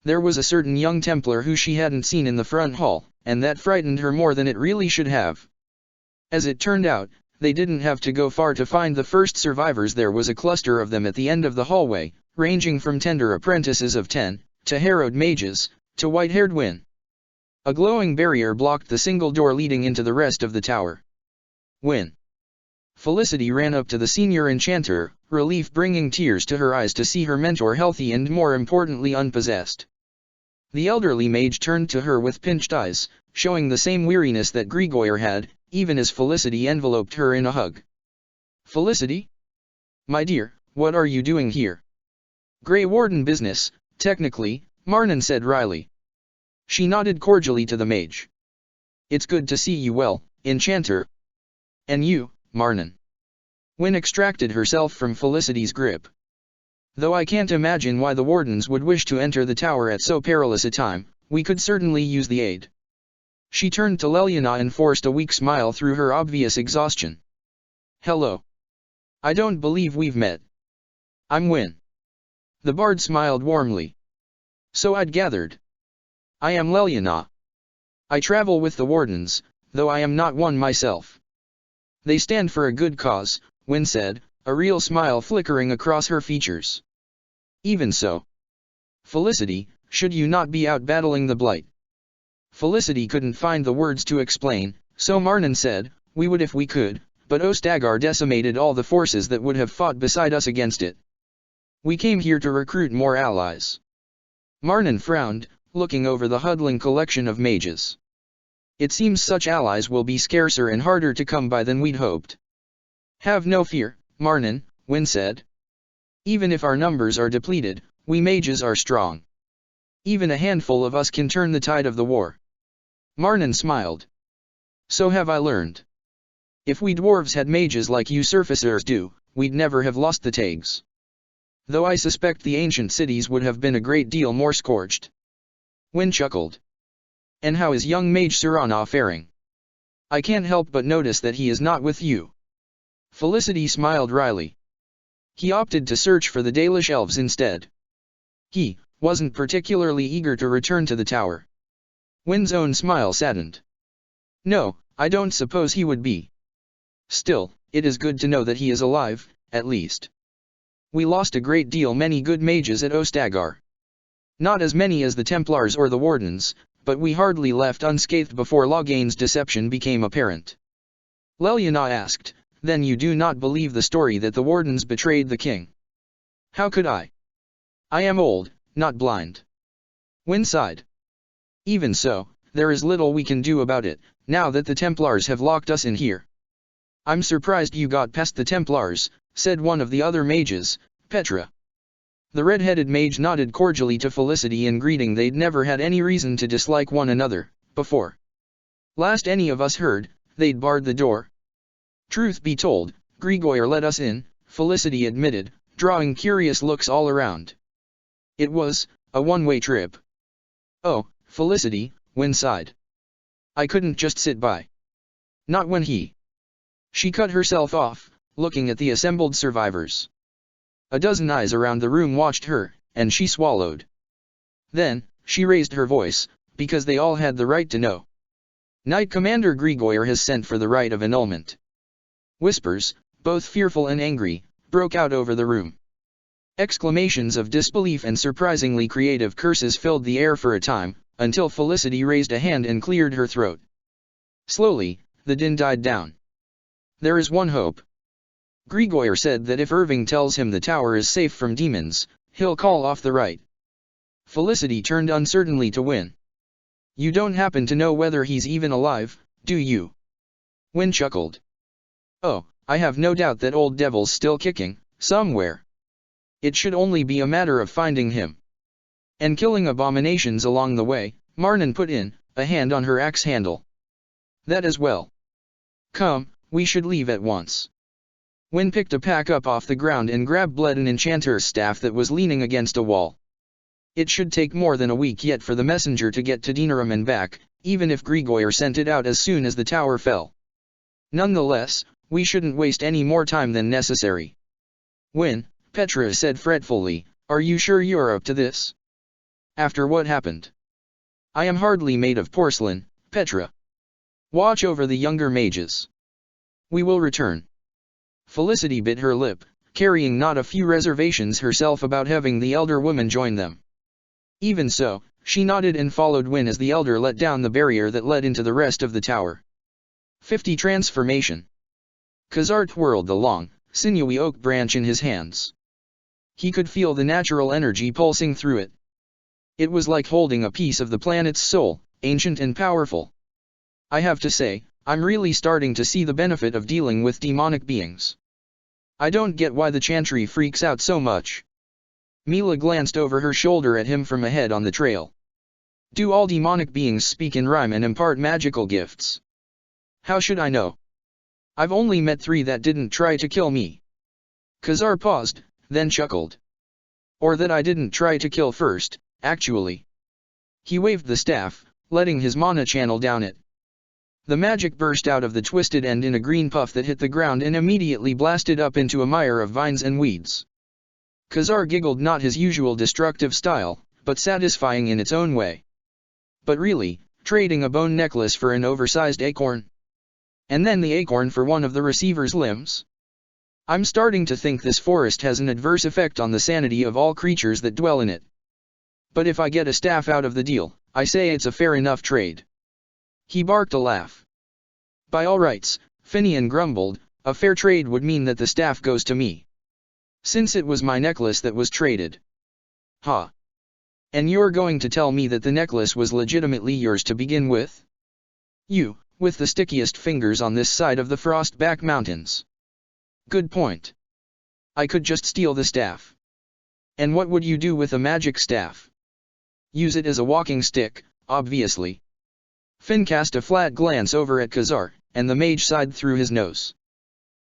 There was a certain young Templar who she hadn't seen in the front hall, and that frightened her more than it really should have. As it turned out, they didn't have to go far to find the first survivors. There was a cluster of them at the end of the hallway, ranging from tender apprentices of 10, to harrowed mages, to white-haired Win. A glowing barrier blocked the single door leading into the rest of the tower. When Felicity ran up to the senior enchanter, relief bringing tears to her eyes to see her mentor healthy and more importantly unpossessed. The elderly mage turned to her with pinched eyes, showing the same weariness that Grigor had, even as Felicity enveloped her in a hug. Felicity? My dear, what are you doing here? Grey Warden business, technically, Marnan said wryly. She nodded cordially to the mage. It's good to see you well, enchanter. And you, Marnan. Wynne extracted herself from Felicity's grip. Though I can't imagine why the wardens would wish to enter the tower at so perilous a time, we could certainly use the aid. She turned to Leliana and forced a weak smile through her obvious exhaustion. Hello. I don't believe we've met. I'm Wynne. The bard smiled warmly. So I'd gathered. I am Leliana. I travel with the wardens, though I am not one myself. They stand for a good cause, Wynne said, a real smile flickering across her features. Even so. Felicity, should you not be out battling the blight? Felicity couldn't find the words to explain, so Marnan said, we would if we could, but Ostagar decimated all the forces that would have fought beside us against it. We came here to recruit more allies. Marnan frowned, looking over the huddling collection of mages. It seems such allies will be scarcer and harder to come by than we'd hoped. Have no fear, Marnan, Wynne said. Even if our numbers are depleted, we mages are strong. Even a handful of us can turn the tide of the war. Marnan smiled. So have I learned. If we dwarves had mages like you surfacers do, we'd never have lost the Tags. Though I suspect the ancient cities would have been a great deal more scorched. Wynne chuckled. And how is young mage Serana faring? I can't help but notice that he is not with you. Felicity smiled wryly. He opted to search for the Dalish elves instead. He wasn't particularly eager to return to the tower. Wynne's own smile saddened. No, I don't suppose he would be. Still, it is good to know that he is alive, at least. We lost a great deal many good mages at Ostagar. Not as many as the Templars or the Wardens, but we hardly left unscathed before Loghain's deception became apparent. Leliana asked, then you do not believe the story that the Wardens betrayed the king? How could I? I am old, not blind. Wynne sighed. Even so, there is little we can do about it, now that the Templars have locked us in here. I'm surprised you got past the Templars, said one of the other mages, Petra. The red-headed mage nodded cordially to Felicity in greeting. They'd never had any reason to dislike one another, before. Last any of us heard, they'd barred the door. Truth be told, Grigor let us in, Felicity admitted, drawing curious looks all around. It was a one-way trip. Oh, Felicity, Wynne sighed. I couldn't just sit by. Not when he. She cut herself off, looking at the assembled survivors. A dozen eyes around the room watched her, and she swallowed. Then, she raised her voice, because they all had the right to know. Knight Commander Grigor has sent for the rite of annulment. Whispers, both fearful and angry, broke out over the room. Exclamations of disbelief and surprisingly creative curses filled the air for a time, until Felicity raised a hand and cleared her throat. Slowly, the din died down. There is one hope. Grigor said that if Irving tells him the tower is safe from demons, he'll call off the rite. Felicity turned uncertainly to Wynne. You don't happen to know whether he's even alive, do you? Wynne chuckled. Oh, I have no doubt that old devil's still kicking, somewhere. It should only be a matter of finding him. And killing abominations along the way, Marnan put in, a hand on her axe handle. That as well. Come, we should leave at once. Wynne picked a pack up off the ground and grabbed an enchanter's staff that was leaning against a wall. It should take more than a week yet for the messenger to get to Denerim and back, even if Grigor sent it out as soon as the tower fell. Nonetheless, we shouldn't waste any more time than necessary. Wynne, Petra said fretfully, are you sure you're up to this? After what happened? I am hardly made of porcelain, Petra. Watch over the younger mages. We will return. Felicity bit her lip, carrying not a few reservations herself about having the elder woman join them. Even so, she nodded and followed Wynne as the elder let down the barrier that led into the rest of the tower. 50 Transformation. Khazar twirled the long, sinewy oak branch in his hands. He could feel the natural energy pulsing through it. It was like holding a piece of the planet's soul, ancient and powerful. I have to say, I'm really starting to see the benefit of dealing with demonic beings. I don't get why the Chantry freaks out so much. Mila glanced over her shoulder at him from ahead on the trail. Do all demonic beings speak in rhyme and impart magical gifts? How should I know? I've only met 3 that didn't try to kill me. Khazar paused, then chuckled. Or that I didn't try to kill first, actually. He waved the staff, letting his mana channel down it. The magic burst out of the twisted end in a green puff that hit the ground and immediately blasted up into a mire of vines and weeds. Khazar giggled, not his usual destructive style, but satisfying in its own way. But really, trading a bone necklace for an oversized acorn? And then the acorn for one of the receiver's limbs? I'm starting to think this forest has an adverse effect on the sanity of all creatures that dwell in it. But if I get a staff out of the deal, I say it's a fair enough trade. He barked a laugh. By all rights, Finian grumbled, a fair trade would mean that the staff goes to me. Since it was my necklace that was traded. Ha! And you're going to tell me that the necklace was legitimately yours to begin with? You, with the stickiest fingers on this side of the Frostback Mountains. Good point. I could just steal the staff. And what would you do with a magic staff? Use it as a walking stick, obviously. Finn cast a flat glance over at Khazar, and the mage sighed through his nose.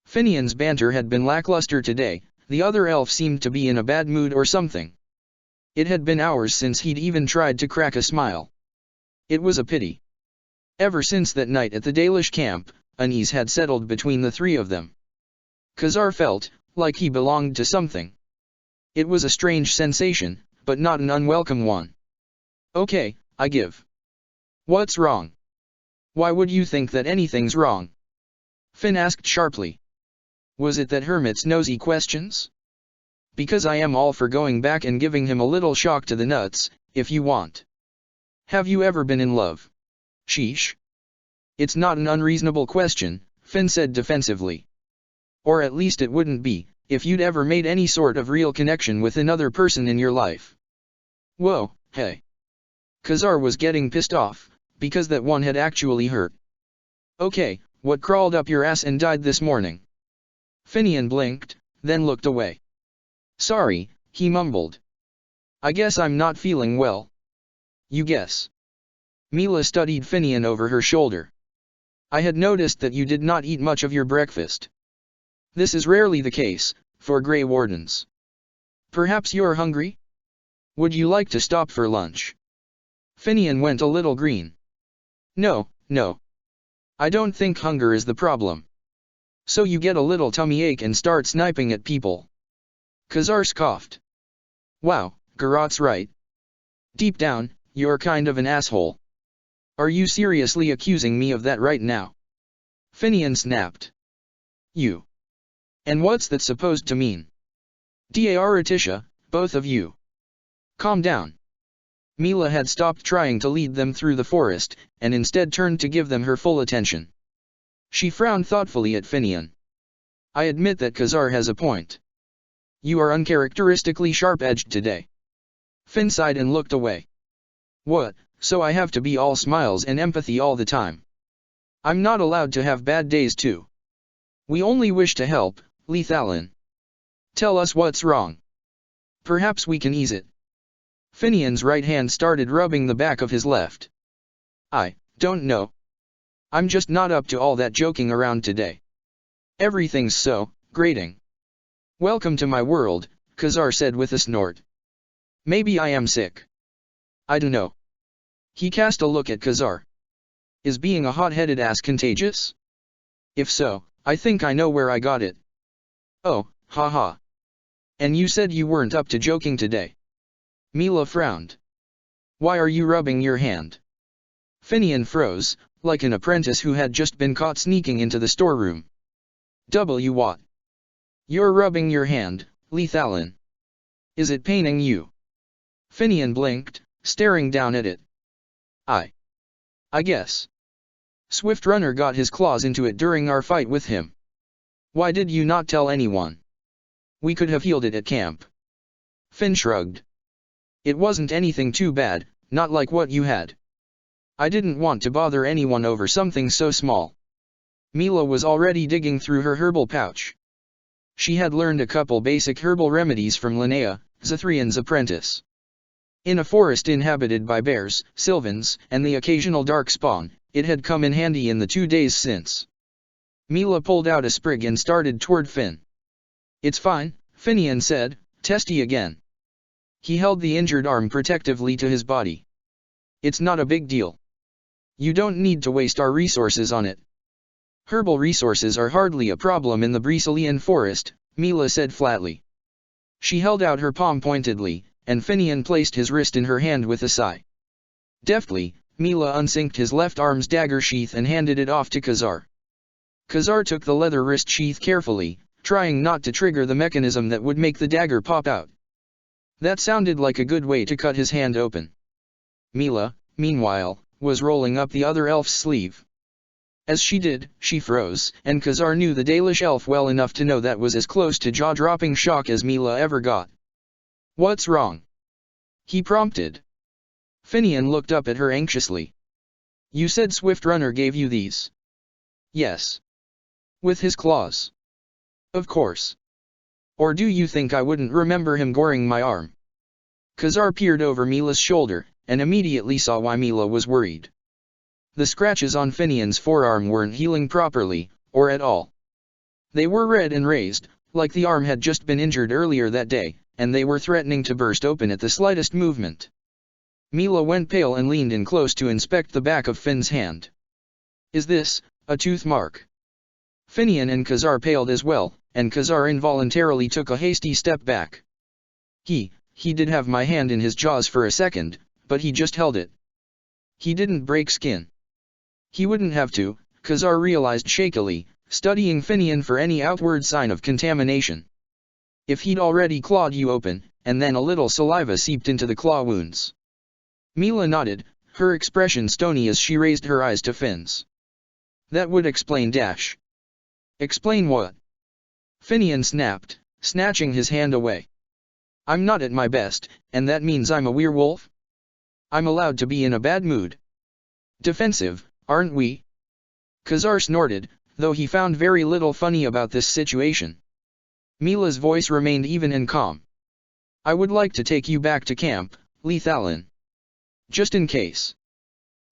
Finian's banter had been lackluster today, the other elf seemed to be in a bad mood or something. It had been hours since he'd even tried to crack a smile. It was a pity. Ever since that night at the Dalish camp, unease had settled between the 3 of them. Khazar felt like he belonged to something. It was a strange sensation, but not an unwelcome one. Okay, I give. What's wrong? Why would you think that anything's wrong? Finn asked sharply. Was it that hermit's nosy questions? Because I am all for going back and giving him a little shock to the nuts, if you want. Have you ever been in love? Sheesh. It's not an unreasonable question, Finn said defensively. Or at least it wouldn't be, if you'd ever made any sort of real connection with another person in your life. Whoa, hey. Khazar was getting pissed off, because that one had actually hurt. Okay, what crawled up your ass and died this morning? Finian blinked, then looked away. Sorry, he mumbled. I guess I'm not feeling well. You guess. Mila studied Finian over her shoulder. I had noticed that you did not eat much of your breakfast. This is rarely the case, for Grey Wardens. Perhaps you're hungry? Would you like to stop for lunch? Finian went a little green. No, no. I don't think hunger is the problem. So you get a little tummy ache and start sniping at people. Khazar scoffed. Wow, Garot's right. Deep down, you're kind of an asshole. Are you seriously accusing me of that right now? Finian snapped. You. And what's that supposed to mean? Dar, both of you. Calm down. Mila had stopped trying to lead them through the forest, and instead turned to give them her full attention. She frowned thoughtfully at Finian. I admit that Khazar has a point. You are uncharacteristically sharp-edged today. Finn sighed and looked away. What, so I have to be all smiles and empathy all the time? I'm not allowed to have bad days too. We only wish to help, Lethalin. Tell us what's wrong. Perhaps we can ease it. Finian's right hand started rubbing the back of his left. I don't know. I'm just not up to all that joking around today. Everything's so grating. Welcome to my world, Khazar said with a snort. Maybe I am sick. I dunno. He cast a look at Khazar. Is being a hot-headed ass contagious? If so, I think I know where I got it. Oh, haha. And you said you weren't up to joking today. Mila frowned. Why are you rubbing your hand? Finian froze, like an apprentice who had just been caught sneaking into the storeroom. What? You're rubbing your hand, Lethalin. Is it paining you? Finian blinked, staring down at it. I guess. Swift Runner got his claws into it during our fight with him. Why did you not tell anyone? We could have healed it at camp. Finn shrugged. It wasn't anything too bad, not like what you had. I didn't want to bother anyone over something so small. Mila was already digging through her herbal pouch. She had learned a couple basic herbal remedies from Linnea, Zethrian's apprentice. In a forest inhabited by bears, sylvans, and the occasional darkspawn, it had come in handy in the 2 days since. Mila pulled out a sprig and started toward Finn. It's fine, Finian said, testy again. He held the injured arm protectively to his body. It's not a big deal. You don't need to waste our resources on it. Herbal resources are hardly a problem in the Bristolian forest, Mila said flatly. She held out her palm pointedly, and Finian placed his wrist in her hand with a sigh. Deftly, Mila unsynced his left arm's dagger sheath and handed it off to Khazar. Khazar took the leather wrist sheath carefully, trying not to trigger the mechanism that would make the dagger pop out. That sounded like a good way to cut his hand open. Mila, meanwhile, was rolling up the other elf's sleeve. As she did, she froze, and Khazar knew the Dalish elf well enough to know that was as close to jaw-dropping shock as Mila ever got. What's wrong? He prompted. Finian looked up at her anxiously. You said Swift Runner gave you these. Yes. With his claws. Of course. Or do you think I wouldn't remember him goring my arm? Khazar peered over Mila's shoulder, and immediately saw why Mila was worried. The scratches on Finian's forearm weren't healing properly, or at all. They were red and raised, like the arm had just been injured earlier that day, and they were threatening to burst open at the slightest movement. Mila went pale and leaned in close to inspect the back of Finn's hand. Is this a tooth mark? Finian and Khazar paled as well, and Khazar involuntarily took a hasty step back. He did have my hand in his jaws for a second, but he just held it. He didn't break skin. He wouldn't have to, Khazar realized shakily, studying Finian for any outward sign of contamination. If he'd already clawed you open, and then a little saliva seeped into the claw wounds. Mila nodded, her expression stony as she raised her eyes to Finn's. That would explain dash. Explain what? Finian snapped, snatching his hand away. I'm not at my best, and that means I'm a werewolf? I'm allowed to be in a bad mood. Defensive, aren't we? Khazar snorted, though he found very little funny about this situation. Mila's voice remained even and calm. I would like to take you back to camp, Lethalin. Just in case.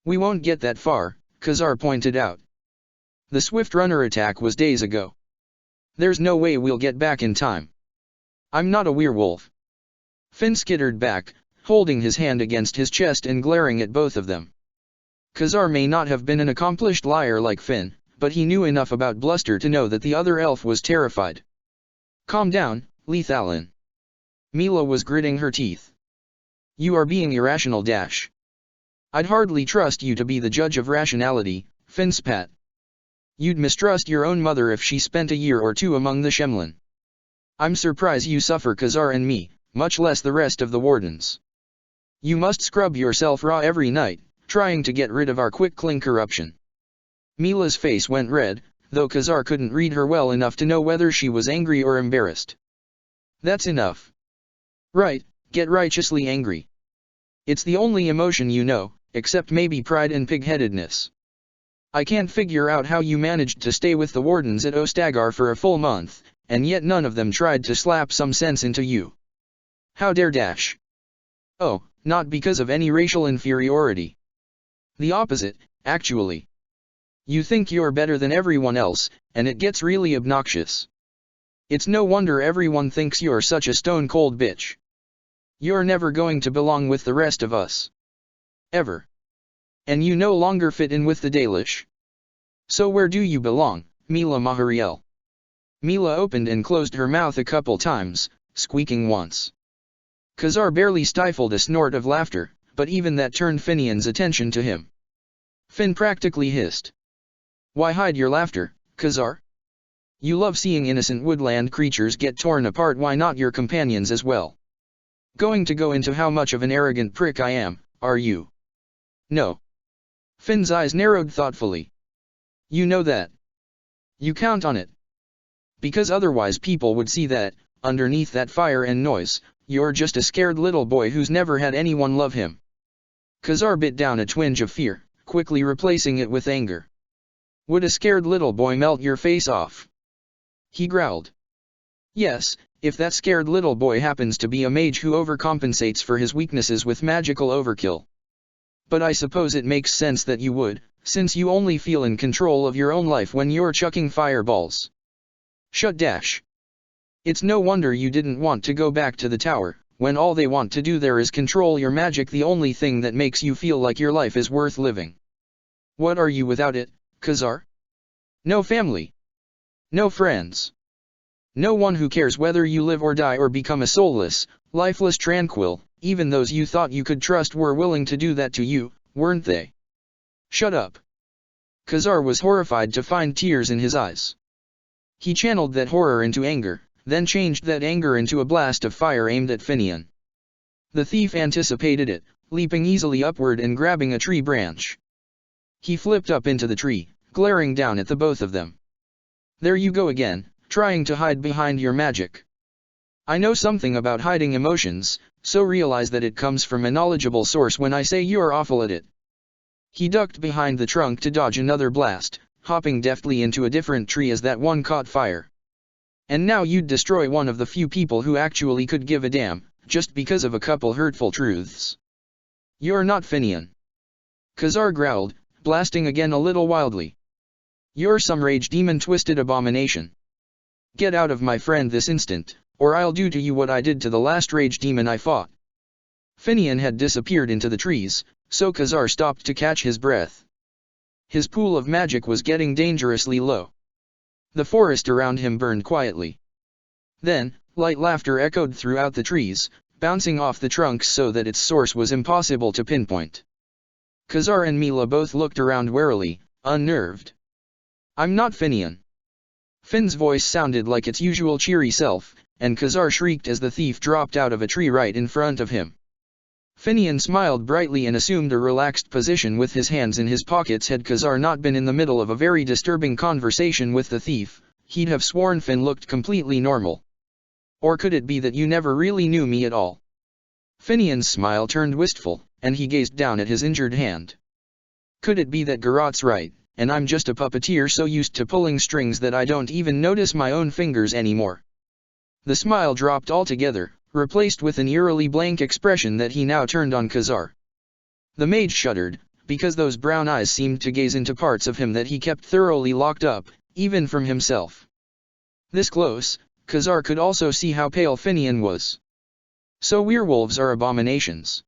We won't get that far, Khazar pointed out. The Swift Runner attack was days ago. There's no way we'll get back in time. I'm not a werewolf. Finn skittered back, holding his hand against his chest and glaring at both of them. Khazar may not have been an accomplished liar like Finn, but he knew enough about bluster to know that the other elf was terrified. Calm down, Lethalin. Mila was gritting her teeth. You are being irrational dash. I'd hardly trust you to be the judge of rationality, Finn spat. You'd mistrust your own mother if she spent a year or two among the Shemlin. I'm surprised you suffer Khazar and me, much less the rest of the wardens. You must scrub yourself raw every night, trying to get rid of our quick-cling corruption. Mila's face went red, though Khazar couldn't read her well enough to know whether she was angry or embarrassed. That's enough. Right, get righteously angry. It's the only emotion you know, except maybe pride and pig-headedness. I can't figure out how you managed to stay with the wardens at Ostagar for a full month, and yet none of them tried to slap some sense into you. How dare dash? Oh, not because of any racial inferiority. The opposite, actually. You think you're better than everyone else, and it gets really obnoxious. It's no wonder everyone thinks you're such a stone-cold bitch. You're never going to belong with the rest of us. Ever. And you no longer fit in with the Dalish. So where do you belong, Mila Mahariel? Mila opened and closed her mouth a couple times, squeaking once. Khazar barely stifled a snort of laughter, but even that turned Finian's attention to him. Finn practically hissed. Why hide your laughter, Khazar? You love seeing innocent woodland creatures get torn apart, why not your companions as well? Going to go into how much of an arrogant prick I am, are you? No. Finn's eyes narrowed thoughtfully. You know that. You count on it. Because otherwise people would see that, underneath that fire and noise, you're just a scared little boy who's never had anyone love him. Khazar bit down a twinge of fear, quickly replacing it with anger. Would a scared little boy melt your face off? He growled. Yes, if that scared little boy happens to be a mage who overcompensates for his weaknesses with magical overkill. But I suppose it makes sense that you would, since you only feel in control of your own life when you're chucking fireballs. Shut dash. It's no wonder you didn't want to go back to the tower, when all they want to do there is control your magic, the only thing that makes you feel like your life is worth living. What are you without it, Khazar? No family. No friends. No one who cares whether you live or die or become a soulless, lifeless tranquil, even those you thought you could trust were willing to do that to you, weren't they? Shut up. Khazar was horrified to find tears in his eyes. He channeled that horror into anger, then changed that anger into a blast of fire aimed at Finian. The thief anticipated it, leaping easily upward and grabbing a tree branch. He flipped up into the tree, glaring down at the both of them. There you go again, trying to hide behind your magic. I know something about hiding emotions, so realize that it comes from a knowledgeable source when I say you're awful at it. He ducked behind the trunk to dodge another blast, hopping deftly into a different tree as that one caught fire. And now you'd destroy one of the few people who actually could give a damn, just because of a couple hurtful truths. You're not Finian. Khazar growled, blasting again a little wildly. You're some rage demon-twisted abomination. Get out of my friend this instant, or I'll do to you what I did to the last rage demon I fought. Finian had disappeared into the trees, so Khazar stopped to catch his breath. His pool of magic was getting dangerously low. The forest around him burned quietly. Then, light laughter echoed throughout the trees, bouncing off the trunks so that its source was impossible to pinpoint. Khazar and Mila both looked around warily, unnerved. I'm not Finian. Finn's voice sounded like its usual cheery self, and Khazar shrieked as the thief dropped out of a tree right in front of him. Finian smiled brightly and assumed a relaxed position with his hands in his pockets. Had Khazar not been in the middle of a very disturbing conversation with the thief, he'd have sworn Finn looked completely normal. Or could it be that you never really knew me at all? Finian's smile turned wistful, and he gazed down at his injured hand. Could it be that Garot's right, and I'm just a puppeteer so used to pulling strings that I don't even notice my own fingers anymore? The smile dropped altogether, replaced with an eerily blank expression that he now turned on Khazar. The mage shuddered, because those brown eyes seemed to gaze into parts of him that he kept thoroughly locked up, even from himself. This close, Khazar could also see how pale Finian was. So werewolves are abominations.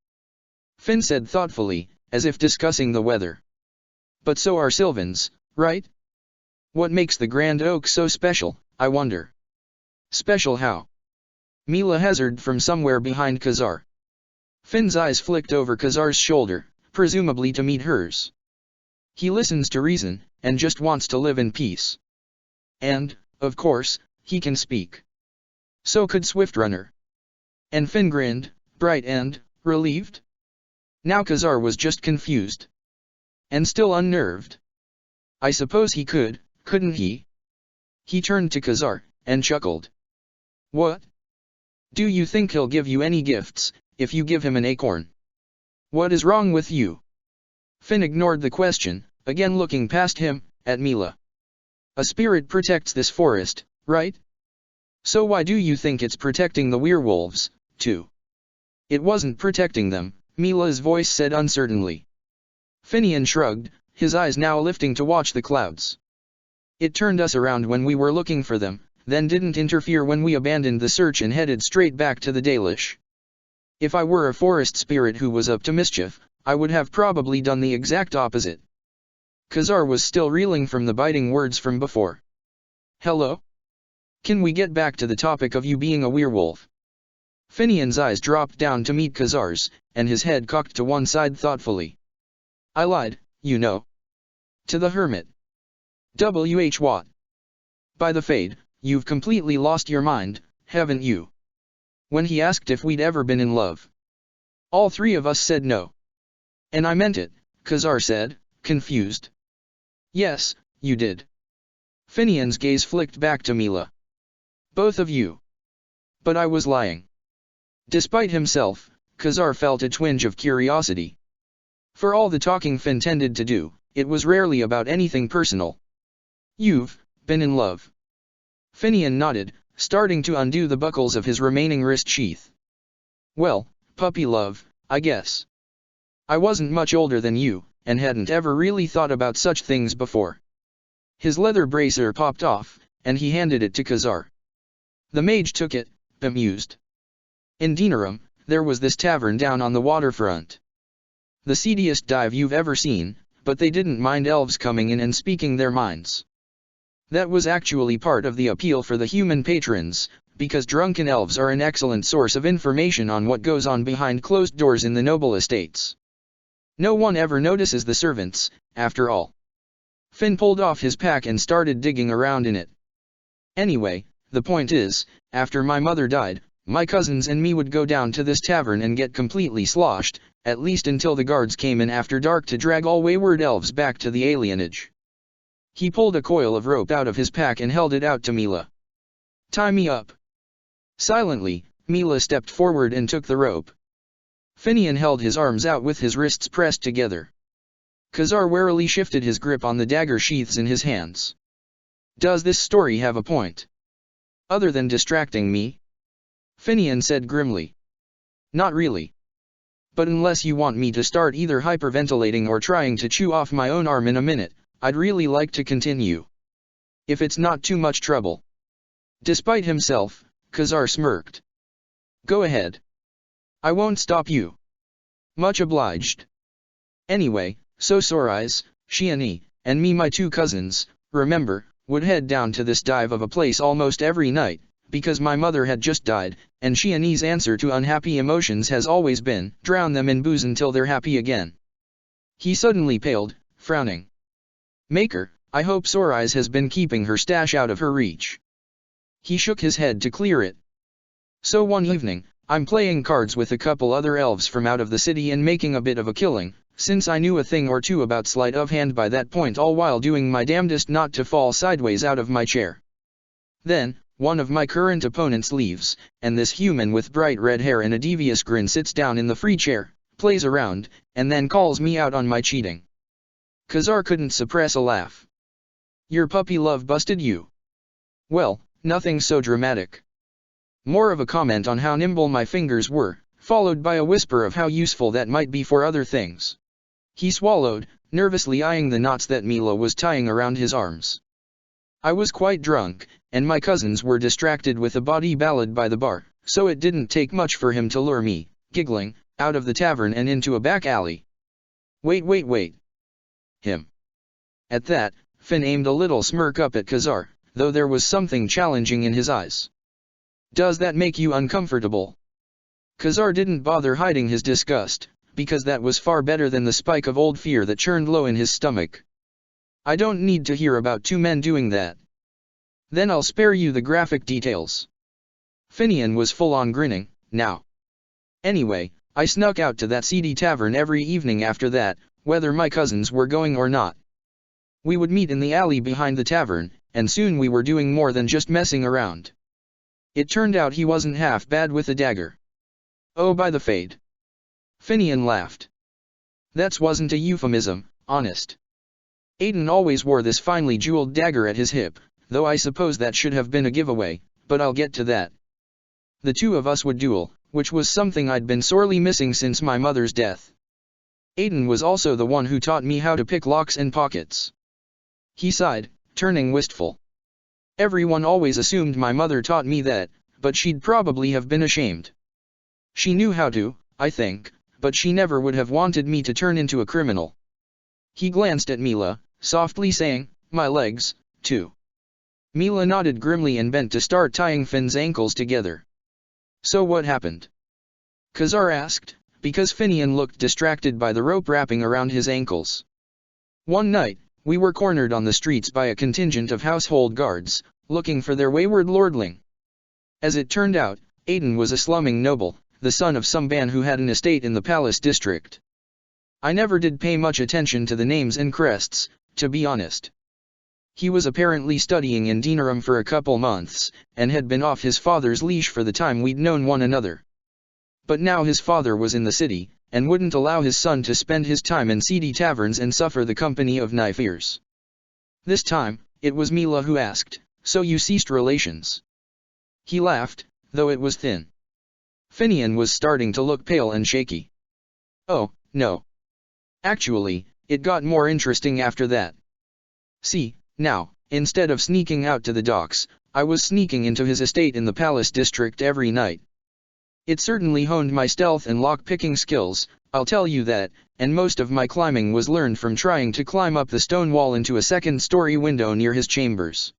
Finn said thoughtfully, as if discussing the weather. But so are Sylvans, right? What makes the Grand Oak so special, I wonder? Special how? Mila hazarded from somewhere behind Khazar. Finn's eyes flicked over Khazar's shoulder, presumably to meet hers. He listens to reason, and just wants to live in peace. And, of course, he can speak. So could Swiftrunner. And Finn grinned, bright and relieved. Now Khazar was just confused. And still unnerved. I suppose he could, couldn't he? He turned to Khazar, and chuckled. What? Do you think he'll give you any gifts, if you give him an acorn? What is wrong with you? Finn ignored the question, again looking past him, at Mila. A spirit protects this forest, right? So why do you think it's protecting the werewolves, too? It wasn't protecting them, Mila's voice said uncertainly. Finian shrugged, his eyes now lifting to watch the clouds. It turned us around when we were looking for them, then didn't interfere when we abandoned the search and headed straight back to the Dalish. If I were a forest spirit who was up to mischief, I would have probably done the exact opposite. Khazar was still reeling from the biting words from before. Hello? Can we get back to the topic of you being a werewolf? Finian's eyes dropped down to meet Khazar's, and his head cocked to one side thoughtfully. I lied, you know. To the hermit. W.H. Watt. By the fade, you've completely lost your mind, haven't you? When he asked if we'd ever been in love. All three of us said no. And I meant it, Khazar said, confused. Yes, you did. Finian's gaze flicked back to Mila. Both of you. But I was lying. Despite himself, Khazar felt a twinge of curiosity. For all the talking Finn tended to do, it was rarely about anything personal. You've been in love. Finian nodded, starting to undo the buckles of his remaining wrist sheath. Well, puppy love, I guess. I wasn't much older than you, and hadn't ever really thought about such things before. His leather bracer popped off, and he handed it to Khazar. The mage took it, bemused. In Denerim, there was this tavern down on the waterfront. The seediest dive you've ever seen, but they didn't mind elves coming in and speaking their minds. That was actually part of the appeal for the human patrons, because drunken elves are an excellent source of information on what goes on behind closed doors in the noble estates. No one ever notices the servants, after all. Finn pulled off his pack and started digging around in it. Anyway, the point is, after my mother died, my cousins and me would go down to this tavern and get completely sloshed, at least until the guards came in after dark to drag all wayward elves back to the alienage. He pulled a coil of rope out of his pack and held it out to Mila. Tie me up. Silently, Mila stepped forward and took the rope. Finian held his arms out with his wrists pressed together. Khazar warily shifted his grip on the dagger sheaths in his hands. Does this story have a point? Other than distracting me? Finian said grimly. Not really. But unless you want me to start either hyperventilating or trying to chew off my own arm in a minute, I'd really like to continue. If it's not too much trouble. Despite himself, Khazar smirked. Go ahead. I won't stop you. Much obliged. Anyway, so Sorai's, Shiani, and me, my two cousins, remember, would head down to this dive of a place almost every night, because my mother had just died, and Shiani's answer to unhappy emotions has always been, drown them in booze until they're happy again. He suddenly paled, frowning. Maker, I hope Sorai's has been keeping her stash out of her reach. He shook his head to clear it. So one evening, I'm playing cards with a couple other elves from out of the city and making a bit of a killing, since I knew a thing or two about sleight of hand by that point, all while doing my damnedest not to fall sideways out of my chair. Then, one of my current opponents leaves, and this human with bright red hair and a devious grin sits down in the free chair, plays around, and then calls me out on my cheating. Khazar couldn't suppress a laugh. Your puppy love busted you? Well, nothing so dramatic. More of a comment on how nimble my fingers were, followed by a whisper of how useful that might be for other things. He swallowed, nervously eyeing the knots that Mila was tying around his arms. I was quite drunk, and my cousins were distracted with a bawdy ballad by the bar, so it didn't take much for him to lure me, giggling, out of the tavern and into a back alley. Wait. Him. At that, Finn aimed a little smirk up at Khazar, though there was something challenging in his eyes. Does that make you uncomfortable? Khazar didn't bother hiding his disgust, because that was far better than the spike of old fear that churned low in his stomach. I don't need to hear about two men doing that. Then I'll spare you the graphic details. Finian was full on grinning, now. Anyway, I snuck out to that seedy tavern every evening after that, whether my cousins were going or not. We would meet in the alley behind the tavern, and soon we were doing more than just messing around. It turned out he wasn't half bad with a dagger. Oh, by the fade. Finian laughed. That wasn't a euphemism, honest. Aiden always wore this finely jeweled dagger at his hip, though I suppose that should have been a giveaway, but I'll get to that. The two of us would duel, which was something I'd been sorely missing since my mother's death. Aiden was also the one who taught me how to pick locks and pockets. He sighed, turning wistful. Everyone always assumed my mother taught me that, but she'd probably have been ashamed. She knew how to, I think, but she never would have wanted me to turn into a criminal. He glanced at Mila, softly saying, my legs, too. Mila nodded grimly and bent to start tying Finn's ankles together. So what happened? Khazar asked, because Finian looked distracted by the rope wrapping around his ankles. One night, we were cornered on the streets by a contingent of household guards, looking for their wayward lordling. As it turned out, Aiden was a slumming noble, the son of some ban who had an estate in the palace district. I never did pay much attention to the names and crests, to be honest. He was apparently studying in Denerim for a couple months, and had been off his father's leash for the time we'd known one another. But now his father was in the city, and wouldn't allow his son to spend his time in seedy taverns and suffer the company of knife-ears. This time, it was Mila who asked, "So you ceased relations?" He laughed, though it was thin. Finian was starting to look pale and shaky. "Oh, no. Actually, it got more interesting after that. See, now, instead of sneaking out to the docks, I was sneaking into his estate in the Palace District every night. It certainly honed my stealth and lock-picking skills, I'll tell you that, and most of my climbing was learned from trying to climb up the stone wall into a second-story window near his chambers.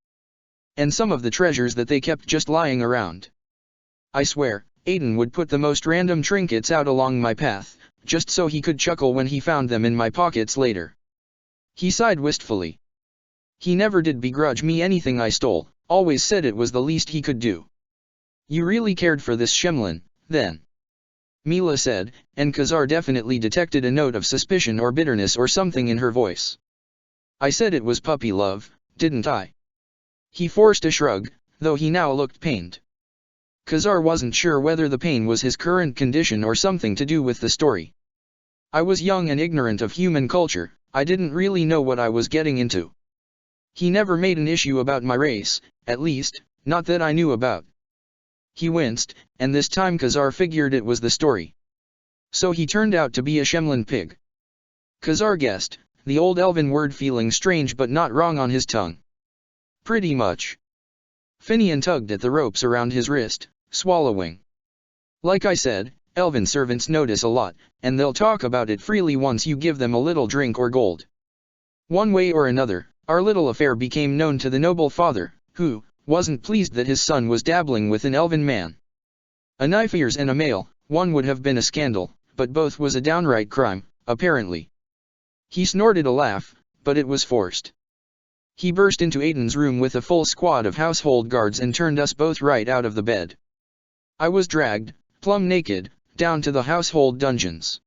And some of the treasures that they kept just lying around. I swear, Aiden would put the most random trinkets out along my path, just so he could chuckle when he found them in my pockets later." He sighed wistfully. "He never did begrudge me anything I stole, always said it was the least he could do." "You really cared for this Shemlin, then?" Mila said, and Khazar definitely detected a note of suspicion or bitterness or something in her voice. "I said it was puppy love, didn't I?" He forced a shrug, though he now looked pained. Khazar wasn't sure whether the pain was his current condition or something to do with the story. "I was young and ignorant of human culture, I didn't really know what I was getting into. He never made an issue about my race, at least, not that I knew about." He winced, and this time Khazar figured it was the story. "So he turned out to be a Shemlin pig." Khazar guessed, the old elven word feeling strange but not wrong on his tongue. "Pretty much." Finian tugged at the ropes around his wrist, swallowing. "Like I said, elven servants notice a lot, and they'll talk about it freely once you give them a little drink or gold. One way or another, our little affair became known to the noble father, who wasn't pleased that his son was dabbling with an elven man. A knife-ears and a male, one would have been a scandal, but both was a downright crime, apparently." He snorted a laugh, but it was forced. He burst into Aiden's room with a full squad of household guards and turned us both right out of the bed. I was dragged, plumb naked, down to the household dungeons.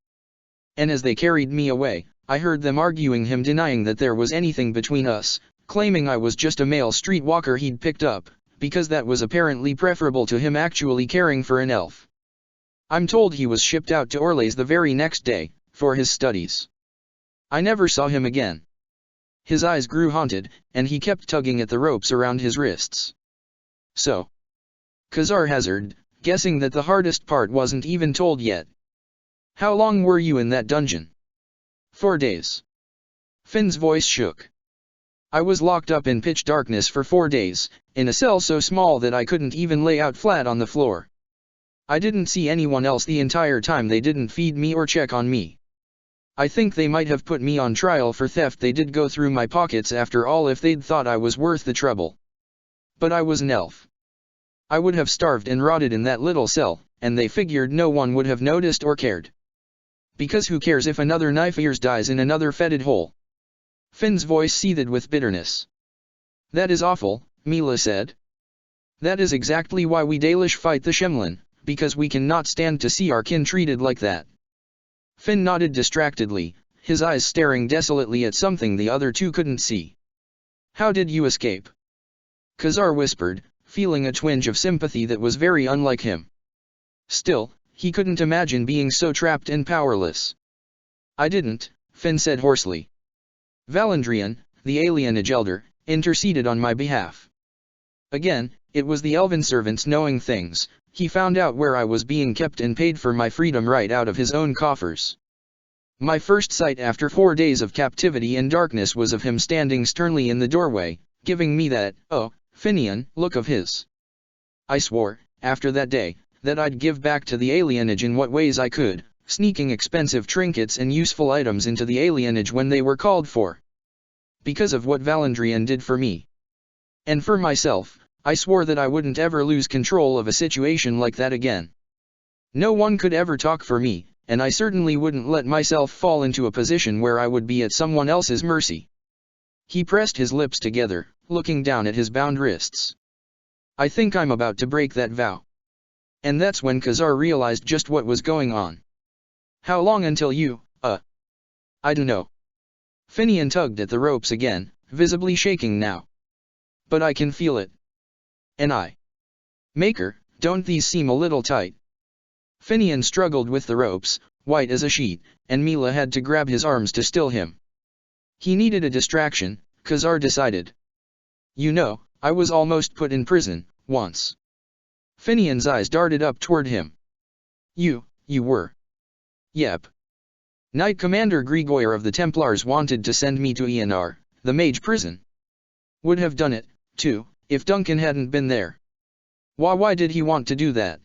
And as they carried me away, I heard them arguing, him denying that there was anything between us, claiming I was just a male streetwalker he'd picked up, because that was apparently preferable to him actually caring for an elf. I'm told he was shipped out to Orlais the very next day, for his studies. I never saw him again. His eyes grew haunted, and he kept tugging at the ropes around his wrists. "So?" Khazar hazarded, guessing that the hardest part wasn't even told yet. "How long were you in that dungeon?" 4 days. Finn's voice shook. "I was locked up in pitch darkness for 4 days, in a cell so small that I couldn't even lay out flat on the floor. I didn't see anyone else the entire time. They didn't feed me or check on me. I think they might have put me on trial for theft. They did go through my pockets after all if they'd thought I was worth the trouble. But I was an elf. I would have starved and rotted in that little cell, and they figured no one would have noticed or cared. Because who cares if another knife-ears dies in another fetid hole?" Finn's voice seethed with bitterness. "That is awful," Mila said. "That is exactly why we Dalish fight the Shemlin, because we cannot stand to see our kin treated like that." Finn nodded distractedly, his eyes staring desolately at something the other two couldn't see. "How did you escape?" Khazar whispered, feeling a twinge of sympathy that was very unlike him. Still, he couldn't imagine being so trapped and powerless. "I didn't," Finn said hoarsely. "Valandrian, the alienage elder, interceded on my behalf. Again, it was the elven servants knowing things. He found out where I was being kept and paid for my freedom right out of his own coffers. My first sight after 4 days of captivity and darkness was of him standing sternly in the doorway, giving me that, oh, Finian, look of his. I swore, after that day, that I'd give back to the alienage in what ways I could, sneaking expensive trinkets and useful items into the alienage when they were called for. Because of what Valandrian did for me. And for myself, I swore that I wouldn't ever lose control of a situation like that again. No one could ever talk for me, and I certainly wouldn't let myself fall into a position where I would be at someone else's mercy." He pressed his lips together, looking down at his bound wrists. "I think I'm about to break that vow." And that's when Khazar realized just what was going on. "How long until you, I don't know." Finian tugged at the ropes again, visibly shaking now. But I can feel it. And I. Maker, don't these seem a little tight? Finian struggled with the ropes, white as a sheet, and Mila had to grab his arms to still him. He needed a distraction, Khazar decided. You know, I was almost put in prison, once. Finian's eyes darted up toward him. You were. Yep. Knight Commander Grigor of the Templars wanted to send me to Eonar, the mage prison. Would have done it, too, if Duncan hadn't been there. Why did he want to do that?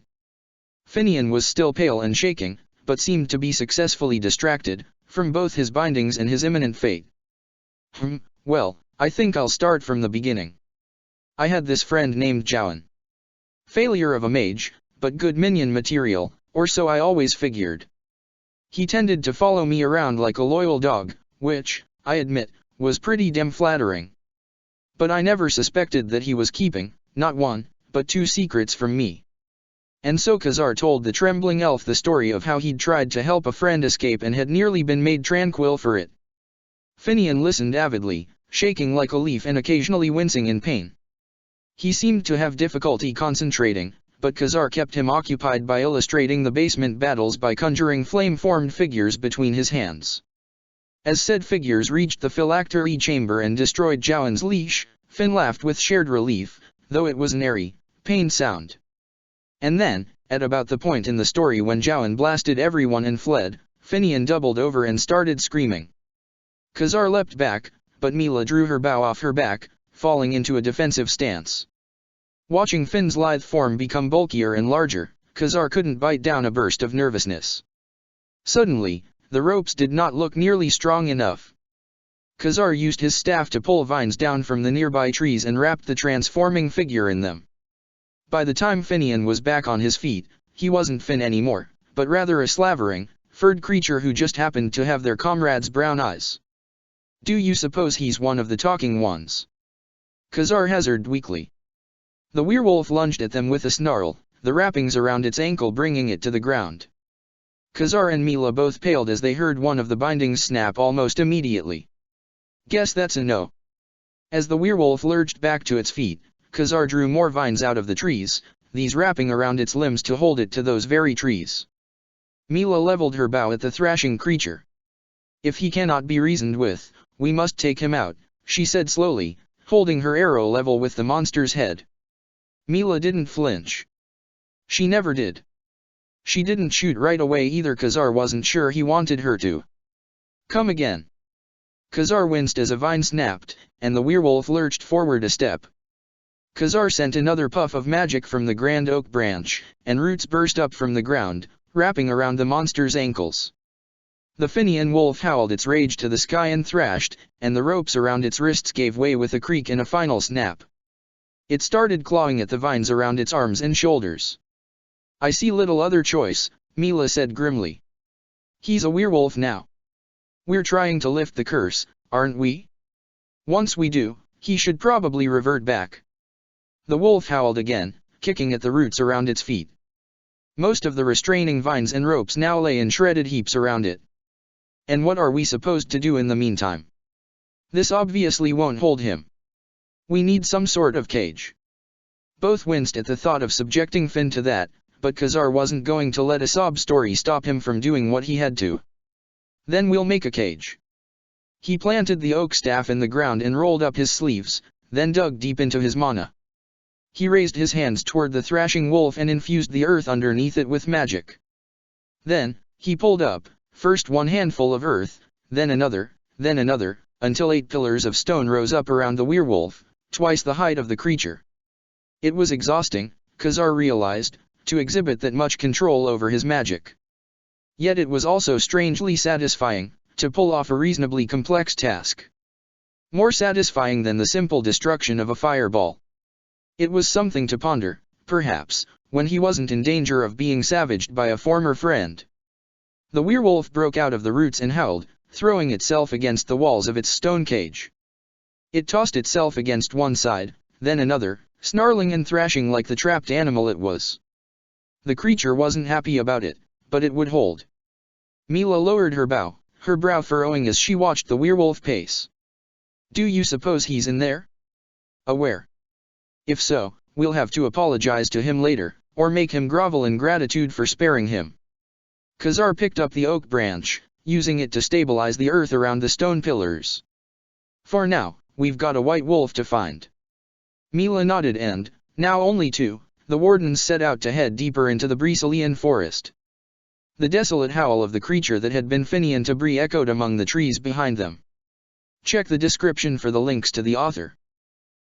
Finian was still pale and shaking, but seemed to be successfully distracted, from both his bindings and his imminent fate. Well, I think I'll start from the beginning. I had this friend named Jowan. Failure of a mage, but good minion material, or so I always figured. He tended to follow me around like a loyal dog, which, I admit, was pretty damn flattering. But I never suspected that he was keeping, not one, but two secrets from me. And so Khazar told the trembling elf the story of how he'd tried to help a friend escape and had nearly been made tranquil for it. Finian listened avidly, shaking like a leaf and occasionally wincing in pain. He seemed to have difficulty concentrating, but Khazar kept him occupied by illustrating the basement battles by conjuring flame-formed figures between his hands. As said figures reached the phylactery chamber and destroyed Jowan's leash, Finn laughed with shared relief, though it was an airy, pained sound. And then, at about the point in the story when Jowan blasted everyone and fled, Finian doubled over and started screaming. Khazar leapt back, but Mila drew her bow off her back, falling into a defensive stance. Watching Finn's lithe form become bulkier and larger, Khazar couldn't bite down a burst of nervousness. Suddenly, the ropes did not look nearly strong enough. Khazar used his staff to pull vines down from the nearby trees and wrapped the transforming figure in them. By the time Finian was back on his feet, he wasn't Finn anymore, but rather a slavering, furred creature who just happened to have their comrade's brown eyes. Do you suppose he's one of the talking ones? Khazar hazarded weakly. The werewolf lunged at them with a snarl, the wrappings around its ankle bringing it to the ground. Khazar and Mila both paled as they heard one of the bindings snap almost immediately. Guess that's a no. As the werewolf lurched back to its feet, Khazar drew more vines out of the trees, these wrapping around its limbs to hold it to those very trees. Mila leveled her bow at the thrashing creature. If he cannot be reasoned with, we must take him out, she said slowly, holding her arrow level with the monster's head. Mila didn't flinch. She never did. She didn't shoot right away either. Khazar wasn't sure he wanted her to. Come again. Khazar winced as a vine snapped, and the werewolf lurched forward a step. Khazar sent another puff of magic from the grand oak branch, and roots burst up from the ground, wrapping around the monster's ankles. The Finian wolf howled its rage to the sky and thrashed, and the ropes around its wrists gave way with a creak and a final snap. It started clawing at the vines around its arms and shoulders. I see little other choice, Mila said grimly. He's a werewolf now. We're trying to lift the curse, aren't we? Once we do, he should probably revert back. The wolf howled again, kicking at the roots around its feet. Most of the restraining vines and ropes now lay in shredded heaps around it. And what are we supposed to do in the meantime? This obviously won't hold him. We need some sort of cage. Both winced at the thought of subjecting Finn to that, but Khazar wasn't going to let a sob story stop him from doing what he had to. Then we'll make a cage. He planted the oak staff in the ground and rolled up his sleeves, then dug deep into his mana. He raised his hands toward the thrashing wolf and infused the earth underneath it with magic. Then, he pulled up, first one handful of earth, then another, until 8 pillars of stone rose up around the werewolf, twice the height of the creature. It was exhausting, Khazar realized, to exhibit that much control over his magic. Yet it was also strangely satisfying, to pull off a reasonably complex task. More satisfying than the simple destruction of a fireball. It was something to ponder, perhaps, when he wasn't in danger of being savaged by a former friend. The werewolf broke out of the roots and howled, throwing itself against the walls of its stone cage. It tossed itself against one side, then another, snarling and thrashing like the trapped animal it was. The creature wasn't happy about it, but it would hold. Mila lowered her bow, her brow furrowing as she watched the werewolf pace. Do you suppose he's in there? Aware? If so, we'll have to apologize to him later, or make him grovel in gratitude for sparing him. Khazar picked up the oak branch, using it to stabilize the earth around the stone pillars. For now, we've got a white wolf to find. Mila nodded and, now only two, the wardens set out to head deeper into the Bristolian forest. The desolate howl of the creature that had been Finian Tabri echoed among the trees behind them. Check the description for the links to the author.